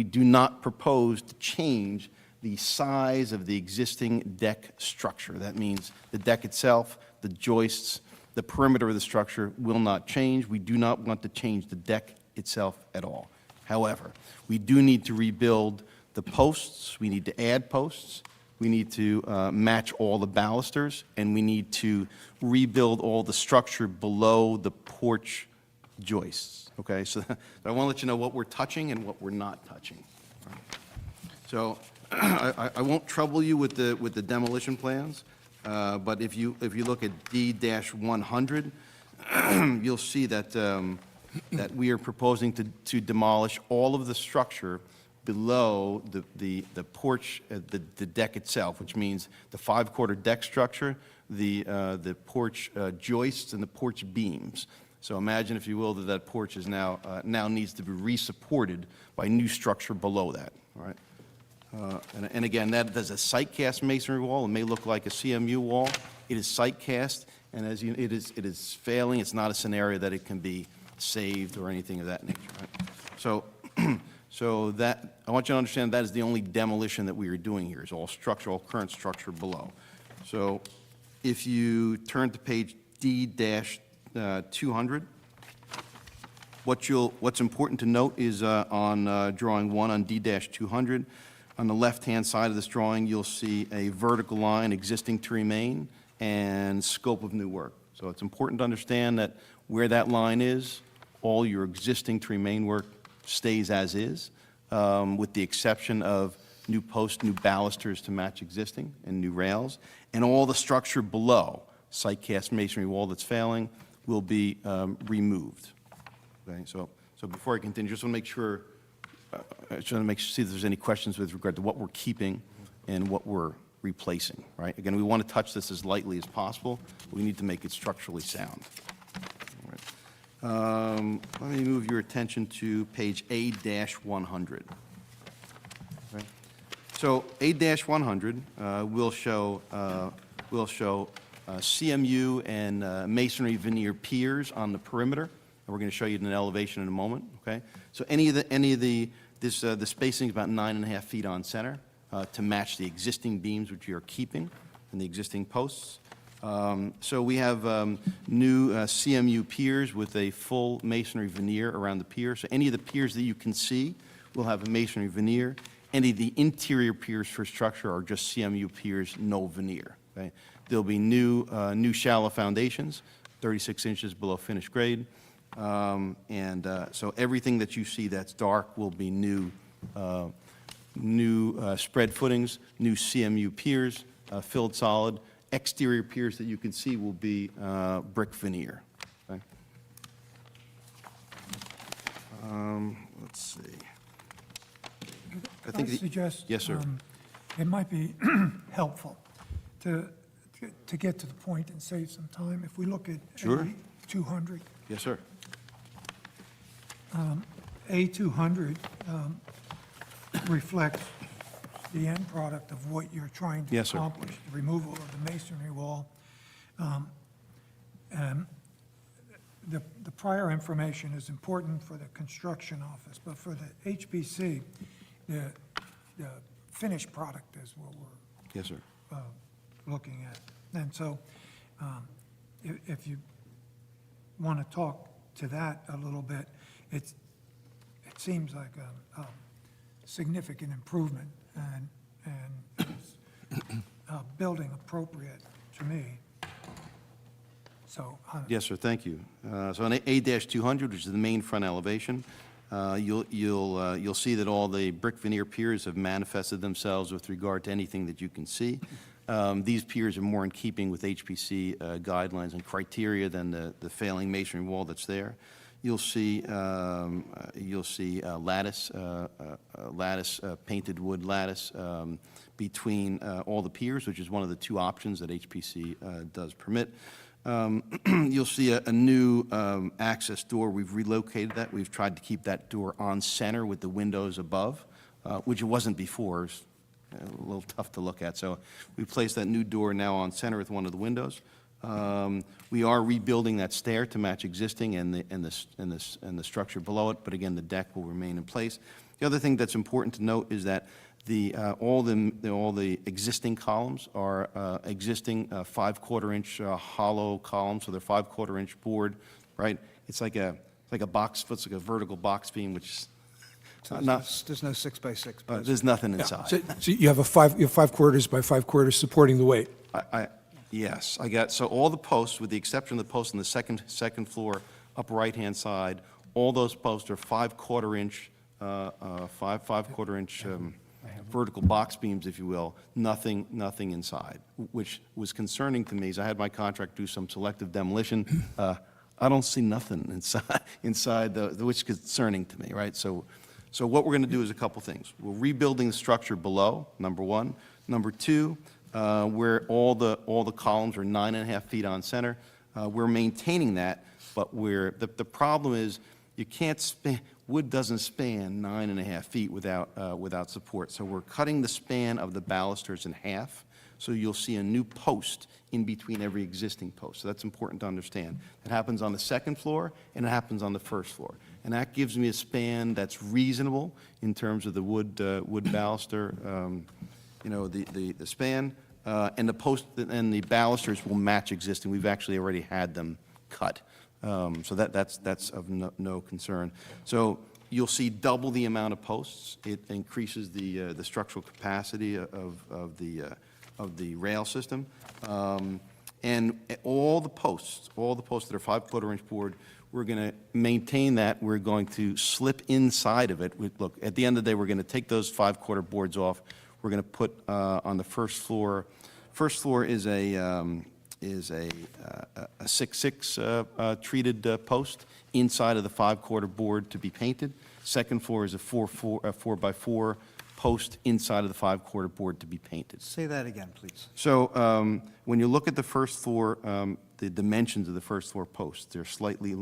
do not propose to change the size of the existing deck structure. That means the deck itself, the joists, the perimeter of the structure will not change. We do not want to change the deck itself at all. However, we do need to rebuild the posts. We need to add posts. We need to match all the balusters, and we need to rebuild all the structure below the porch joists. Okay, so I want to let you know what we're touching and what we're not touching. So I won't trouble you with the demolition plans, but if you look at D-100, you'll see that we are proposing to demolish all of the structure below the porch, the deck itself, which means the 5-quarter deck structure, the porch joists, and the porch beams. So imagine, if you will, that porch is now needs to be resupported by new structure below that. All right. And again, that is a site-cast masonry wall. It may look like a CMU wall. It is site-cast, and as you, it is failing. It's not a scenario that it can be saved or anything of that nature. Right? So that, I want you to understand that is the only demolition that we are doing here, is all structure, all current structure below. So if you turn to page D-200, what's important to note is on drawing 1 on D-200, on the left-hand side of this drawing, you'll see a vertical line, existing to remain, and scope of new work. So it's important to understand that where that line is, all your existing to remain work stays as is, with the exception of new posts, new balusters to match existing, and new rails. And all the structure below, site-cast masonry wall that's failing, will be removed. Okay, so before I continue, just want to make sure, see if there's any questions with regard to what we're keeping and what we're replacing, right? Again, we want to touch this as lightly as possible. We need to make it structurally sound. Let me move your attention to page A-100. Okay. So A-100 will show CMU and masonry veneer piers on the perimeter. And we're going to show you an elevation in a moment. Okay. So the spacing is about 9.5 feet on center to match the existing beams which we are keeping and the existing posts. So we have new CMU piers with a full masonry veneer around the pier. So any of the piers that you can see will have a masonry veneer. Any of the interior piers for structure are just CMU piers, no veneer. Okay? There'll be new shallow foundations, 36 inches below finished grade. So everything that you see that's dark will be new spread footings, new CMU piers, filled solid. Exterior piers that you can see will be brick veneer. Okay? Let's see. I Could think. I suggest? Yes, sir. It might be helpful to get to the point and save some time. If we look at Sure. A200, Yes, sir. A200 reflects the end product of what you're trying to Yes, sir. accomplish, the removal of the masonry wall. And the prior information is important for the construction office, but for the HPC, the finished product is what we're Yes, sir. looking at. And so if you want to talk to that a little bit, it seems like a significant improvement and is building appropriate to me. So, Yes, sir, thank you. So on A-200, which is the main front elevation, you'll see that all the brick veneer piers have manifested themselves with regard to anything that you can see. These piers are more in keeping with HPC guidelines and criteria than the failing masonry wall that's there. You'll see lattice, painted wood lattice between all the piers, which is one of the two options that HPC does permit. You'll see a new access door. We've relocated that. We've tried to keep that door on center with the windows above, which it wasn't before. It was a little tough to look at. So we placed that new door now on center with one of the windows. We are rebuilding that stair to match existing and the structure below it, but again, the deck will remain in place. The other thing that's important to note is that all the existing columns are existing 5/4 inch hollow columns, so they're 5/4 inch board, right? It's like a box, it's like a vertical box beam, which is not. There's no 6x6. There's nothing Yeah. inside. So you have 5/4 by 5/4 supporting the weight. Yes, so all the posts, with the exception of the posts on the second floor, upper right-hand side, all those posts are 5/4 inch, 5/4 inch vertical box beams, if you will, nothing inside, which was concerning to me, as I had my contract do some selective demolition. I don't see nothing inside, which is concerning to me, right? So what we're going to do is a couple things. We're rebuilding the structure below, number one. Number two, where all the columns are 9.5 feet on center. We're maintaining that, but the problem is you can't span, wood doesn't span 9.5 feet without support. So we're cutting the span of the balusters in half. So you'll see a new post in between every existing post. So that's important to understand. It happens on the second floor and it happens on the first floor. And that gives me a span that's reasonable in terms of the wood baluster, the span, and the post and the balusters will match existing. We've actually already had them cut. So that's of no concern. So you'll see double the amount of posts. It increases the structural capacity of the rail system. And all the posts that are 5/4 inch board, we're going to maintain that. We're going to slip inside of it. Look, at the end of the day, we're going to take those 5/4 boards off. We're going to put on the first floor. First floor is a 6/6 treated post inside of the 5/4 board to be painted. Second floor is a 4x4 post inside of the 5/4 board to be painted. Say that again, please. So when you look at the first floor, the dimensions of the first floor posts, they're slightly,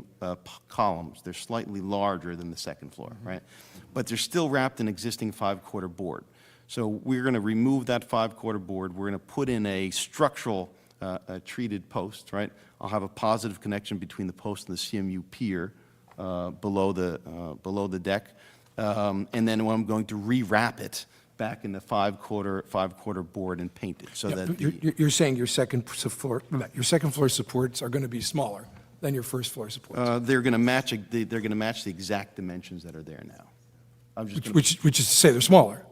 columns, they're slightly larger than the second floor, right? But they're still wrapped in existing 5/4 board. So we're going to remove that 5/4 board. We're going to put in a structural treated post, right? I'll have a positive connection between the post and the CMU pier below the deck. And then I'm going to rewrap it back in the 5/4 board and paint it so that You're saying your second floor supports are going to be smaller than your first floor supports? they're going to match the exact dimensions that are there now. I'm just gonna- Which is to say they're smaller?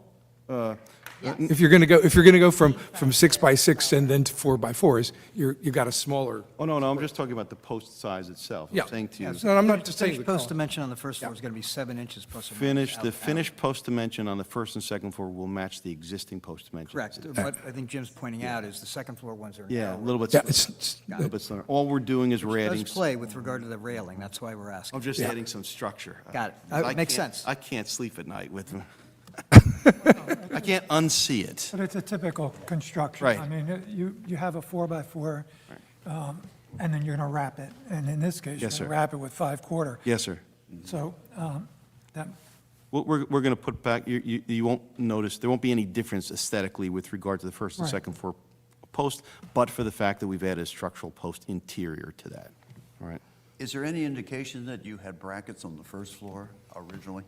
If you're going to go from 6x6 and then to 4x4s, you got a smaller. Oh, no, I'm just talking about the post size itself. I'm Yeah. saying to you. No, I'm not just saying the Finished post column. dimension on the first floor is going to be 7 inches plus or minus. The out. finished post dimension on the first and second floor will match the existing post dimensions. Correct. What I think Jim's pointing out is the second floor ones are Yeah, a narrower. little bit, Yeah, a little bit slimmer. All we're doing is we're Which adding. does play with regard to the railing, that's why we're asking. I'm just adding some structure. Got it. I Makes can't- sense. I can't sleep at night with, I can't unsee it. But it's a typical construction. Right. I mean, you have a 4x4, and then you're going to wrap it. And in this case, you're Yes, going sir. to wrap it with 5/4. Yes, sir. So that, We're going to put back, you won't notice, there won't be any difference aesthetically with regard to the first and Right. second floor post, but for the fact that we've added a structural post interior to that. All right. Is there any indication that you had brackets on the first floor originally?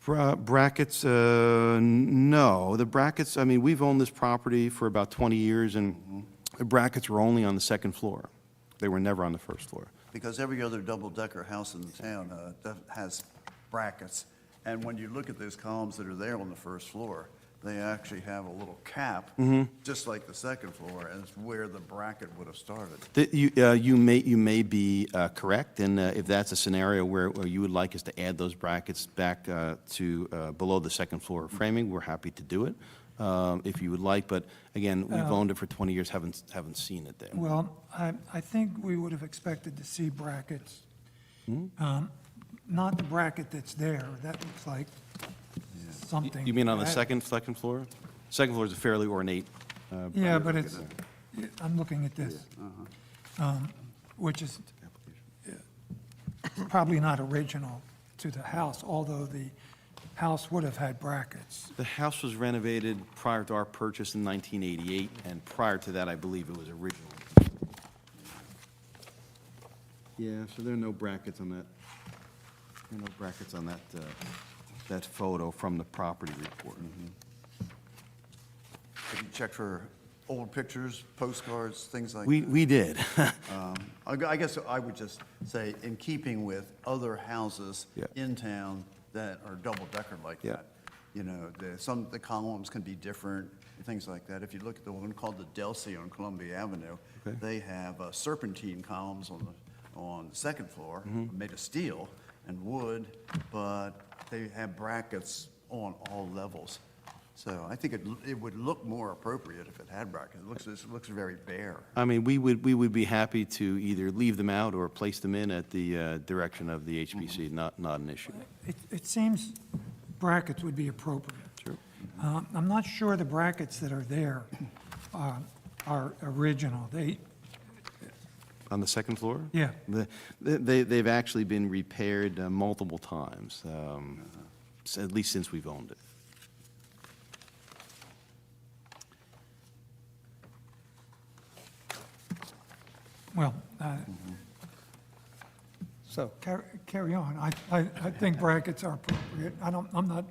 Brackets, no. The brackets, I mean, we've owned this property for about 20 years, and the brackets were only on the second floor. They were never on the first floor. Because every other double-decker house in the town has brackets. And when you look at those columns that are there on the first floor, they actually have a little cap, just like the second floor, and it's where the bracket would have started. You may be correct, and if that's a scenario where you would like us to add those brackets back to below the second floor framing, we're happy to do it, if you would like. But again, we've owned it for 20 years, haven't seen it there. well, I think we would have expected to see brackets. Not the bracket that's there. That looks like something. You mean on the bad. second floor? Second floor is a fairly ornate. Yeah, bracket. but it's, I'm looking at this, which is probably not original to the house, although the house would have had brackets. The house was renovated prior to our purchase in 1988, and prior to that, I believe it was original. Yeah, so there are no brackets on that. There are no brackets on that photo from the property report. Have you checked for old pictures, postcards, things like that? We did. I guess I would just say, in keeping with other houses Yeah. in town that are double-decker like Yeah. that, you know, the columns can be different, things like that. If you look at the one called the Delsey on Columbia Avenue, Okay. they have serpentine columns on the second floor, made of steel and wood, but they have brackets on all levels. So I think it would look more appropriate if it had brackets. It looks very bare. I mean, we would be happy to either leave them out or place them in at the direction of the HPC, not an issue. It seems brackets would be appropriate. Sure. I'm not sure the brackets that are there are original. On the second floor? Yeah. They've actually been repaired multiple times, at least since we've owned it. Well, So, carry on. I think brackets are appropriate. I'm not,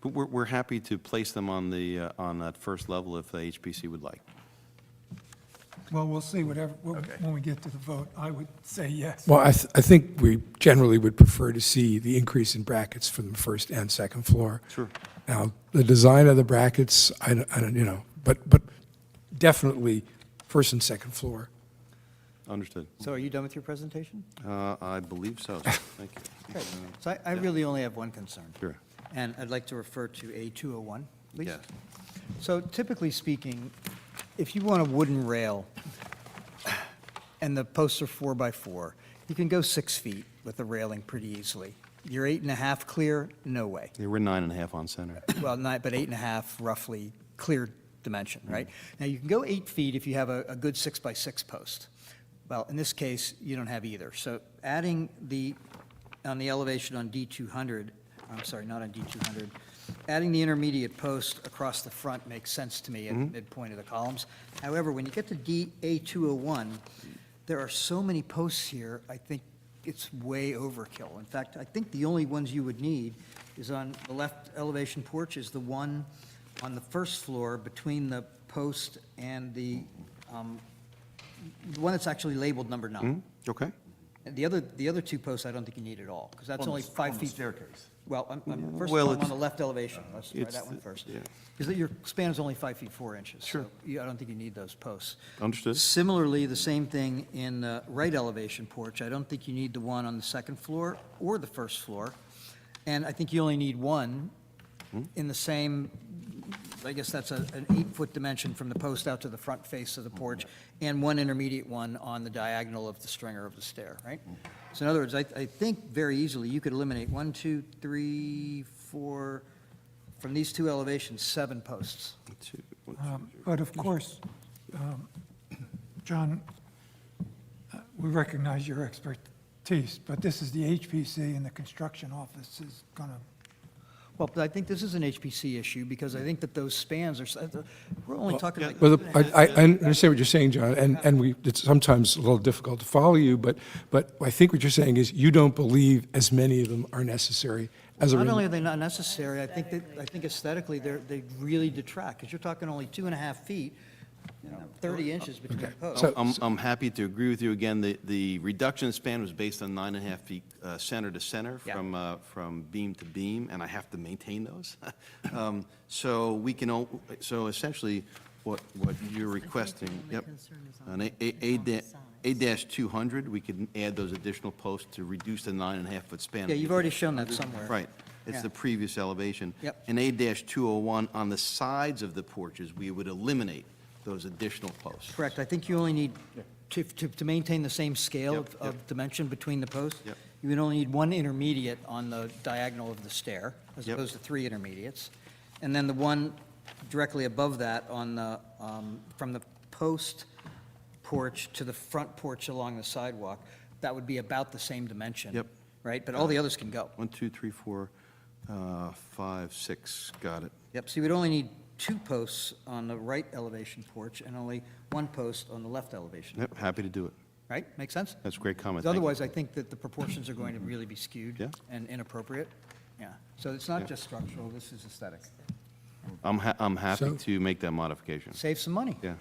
But we're happy to place them on on that first level if the HPC would like. well, we'll see when we get to the vote. I would say yes. Well, I think we generally would prefer to see the increase in brackets from the first and second floor. Sure. Now, the design of the brackets, I don't, you know, but definitely first and second floor. Understood. so are you done with your presentation? I believe so. Thank you. Great. So I really only have one concern. Sure. And I'd like to refer to A201, please. Yes. So typically speaking, if you want a wooden rail and the posts are 4x4, you can go 6 feet with the railing pretty easily. You're 8.5 clear? No way. Yeah, we're 9.5 on center. Well, not, but 8.5 roughly clear dimension, right? Now, you can go 8 feet if you have a good 6x6 post. Well, in this case, you don't have either. So adding on the elevation on D200, I'm sorry, not on D200, adding the intermediate post across the front makes sense to me at midpoint of the columns. However, when you get to A201, there are so many posts here, I think it's way overkill. In fact, I think the only ones you would need is on the left elevation porch is the one on the first floor between the post and the one that's actually labeled number 9. Okay. And the other 2 posts, I don't think you need at all, because that's only 5 feet. staircase. Well, first of Well, all, on it's- the left elevation, let's try it's that one the- first. yeah. Because your span is only 5 feet 4 inches. Sure. So I don't think you need those posts. Understood. Similarly, the same thing in the right elevation porch. I don't think you need the one on the second floor or the first floor. And I think you only need one in the same, I guess that's an 8-foot dimension from the post out to the front face of the porch, and one intermediate one on the diagonal of the stringer of the stair, right? So in other words, I think very easily you could eliminate 1, 2, 3, 4, from these two elevations, 7 posts. But of course, John, we recognize your expertise, but this is the HPC and the construction office is going to, Well, but I think this is an HPC issue, because I think that those spans are, we're only talking like. Well, I understand what you're saying, John, and it's sometimes a little difficult to follow you, but I think what you're saying is you don't believe as many of them are necessary as a. Not only are they not necessary, I think aesthetically, they really detract, because you're talking only 2.5 feet, 30 inches between the posts. I'm happy to agree with you again. The reduction span was based on 9.5 feet center to center from beam to beam, and I have to maintain those. So we can, so essentially, what you're requesting, yep, an A-200, we can add those additional posts to reduce the 9.5-foot span. Yeah, you've already shown that somewhere. Right. It's Yeah. the previous elevation. Yep. In A-201, on the sides of the porches, we would eliminate those additional posts. Correct, I think you only need, to maintain the same scale Yep, of dimension between the posts, Yep. you would only need one intermediate on the diagonal of the stair, as Yep. opposed to 3 intermediates. And then the one directly above that on the, from the post porch to the front porch along the sidewalk, that would be about the same dimension. Yep. Right, but all the others can go. 1, 2, 3, 4, 5, 6, got it. Yep, so you would only need 2 posts on the right elevation porch and only 1 post on the left elevation. Yep, happy to do it. Right, make sense? That's a great comment. Because Thank you. otherwise, I think that the proportions are going to really be skewed Yeah. and inappropriate. Yeah, so it's not Yeah. just structural, this is aesthetic. I'm happy So- to make that modification. Save some money. Yeah.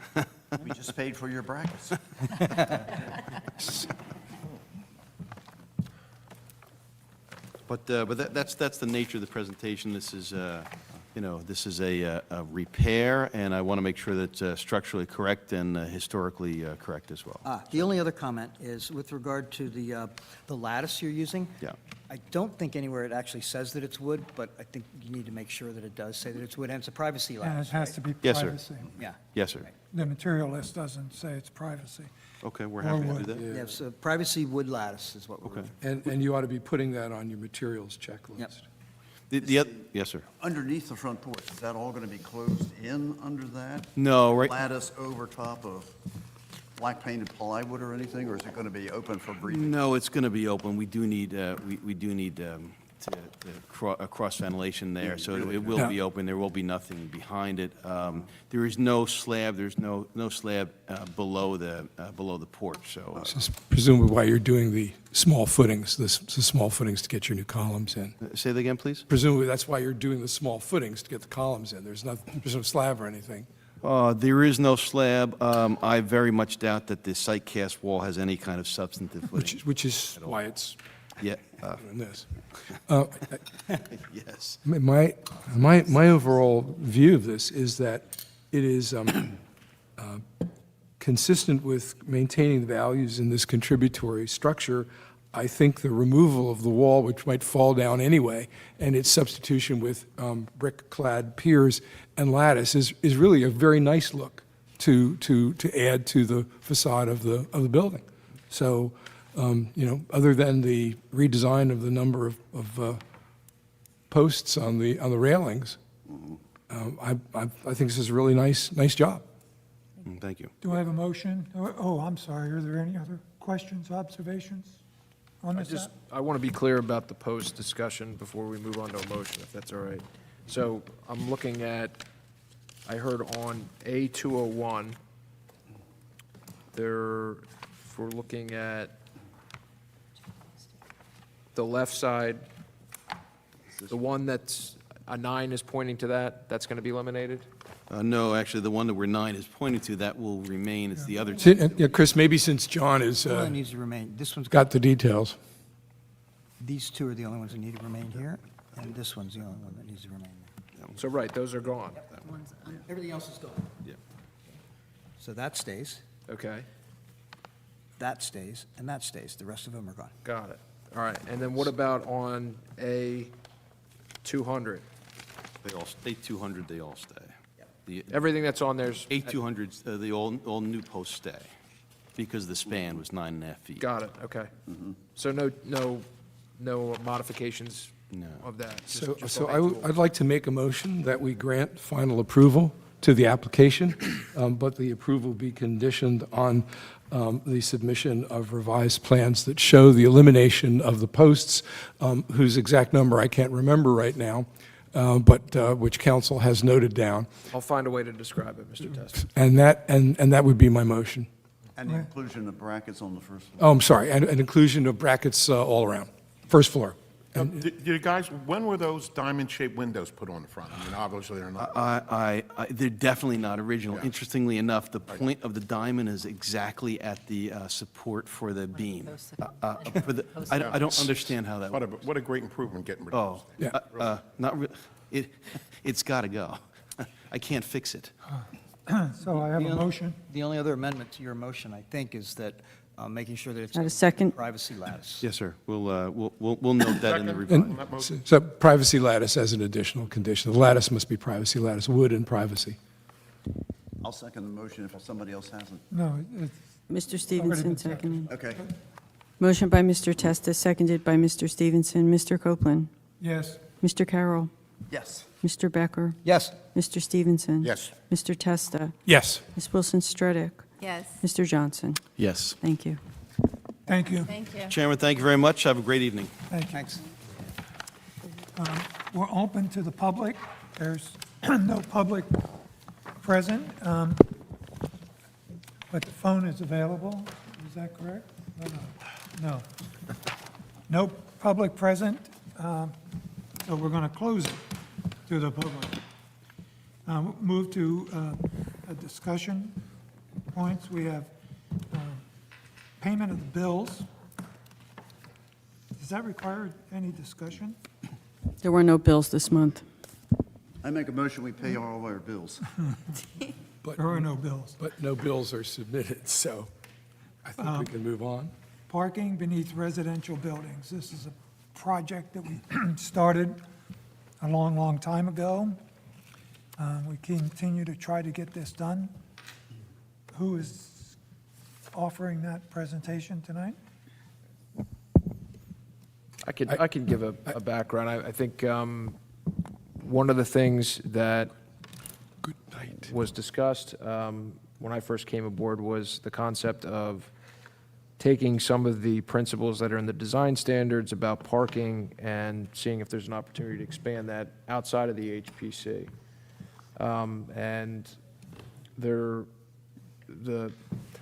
We just paid for your brackets. But that's the nature of the presentation. This is, this is a repair, and I want to make sure that it's structurally correct and historically correct as well. The only other comment is with regard to the lattice you're using. Yeah. I don't think anywhere it actually says that it's wood, but I think you need to make sure that it does say that it's wood, and it's a privacy and it lattice. has to be Yes, sir. privacy. Yeah. Yes, sir. The material list doesn't say it's privacy. Okay, we're Or happy to wood. do that. Yeah, so privacy wood lattice is what we're. Okay. And you ought to be putting that on your materials checklist. Yep. Yes, sir. Underneath the front porch, is that all going to be closed in under that? No, right. Lattice over top of black painted plywood or anything, or is it going to be open for breathing? No, it's going to be open. We do need, we do need a cross ventilation there, so it will be open. There will be nothing behind it. There is no slab, there's no slab below the porch, so. This is presumably why you're doing the small footings, the small footings to get your new columns in. Say that again, please? Presumably, that's why you're doing the small footings to get the columns in. There's no slab or anything. There is no slab. I very much doubt that the site cast wall has any kind of substantive footing. Which is why it's Yeah. doing this. Yes. My overall view of this is that it is consistent with maintaining the values in this contributory structure. I think the removal of the wall, which might fall down anyway, and its substitution with brick-clad piers and lattice is really a very nice look to add to the facade of the building. So, other than the redesign of the number of posts on the railings, I think this is a really nice job. Thank you. Do I have a motion? Oh, I'm sorry, are there any other questions, observations on this? I want to be clear about the post discussion before we move on to a motion, if that's all right. So I'm looking at, I heard on A201, if we're looking at the left side, the one that's, a 9 is pointing to that's going to be eliminated? No, actually, the one that we're 9 is pointing to, that will remain. It's the other See, two. yeah, Chris, maybe since John has The one that needs to remain, this one's got the details. These two are the only ones that need to remain here. And this one's the only one that needs to remain there. So, right, those are gone. Everything else is gone. Yeah. So that stays, Okay, that stays, and that stays. The rest of them are gone. got it. All right, and then what about on A 200? A200, they all stay. The Everything that's on there's. A200s, the all new posts stay, because the span was 9.5 feet. Got it, okay. So no modifications of that? just So on A200. I'd like to make a motion that we grant final approval to the application, but the approval be conditioned on the submission of revised plans that show the elimination of the posts, whose exact number I can't remember right now, but which council has noted down. I'll find a way to describe it, Mr. Testa. And that would be my motion. And the inclusion of brackets on the first floor. Oh, I'm sorry, and inclusion of brackets all around, first floor. You guys, when were those diamond-shaped windows put on the front? I mean, obviously, they're not. They're definitely not original. Interestingly enough, the point of the diamond is exactly at the support for the beam. I don't understand how that works. What a great improvement getting rid of those. Oh, not it's got to go. I can't fix it. So I have a motion. The only other amendment to your motion, I think, is that making sure that it's. Got a second? Privacy lattice. Yes, sir. We'll note that in the Second. revised. And so privacy lattice as an additional condition. The lattice must be privacy lattice, wood and privacy. I'll second the motion if somebody else hasn't. No, it's Mr. already been Stevenson seconded. Okay. Motion by Mr. Testa, seconded by Mr. Stevenson. Mr. Copeland? yes. Mr. Carroll? Yes. Mr. Becker? Yes. Mr. Stevenson? Yes. Mr. Testa? Yes. Ms. Wilson Stredick? Yes. Mr. Johnson? Yes. Thank you. Thank you. Thank you. Chairman, thank you very much. Have a great evening. Thank you. Thanks. We're open to the public. There's no public present, but the phone is available. Is that correct? No. No public present, so we're going to close it to the public. Move to a discussion points. We have payment of the bills. Does that require any discussion? There were no bills this month. I make a motion, we pay all of our bills. But, There are no bills. but no bills are submitted, so I think we can move on. Parking beneath residential buildings. This is a project that we started a long, long time ago. We continue to try to get this done. Who is offering that presentation tonight? I can give a background. I think one of the things that was discussed when I first came aboard was the concept of taking some of the principles that are in the design standards about parking and seeing if there's an opportunity to expand that outside of the HPC. And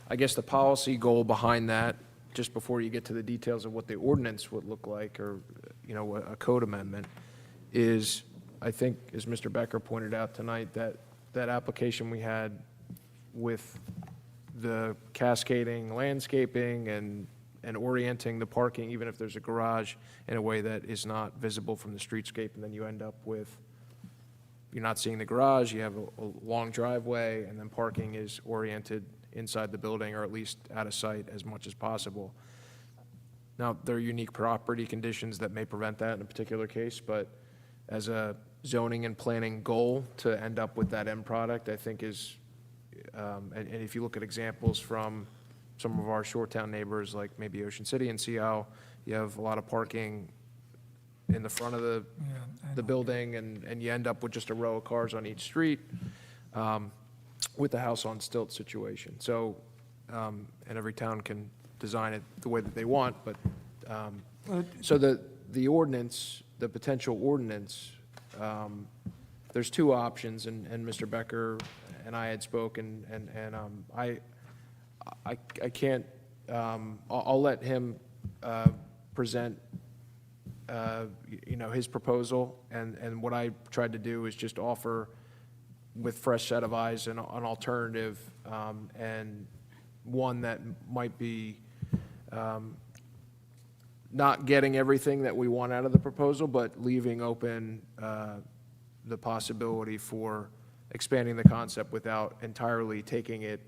I guess the policy goal behind that, just before you get to the details of what the ordinance would look like, or, a code amendment, is, I think, as Mr. Becker pointed out tonight, that application we had with the cascading landscaping and orienting the parking, even if there's a garage, in a way that is not visible from the streetscape, and then you end up with, you're not seeing the garage, you have a long driveway, and then parking is oriented inside the building, or at least out of sight as much as possible. Now, there are unique property conditions that may prevent that in a particular case, but as a zoning and planning goal to end up with that end product, I think is, and if you look at examples from some of our shore town neighbors, like maybe Ocean City and see how you have a lot of parking in the front of the building, and you end up with just a row of cars on each street, with the house on stilts situation. So, and every town can design it the way that they want, but, so the ordinance, the potential ordinance, there's two options, and Mr. Becker and I had spoken, and I can't, I'll let him present, his proposal, and what I tried to do is just offer, with fresh set of eyes, an alternative, and one that might be not getting everything that we want out of the proposal, but leaving open the possibility for expanding the concept without entirely taking it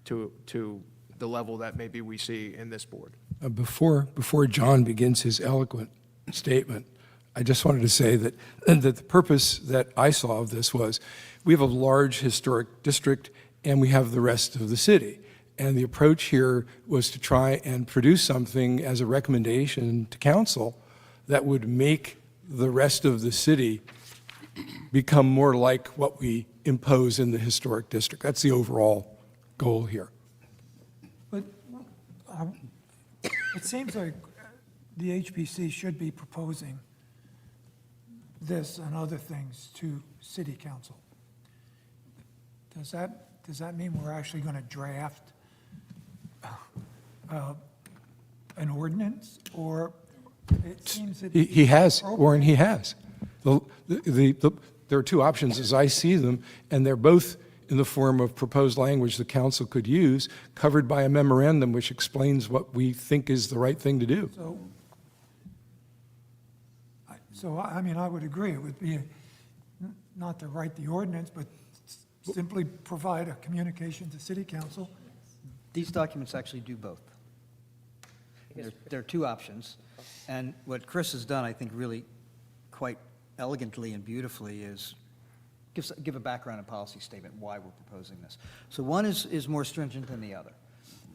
to the level that maybe we see in this board. Before John begins his eloquent statement, I just wanted to say that the purpose that I saw of this was, we have a large historic district and we have the rest of the city. And the approach here was to try and produce something as a recommendation to council that would make the rest of the city become more like what we impose in the historic district. That's the overall goal here. But it seems like the HPC should be proposing this and other things to city council. Does that mean we're actually going to draft an ordinance, or it seems that... He has, Warren, he has. There are two options as I see them, and they're both in the form of proposed language the council could use, covered by a memorandum which explains what we think is the right thing to do. So I mean, I would agree, it would be not to write the ordinance, but simply provide a communication to city council. These documents actually do both. There are two options, and what Chris has done, I think, really quite elegantly and beautifully is give a background and policy statement why we're proposing this. So one is more stringent than the other.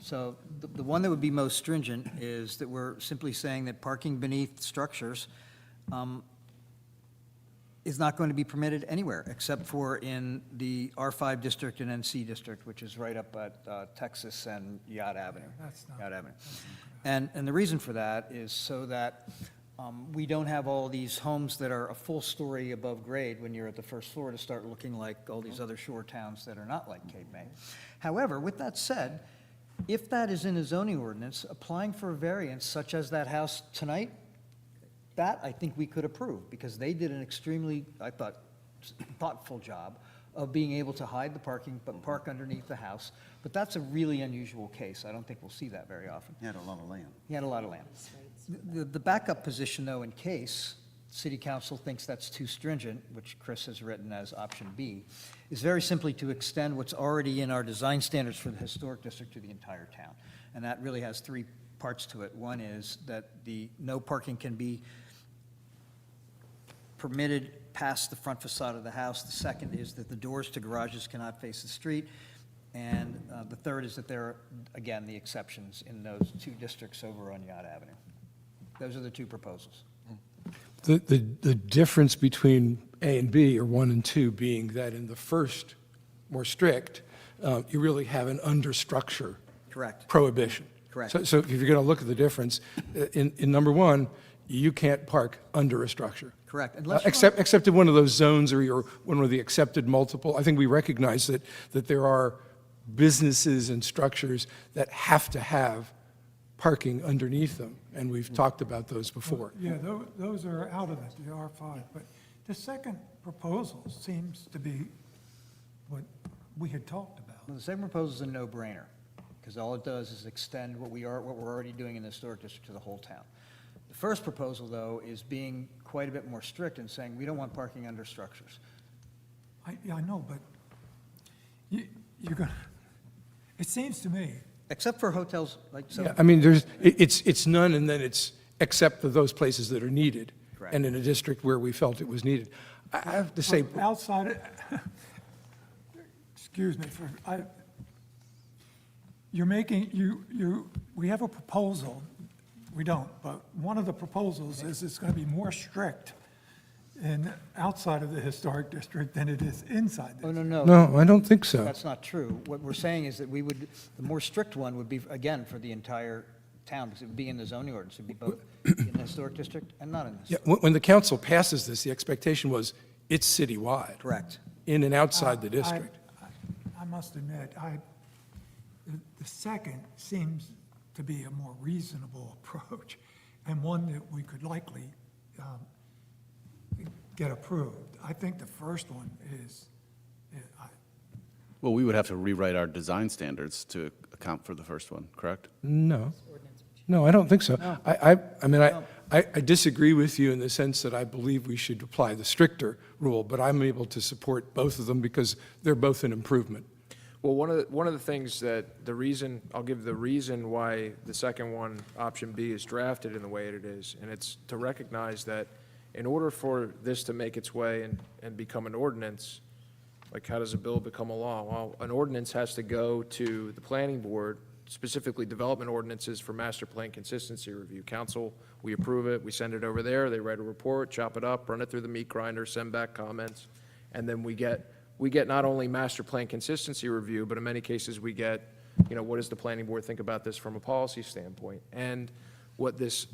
So the one that would be most stringent is that we're simply saying that parking beneath structures is not going to be permitted anywhere except for in the R5 district and NC district, which is right up at Texas and Yacht Avenue. Yacht Avenue. And the reason for that is so that we don't have all these homes that are a full story above grade when you're at the first floor to start looking like all these other shore towns that are not like Cape May. However, with that said, if that is in a zoning ordinance, applying for a variance such as that house tonight, that I think we could approve, because they did an extremely, I thought, thoughtful job of being able to hide the parking, but park underneath the house. But that's a really unusual case. I don't think we'll see that very often. He had a lot of land. He had a lot of land. The backup position, though, in case City Council thinks that's too stringent, which Chris has written as option B, is very simply to extend what's already in our design standards for the historic district to the entire town. And that really has three parts to it. One is that no parking can be permitted past the front facade of the house. The second is that the doors to garages cannot face the street. And the third is that there are, again, the exceptions in those two districts over on Yacht Avenue. Those are the two proposals. The difference between A and B, or 1 and 2, being that in the first, more strict, you really have an understructure Correct. prohibition. Correct. So if you're going to look at the difference, in number 1, you can't park under a structure. Correct. Unless Except in one of those zones, or you're one of the accepted multiple. I think we recognize that there are businesses and structures that have to have parking underneath them, and we've talked about those before. Yeah, those are out of it, the R5. But the second proposal seems to be what we had talked about. Well, the second proposal is a no-brainer, because all it does is extend what we're already doing in the historic district to the whole town. The first proposal, though, is being quite a bit more strict and saying we don't want parking under structures. I know, but you're going to, it seems to me. Except for hotels, like so. Yeah, I mean, it's none, and then it's except for those places that are needed. Correct. And in a district where we felt it was needed. I have to say, Outside, excuse me, you're making, we have a proposal, we don't, but one of the proposals is it's going to be more strict outside of the historic district than it is inside. Oh, no. no, I don't think so. That's not true. What we're saying is that the more strict one would be, again, for the entire town, because it would be in the zoning ordinance. It would be both in the historic district and not in the Yeah, historic. when the council passes this, the expectation was it's citywide. Correct. In and outside the district. I must admit, the second seems to be a more reasonable approach, and one that we could likely get approved. I think the first one is, Well, we would have to rewrite our design standards to account for the first one, correct? No. No, I don't think so. I mean, I disagree with you in the sense that I believe we should apply the stricter rule, but I'm able to support both of them because they're both an improvement. Well, one of the things that I'll give the reason why the second one, option B, is drafted in the way it is, and it's to recognize that in order for this to make its way and become an ordinance, like how does a bill become a law? Well, an ordinance has to go to the planning board, specifically development ordinances for master plan consistency review. Council, we approve it, we send it over there, they write a report, chop it up, run it through the meat grinder, send back comments, and then we get not only master plan consistency review, but in many cases we get, what does the planning board think about this from a policy standpoint? And what this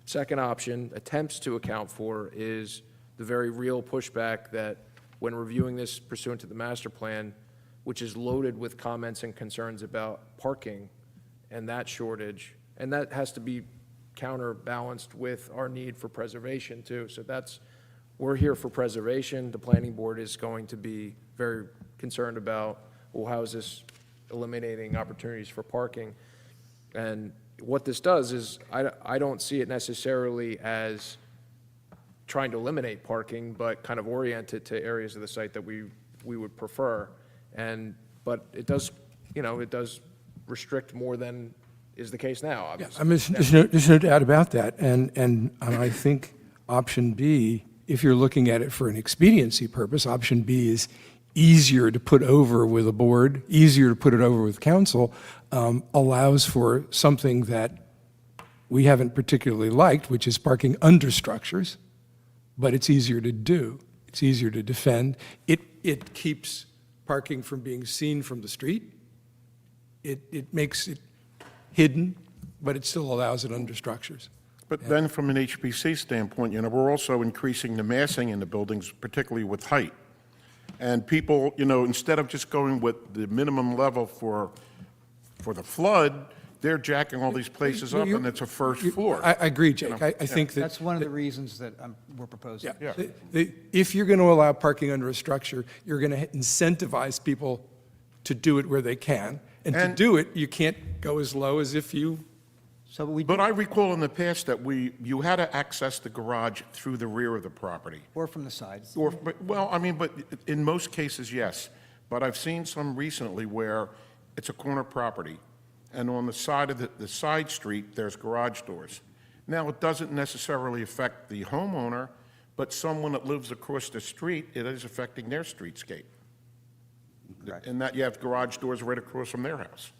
second option attempts to account for is the very real pushback that when reviewing this pursuant to the master plan, which is loaded with comments and concerns about parking and that shortage, and that has to be counterbalanced with our need for preservation too. So we're here for preservation. The planning board is going to be very concerned about, well, how is this eliminating opportunities for parking? And what this does is, I don't see it necessarily as trying to eliminate parking, but kind of orient it to areas of the site that we would prefer. But it does, it does restrict more than is the case now, obviously. I mean, there's no doubt about that. And I think option B, if you're looking at it for an expediency purpose, option B is easier to put over with a board, easier to put it over with council, allows for something that we haven't particularly liked, which is parking under structures, but it's easier to do. It's easier to defend. It keeps parking from being seen from the street. It makes it hidden, but it still allows it under structures. But then from an HPC standpoint, we're also increasing the massing in the buildings, particularly with height. And people, instead of just going with the minimum level for the flood, they're jacking all these places up, and it's a first floor. I agree, Jake. I think that... That's one of the reasons that we're proposing. Yeah. If you're going to allow parking under a structure, you're going to incentivize people to do it where they can. And to do it, you can't go as low as if you... But I recall in the past that you had to access the garage through the rear of the property. Or from the sides. But in most cases, yes. But I've seen some recently where it's a corner property, and on the side of the side street, there's garage doors. Now, it doesn't necessarily affect the homeowner, but someone that lives across the street, it is affecting their streetscape. And that you have garage doors right across from their house.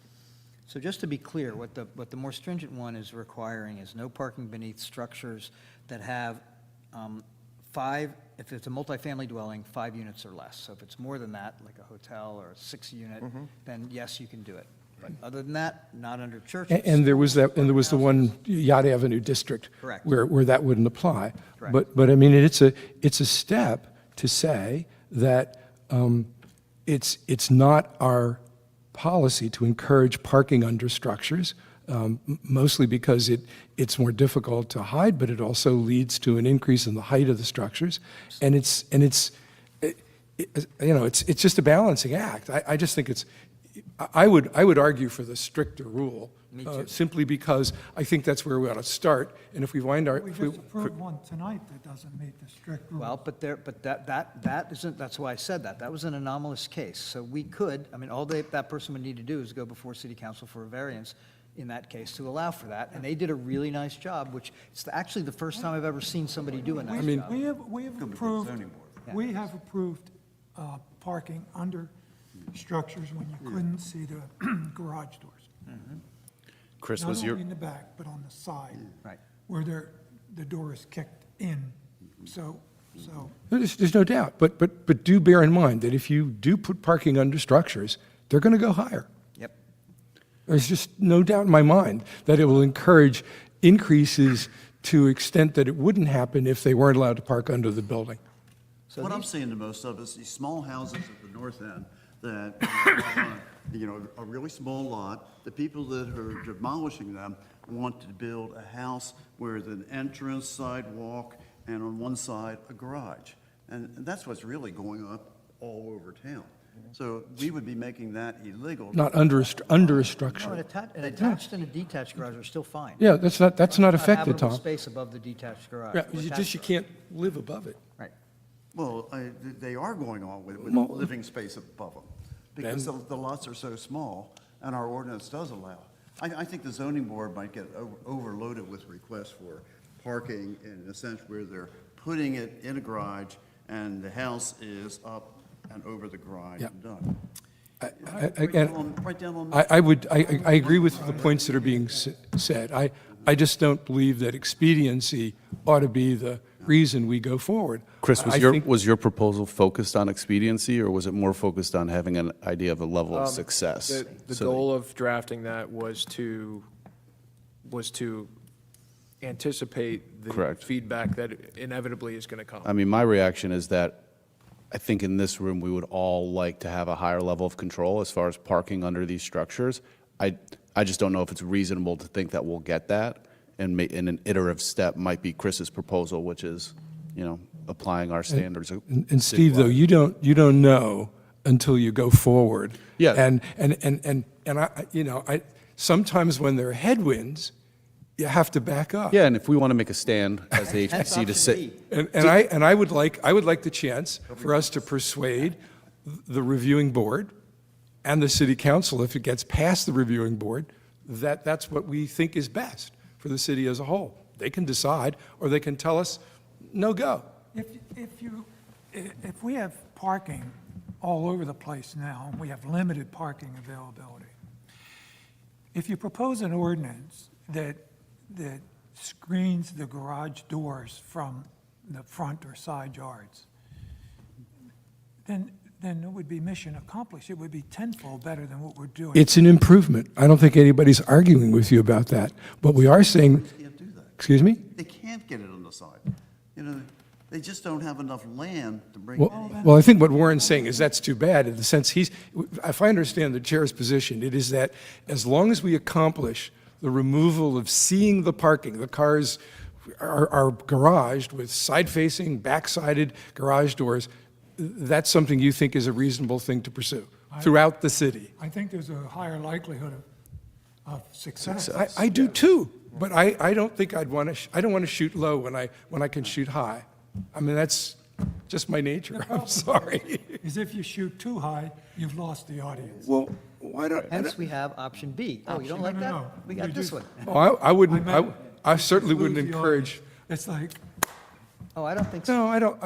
So just to be clear, what the more stringent one is requiring is no parking beneath structures that have if it's a multifamily dwelling, 5 units or less. So if it's more than that, like a hotel or a 6-unit, then yes, you can do it. But other than that, not under churches. And there was the one Yacht Avenue district Correct. where that wouldn't apply. Correct. But I mean, it's a step to say that it's not our policy to encourage parking under structures, mostly because it's more difficult to hide, but it also leads to an increase in the height of the structures, and it's just a balancing act. I just think I would argue for the stricter rule, simply because I think that's where we ought to start. And if we wind our We just approved one tonight that doesn't meet the strict rule. Well, but that isn't, that's why I said that. That was an anomalous case. So we could, all that person would need to do is go before city council for a variance in that case to allow for that. And they did a really nice job, which is actually the first time I've ever seen somebody do a nice job. We have approved parking under structures when you couldn't see the garage doors. Chris, Not only in the back, but on the side. Right. Where the door is kicked in. So There's no doubt, but do bear in mind that if you do put parking under structures, they're going to go higher. Yep. There's just no doubt in my mind that it will encourage increases to extent that it wouldn't happen if they weren't allowed to park under the building. So what I'm seeing the most of is these small houses at the north end that a really small lot. The people that are demolishing them want to build a house where there's an entrance, sidewalk, and on one side, a garage. And that's what's really going up all over over town. So we would be making that illegal. Not under a No, structure. an attached and a detached garage are still fine. Yeah, that's not affected, Habitable Tom. space above the detached garage. Yeah, or you attached just, you garage. can't live above it. Right. Well, they are going on with Well- living space above them, because the lots are so small, and our ordinance does allow. I think the zoning board might get overloaded with requests for parking in a sense where they're putting it in a garage, and the house is up and over the garage and done. Right down on. I agree with the points that are being said. I just don't believe that expediency ought to be the reason we go forward. Chris, I think- was your proposal focused on expediency, or was it more focused on having an idea of a level of success? The So goal of drafting that was to anticipate the Correct. feedback that inevitably is going to come. I mean, my reaction is that I think in this room, we would all like to have a higher level of control as far as parking under these structures. I just don't know if it's reasonable to think that we'll get that, and in an iterative step might be Chris's proposal, which is, applying our standards. And Steve, though, you don't know until you go forward. Yeah. And I sometimes when there are headwinds, you have to back up. Yeah, and if we want to make a stand as the HPC to say, And I would like the chance for us to persuade the reviewing board and the city council, if it gets past the reviewing board, that that's what we think is best for the city as a whole. They can decide, or they can tell us, no go. If we have parking all over the place now, and we have limited parking availability, if you propose an ordinance that screens the garage doors from the front or side yards, then it would be mission accomplished. It would be tenfold better than what we're doing. It's an improvement. I don't think anybody's arguing with you about that. But we are saying, Can't do that. excuse me? They can't get it on the side. They just don't have enough land to bring. Well, I think what Warren's saying is that's too bad, in the sense if I understand the chair's position, it is that as long as we accomplish the removal of seeing the parking, the cars are garaged with side-facing, back-sided garage doors, that's something you think is a reasonable thing to pursue throughout the city. I think there's a higher likelihood of success. I do too, but I don't think I don't want to shoot low when I can shoot high. I mean, that's just my nature. I'm sorry. Is if you shoot too high, you've lost the audience. Well, why don't? Hence, we have option B. Oh, you don't like that? No. We got You this do. one. Oh, I wouldn't. meant I certainly wouldn't lose the encourage. audience. It's like, Oh, I don't think so. No, I don't.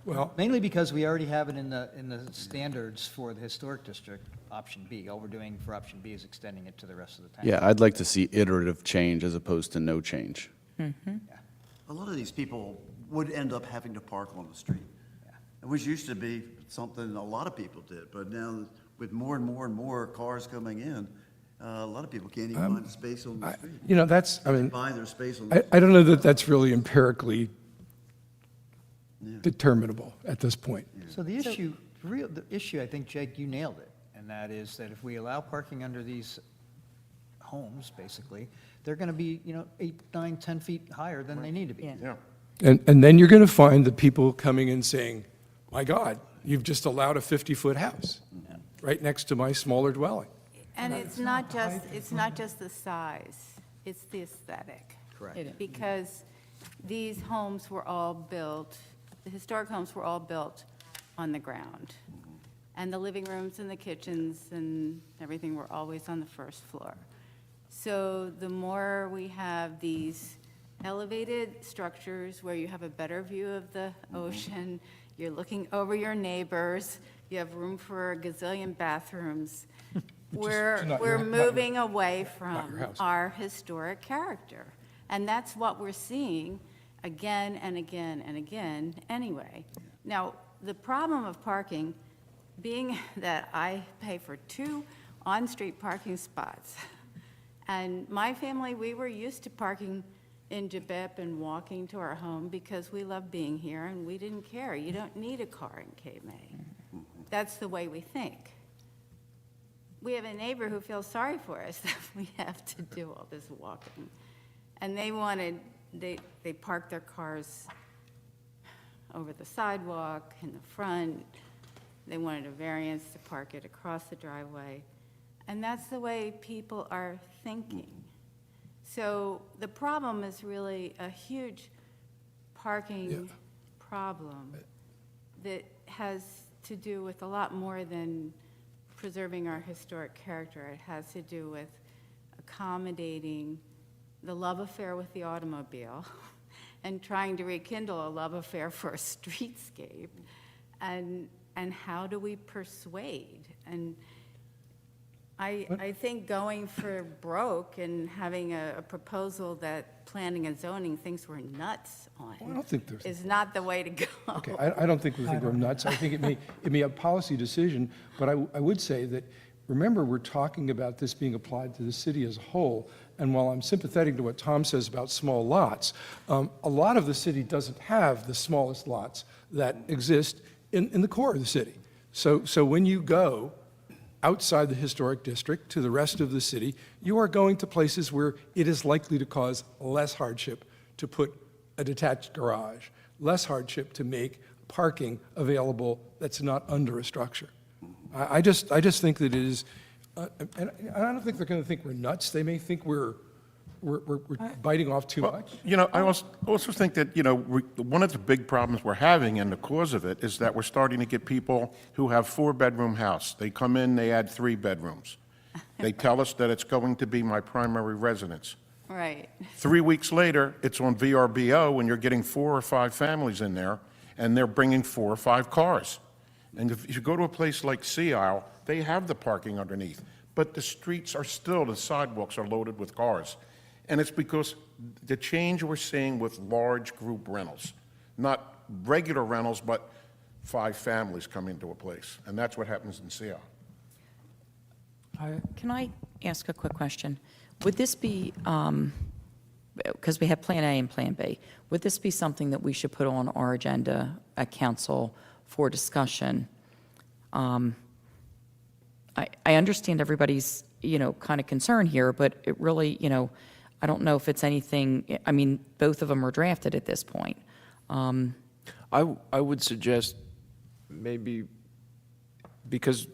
Well, Mainly because we already have it in the standards for the historic district, option B. All we're doing for option B is extending it to the rest of the town. yeah, I'd like to see iterative change as opposed to no change. A lot of these people would end up having to park on the street, which used to be something a lot of people did, but now with more and more cars coming in, a lot of people can't even find a space on the street. Buy their space on the street. I don't know that that's really empirically determinable at this point. So the issue, I think, Jake, you nailed it, and that is that if we allow parking under these homes, basically, they're going to be, 8, 9, 10 feet higher than they need to be. Yeah. And then you're going to find the people coming in saying, my God, you've just allowed a 50-foot house right next to my smaller dwelling. And it's not just the size, it's the aesthetic. Correct. It is. Because these homes were all built, the historic homes were all built on the ground. And the living rooms and the kitchens and everything were always on the first floor. So the more we have these elevated structures where you have a better view of the ocean, you're looking over your neighbors, you have room for a gazillion bathrooms, we're moving away from our historic character. And that's what we're seeing again and again and again anyway. Now, the problem of parking, being that I pay for 2 on-street parking spots, and my family, we were used to parking in Jabip and walking to our home because we love being here and we didn't care. You don't need a car in Cape May. That's the way we think. We have a neighbor who feels sorry for us that we have to do all this walking. And they parked their cars over the sidewalk in the front. They wanted a variance to park it across the driveway. And that's the way people are thinking. So the problem is really a huge parking problem that has to do with a lot more than preserving our historic character. It has to do with accommodating the love affair with the automobile and trying to rekindle a love affair for a streetscape. And how do we persuade? And I think going for broke and having a proposal that planning and zoning thinks we're nuts on I don't think there's- is not the way to go. Okay, I don't think we're nuts. I think it may be a policy decision, but I would say that, remember, we're talking about this being applied to the city as a whole, and while I'm sympathetic to what Tom says about small lots, a lot of the city doesn't have the smallest lots that exist in the core of the city. So when you go outside the historic district to the rest of the city, you are going to places where it is likely to cause less hardship to put a detached garage, less hardship to make parking available that's not under a structure. I just think that it is, and I don't think they're going to think we're nuts. They may think we're biting off too much. You know, I also think that, you know, one of the big problems we're having, and the cause of it, is that we're starting to get people who have 4-bedroom house. They come in, they add 3 bedrooms. They tell us that it's going to be my primary residence. Right. 3 weeks later, it's on VRBO, and you're getting 4 or 5 families in there, and they're bringing 4 or 5 cars. And if you go to a place like Sea Isle, they have the parking underneath, but the streets are still, the sidewalks are loaded with cars. And it's because the change we're seeing with large group rentals, not regular rentals, but 5 families come into a place, and that's what happens in Sea Isle. Can I ask a quick question? Would this be, because we have Plan A and Plan B, would this be something that we should put on our agenda at council for discussion? I understand everybody's, kind of concern here, but it really, I don't know if it's anything, I mean, both of them are drafted at this point. I would suggest maybe, because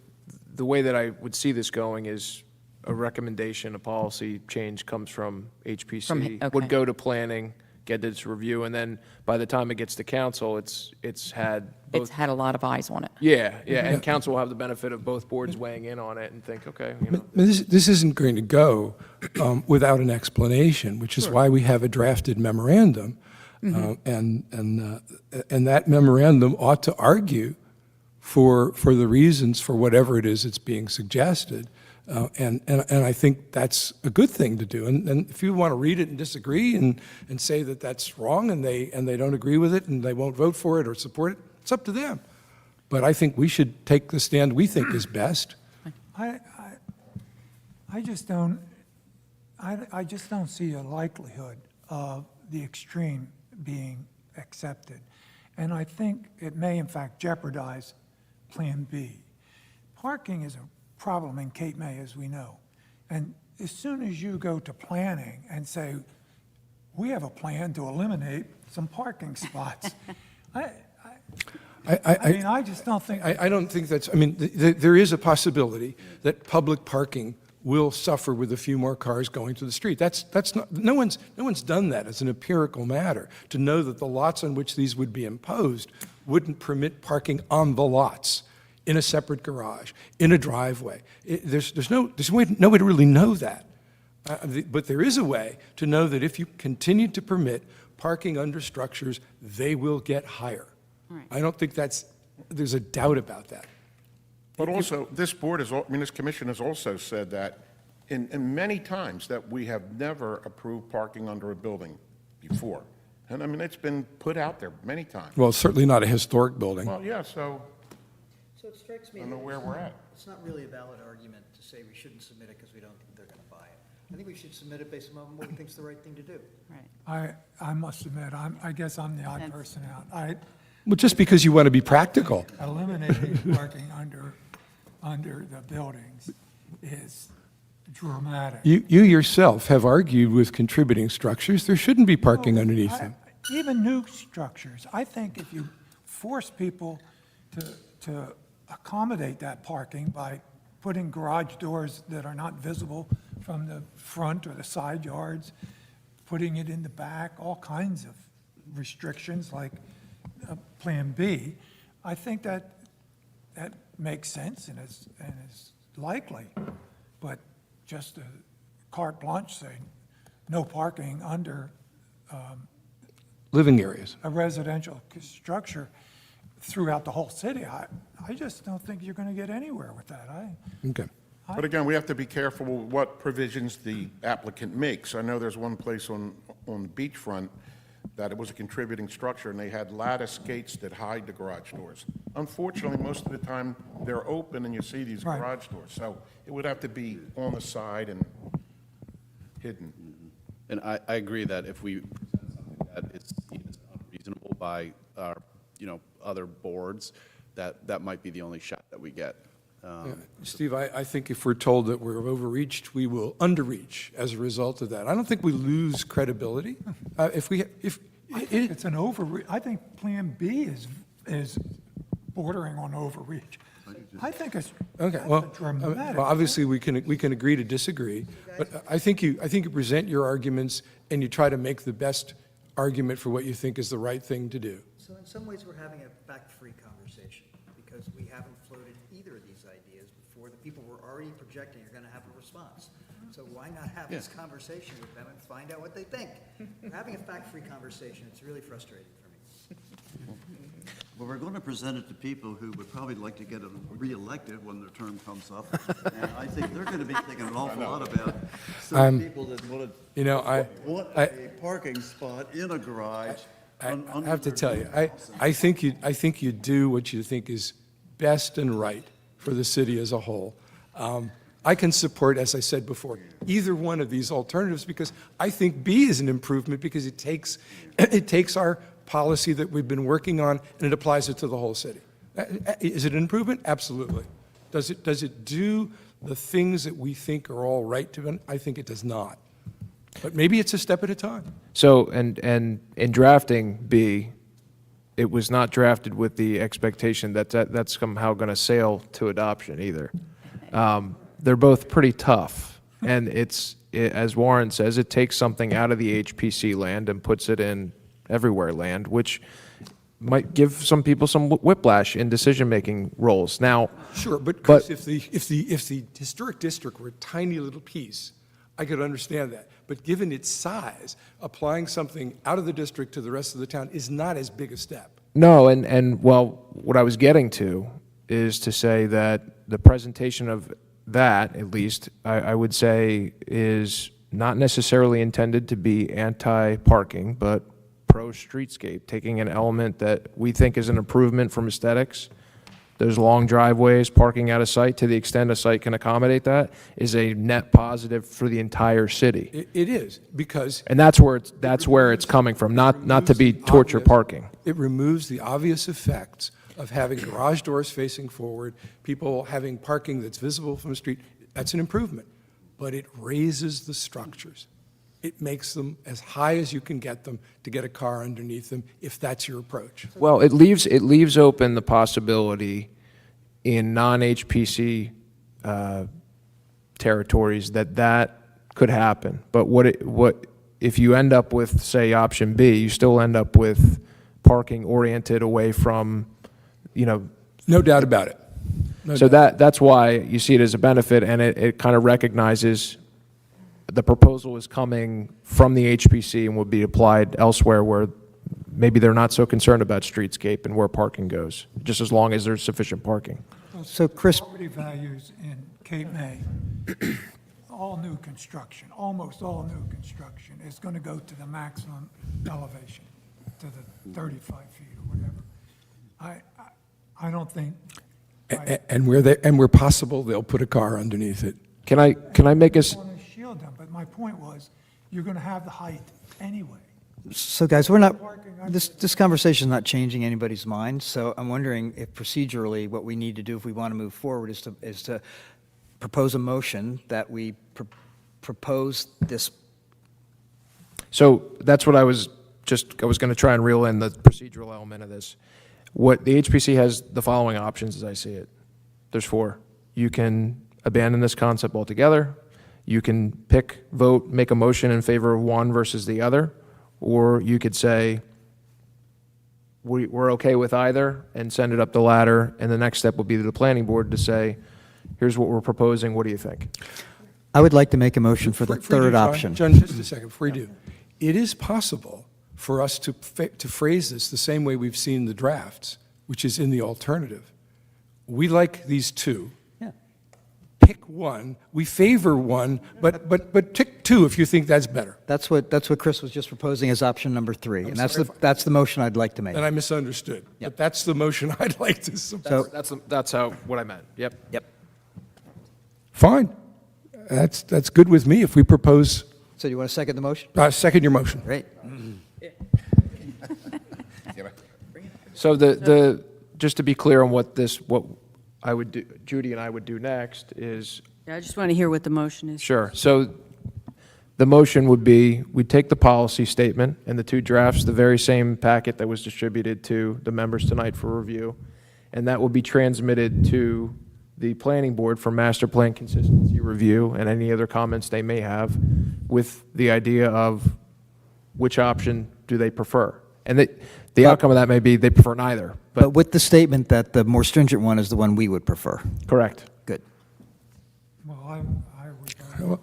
the way that I would see this going is a recommendation, a policy change comes from HPC, would go to planning, get its review, and then by the time it gets to council, it's had both. It's had a lot of eyes on it. Yeah, and council will have the benefit of both boards weighing in on it and think, okay, This isn't going to go without an explanation, which is why we have a drafted memorandum. And that memorandum ought to argue for the reasons for whatever it is that's being suggested. And I think that's a good thing to do. And if you want to read it and disagree and say that that's wrong and they don't agree with it and they won't vote for it or support it, it's up to them. But I think we should take the stand we think is best. I just don't see a likelihood of the extreme being accepted. And I think it may in fact jeopardize Plan B. Parking is a problem in Cape May, as we know. And as soon as you go to planning and say, we have a plan to eliminate some parking spots, I just don't think. I don't think that's, there is a possibility that public parking will suffer with a few more cars going to the street. That's not, no one's done that as an empirical matter, to know that the lots on which these would be imposed wouldn't permit parking on the lots, in a separate garage, in a driveway. There's no way to really know that. But there is a way to know that if you continue to permit parking under structures, they will get higher. Right. I don't think there's a doubt about that. But also, this this commission has also said that in many times that we have never approved parking under a building before. And it's been put out there many times. Well, certainly not a historic building. Well, yeah, so So it strikes me. I don't know where we're at. It's not really a valid argument to say we shouldn't submit it because we don't think they're going to buy it. I think we should submit it based on what we think is the right thing to do. Right. I must admit, I guess I'm the odd person out. Well, just because you want to be practical. Eliminating parking under the buildings is dramatic. You yourself have argued with contributing structures, there shouldn't be parking underneath them. Even new structures. I think if you force people to accommodate that parking by putting garage doors that are not visible from the front or the side yards, putting it in the back, all kinds of restrictions like Plan B. I think that makes sense and is likely, but just a carte blanche saying no parking under Living areas. a residential structure throughout the whole city, I just don't think you're going to get anywhere with that. Okay. But again, we have to be careful what provisions the applicant makes. I know there's one place on the beachfront that it was a contributing structure, and they had lattice gates that hide the garage doors. Unfortunately, most of the time, they're open and you see these Right. garage doors. So it would have to be on the side and hidden. And I agree that if we present something that is seen as unreasonable by our, other boards, that might be the only shot that we get. Steve, I think if we're told that we're overreached, we will underreach as a result of that. I don't think we lose credibility. I think it's an overreach. I think Plan B is bordering on overreach. I think it's Okay, that's well, a dramatic. obviously, we can agree to disagree, but I think you present your arguments and you try to make the best argument for what you think is the right thing to do. So in some ways, we're having a fact-free conversation, because we haven't floated either of these ideas before. The people were already projecting are going to have a response. So why not have this conversation with them and find out what they think? We're having a fact-free conversation. It's really frustrating for me. Well, we're going to present it to people who would probably like to get them reelected when their term comes up. And I think they're going to be thinking an awful lot about some people that want a parking spot in a garage. I have to tell you, I think you do what you think is best and right for the city as a whole. I can support, as I said before, either one of these alternatives, because I think B is an improvement, because it takes our policy that we've been working on and it applies it to the whole city. Is it an improvement? Absolutely. Does it do the things that we think are all right to do? I think it does not. But maybe it's a step at a time. So, and in drafting B, it was not drafted with the expectation that that's somehow going to sail to adoption either. They're both pretty tough, and as Warren says, it takes something out of the HPC land and puts it in everywhere land, which might give some people some whiplash in decision-making roles. Now, Sure, but Chris, if the historic district were a tiny little piece, I could understand that. But given its size, applying something out of the district to the rest of the town is not as big a step. no, and well, what I was getting to is to say that the presentation of that, at least, I would say, is not necessarily intended to be anti-parking, but pro-streetscape, taking an element that we think is an improvement from aesthetics. Those long driveways, parking out of sight, to the extent a site can accommodate that, is a net positive for the entire city. It is, because And that's where it's coming from, not to be torture parking. it removes the obvious effects of having garage doors facing forward, people having parking that's visible from the street. That's an improvement, but it raises the structures. It makes them as high as you can get them to get a car underneath them, if that's your approach. Well, it leaves open the possibility in non-HPC territories that could happen. But what if you end up with, say, option B, you still end up with parking oriented away from, No doubt about it. No so doubt. that's why you see it as a benefit, and it kind of recognizes the proposal is coming from the HPC and will be applied elsewhere where maybe they're not so concerned about streetscape and where parking goes, just as long as there's sufficient parking. So, Chris, Property values in Cape May, all new construction, almost all new construction, is going to go to the maximum elevation, to the 35 feet or whatever. I don't think. And where possible, they'll put a car underneath it. Can I make a I want to shield them, but my point was, you're going to have the height anyway. So guys, this conversation's not changing anybody's mind, so I'm wondering if procedurally, what we need to do if we want to move forward is to propose a motion that we propose this. So that's what I was going to try and reel in the procedural element of this. What the HPC has the following options as I see it. There's four. You can abandon this concept altogether. You can pick, vote, make a motion in favor of one versus the other, or you could say, we're okay with either and send it up the ladder, and the next step will be to the planning board to say, here's what we're proposing, what do you think? I would like to make a motion for the Before you do, third John- option. John, just a second, before you do. It is possible for us to phrase this the same way we've seen the drafts, which is in the alternative. We like these two. Yeah. Pick one. We favor one, but pick two if you think that's better. That's what Chris was just proposing as option number 3, and that's the motion I'd like to make. And I misunderstood. But that's the motion I'd like to support. That's how, what I meant, yep. Yep. Fine. That's good with me if we propose. So you want to second the motion? Second your motion. Great. So just to be clear on what I would do, Judy and I would do next is, Yeah, I just want to hear what the motion is. sure, so the motion would be, we'd take the policy statement and the two drafts, the very same packet that was distributed to the members tonight for review, and that will be transmitted to the planning board for master plan consistency review and any other comments they may have, with the idea of which option do they prefer. And the outcome of that may be they prefer neither. But with the statement that the more stringent one is the one we would prefer. Correct. Good. Well, I would,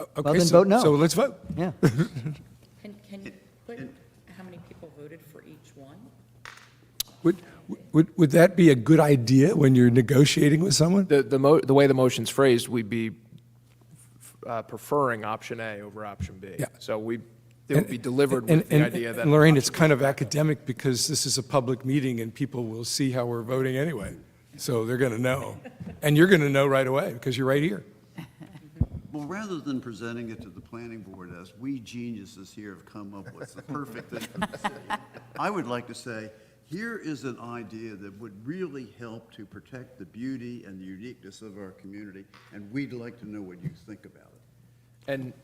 Okay, Well, then so- vote no. So let's vote. Yeah. Can you put how many people voted for each one? Would that be a good idea when you're negotiating with someone? The way the motion's phrased, we'd be preferring option A over option B. Yeah. So they would be delivered with the idea that. And Lorraine, it's kind of academic because this is a public meeting and people will see how we're voting anyway. So they're going to know. And you're going to know right away because you're right here. Well, rather than presenting it to the planning board as we geniuses here have come up with the perfect thing for the city, I would like to say, here is an idea that would really help to protect the beauty and the uniqueness of our community, and we'd like to know what you think about it. And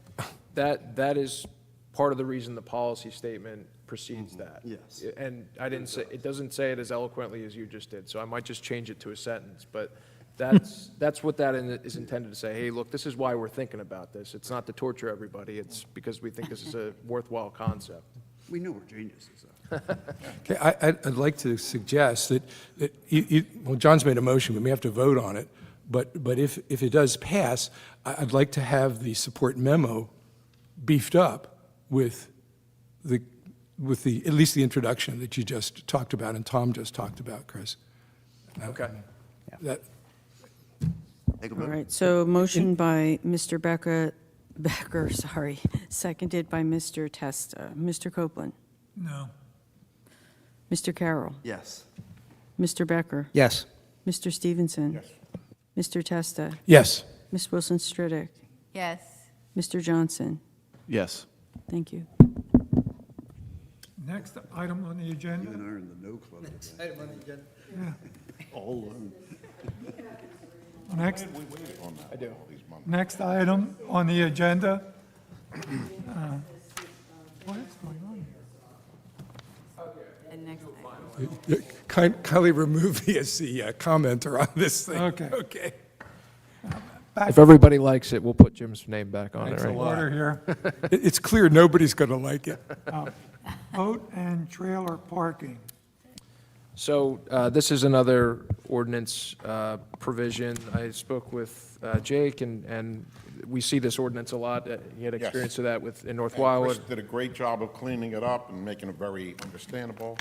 that is part of the reason the policy statement precedes that. Yes. And it doesn't say it as eloquently as you just did, so I might just change it to a sentence, but that's what that is intended to say. Hey, look, this is why we're thinking about this. It's not to torture everybody, it's because we think this is a worthwhile concept. We know we're geniuses, though. Okay, I'd like to suggest that well, John's made a motion, we may have to vote on it, but if it does pass, I'd like to have the support memo beefed up with at least the introduction that you just talked about and Tom just talked about, Chris. Okay. That, Take a All vote. right, so motion by Mr. Becker, seconded by Mr. Testa. Mr. Copeland? no. Mr. Carroll? Yes. Mr. Becker? Yes. Mr. Stevenson? Yes. Mr. Testa? yes. Ms. Wilson Stridick? Yes. Mr. Johnson? Yes. Thank you. Next item on the agenda. You and I are in the no club today. Yeah. All alone. Next, I do. next item on the agenda. What is going on here? And next item. Kindly remove me as the commenter on this thing. Okay. Okay. Back If everybody likes it, we'll put Jim's name back on it, to right? order here. It's clear nobody's going to like it. Boat and trailer parking. So this is another ordinance provision. I spoke with Jake, and we see this ordinance a lot. He had experience of that in North And Wildwood. Chris did a great job of cleaning it up and making it very understandable.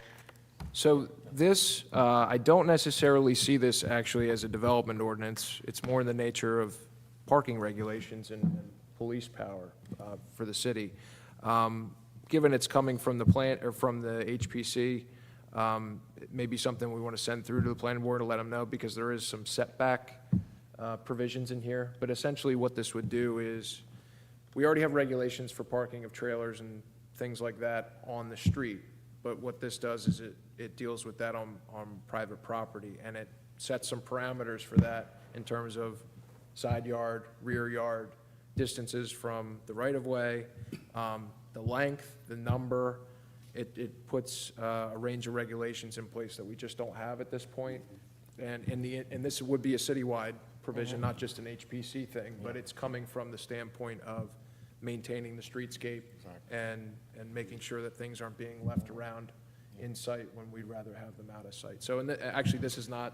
So this, I don't necessarily see this actually as a development ordinance. It's more in the nature of parking regulations and police power for the city. Given it's coming from the plant, or from the HPC, it may be something we want to send through to the planning board to let them know, because there is some setback provisions in here. But essentially what this would do is, we already have regulations for parking of trailers and things like that on the street. But what this does is it deals with that on private property, and it sets some parameters for that in terms of side yard, rear yard, distances from the right-of-way, the length, the number. It puts a range of regulations in place that we just don't have at this point. And this would be a citywide provision, not just an HPC thing, but it's coming from the standpoint of maintaining the streetscape and making sure that things aren't being left around in sight when we'd rather have them out of sight. So, actually, this is not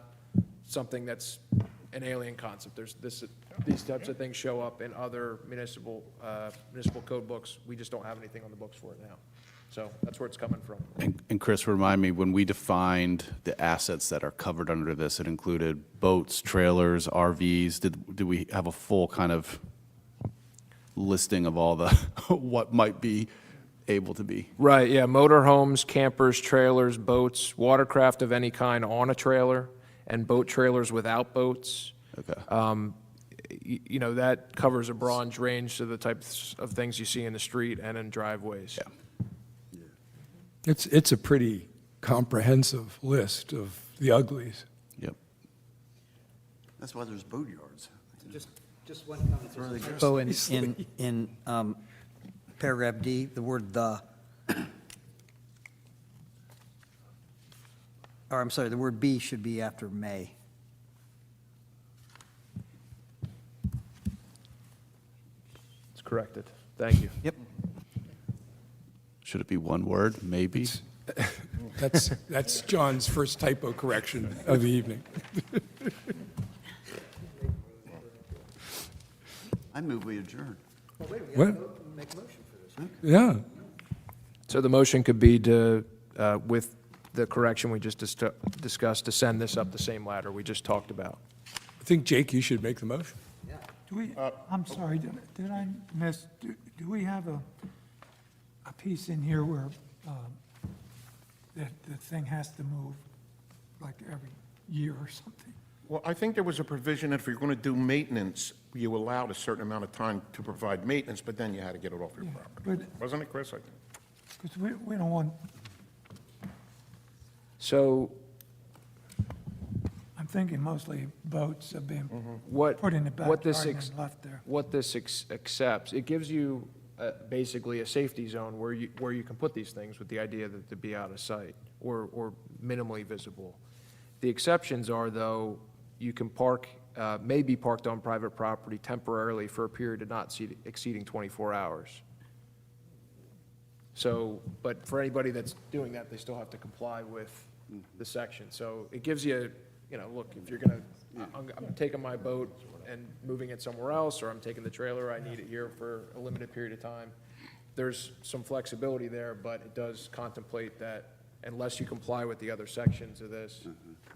something that's an alien concept. These types of things show up in other municipal code books. We just don't have anything on the books for it now. So that's where it's coming from. And Chris, remind me, when we defined the assets that are covered under this, it included boats, trailers, RVs. Did we have a full kind of listing of all the, what might be able to be? Right, yeah, motorhomes, campers, trailers, boats, watercraft of any kind on a trailer, and boat trailers without boats. Okay. You know, that covers a broad range of the types of things you see in the street and in driveways. Yeah. It's a pretty comprehensive list of the uglies. Yep. That's why there's boat yards. Just one comment. So in paragraph D, the word "the," or I'm sorry, the word "be" should be after "may." It's corrected. Thank you. Yep. Should it be one word, maybe? That's John's first typo correction of the evening. I move we adjourn. What? Yeah. So the motion could be to, with the correction we just discussed, to send this up the same ladder we just talked about. I think, Jake, you should make the motion. Do we, I'm sorry, did I miss, do we have a piece in here where that the thing has to move like every year or something? Well, I think there was a provision that if you're going to do maintenance, you allowed a certain amount of time to provide maintenance, but then you had to get it off your property. Wasn't it, Chris? Because we don't want, So I'm thinking mostly boats have been what, put in the what this backyard and left there. what this accepts, it gives you basically a safety zone where you can put these things with the idea that to be out of sight or minimally visible. The exceptions are, though, you can park, may be parked on private property temporarily for a period of not exceeding 24 hours. So, but for anybody that's doing that, they still have to comply with the section. So it gives you, you know, look, if you're gonna, I'm taking my boat and moving it somewhere else, or I'm taking the trailer, I need it here for a limited period of time. There's some flexibility there, but it does contemplate that unless you comply with the other sections of this,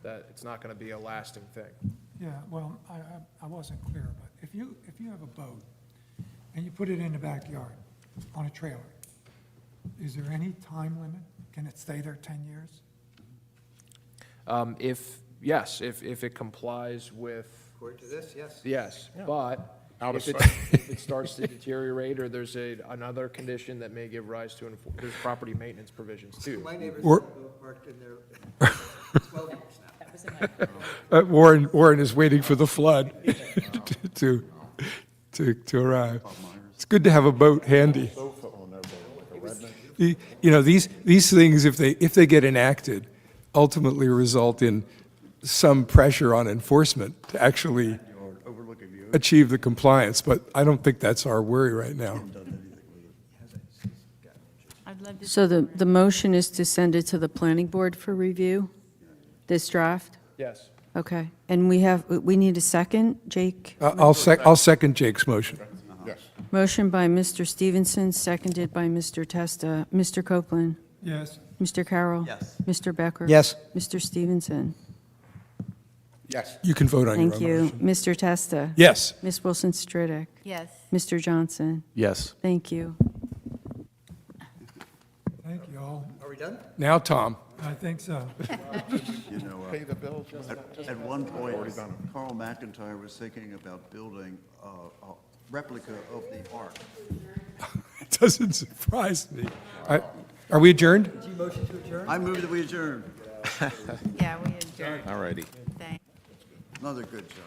that it's not gonna be a lasting thing. Yeah, well, I wasn't clear, but if you have a boat and you put it in the backyard on a trailer, is there any time limit? Can it stay there 10 years? If it complies with, According to this, yes. yes, but Out of if sight. if it starts to deteriorate, or there's another condition that may give rise to, there's property maintenance provisions too. My neighbors Or- have a boat parked in there 12 years now. Warren is waiting for the flood to arrive. It's good to have a boat handy. Sofa on their boat, like a redneck. You know, these things, if they get enacted, ultimately result in some pressure on enforcement to actually achieve the compliance, but I don't think that's our worry right now. I'd love to. So the motion is to send it to the planning board for review, this draft? Yes. Okay. And we need a second, Jake? I'll second Jake's motion. Yes. Motion by Mr. Stevenson, seconded by Mr. Testa. Mr. Copeland? Yes. Mr. Carroll? Yes. Mr. Becker? Yes. Mr. Stevenson? Yes. You can vote on your Thank own you. motion. Mr. Testa? Yes. Ms. Wilson Stridick? Yes. Mr. Johnson? Yes. Thank you. Thank you all. Are we done? Now, Tom. I think so. You know, Pay the bills. at one point, Carl McIntyre was thinking about building a replica of the Ark. It doesn't surprise me. Are we adjourned? Did you motion to adjourn? I move that we adjourn. Yeah, we adjourned. All righty. Thanks. Another good job.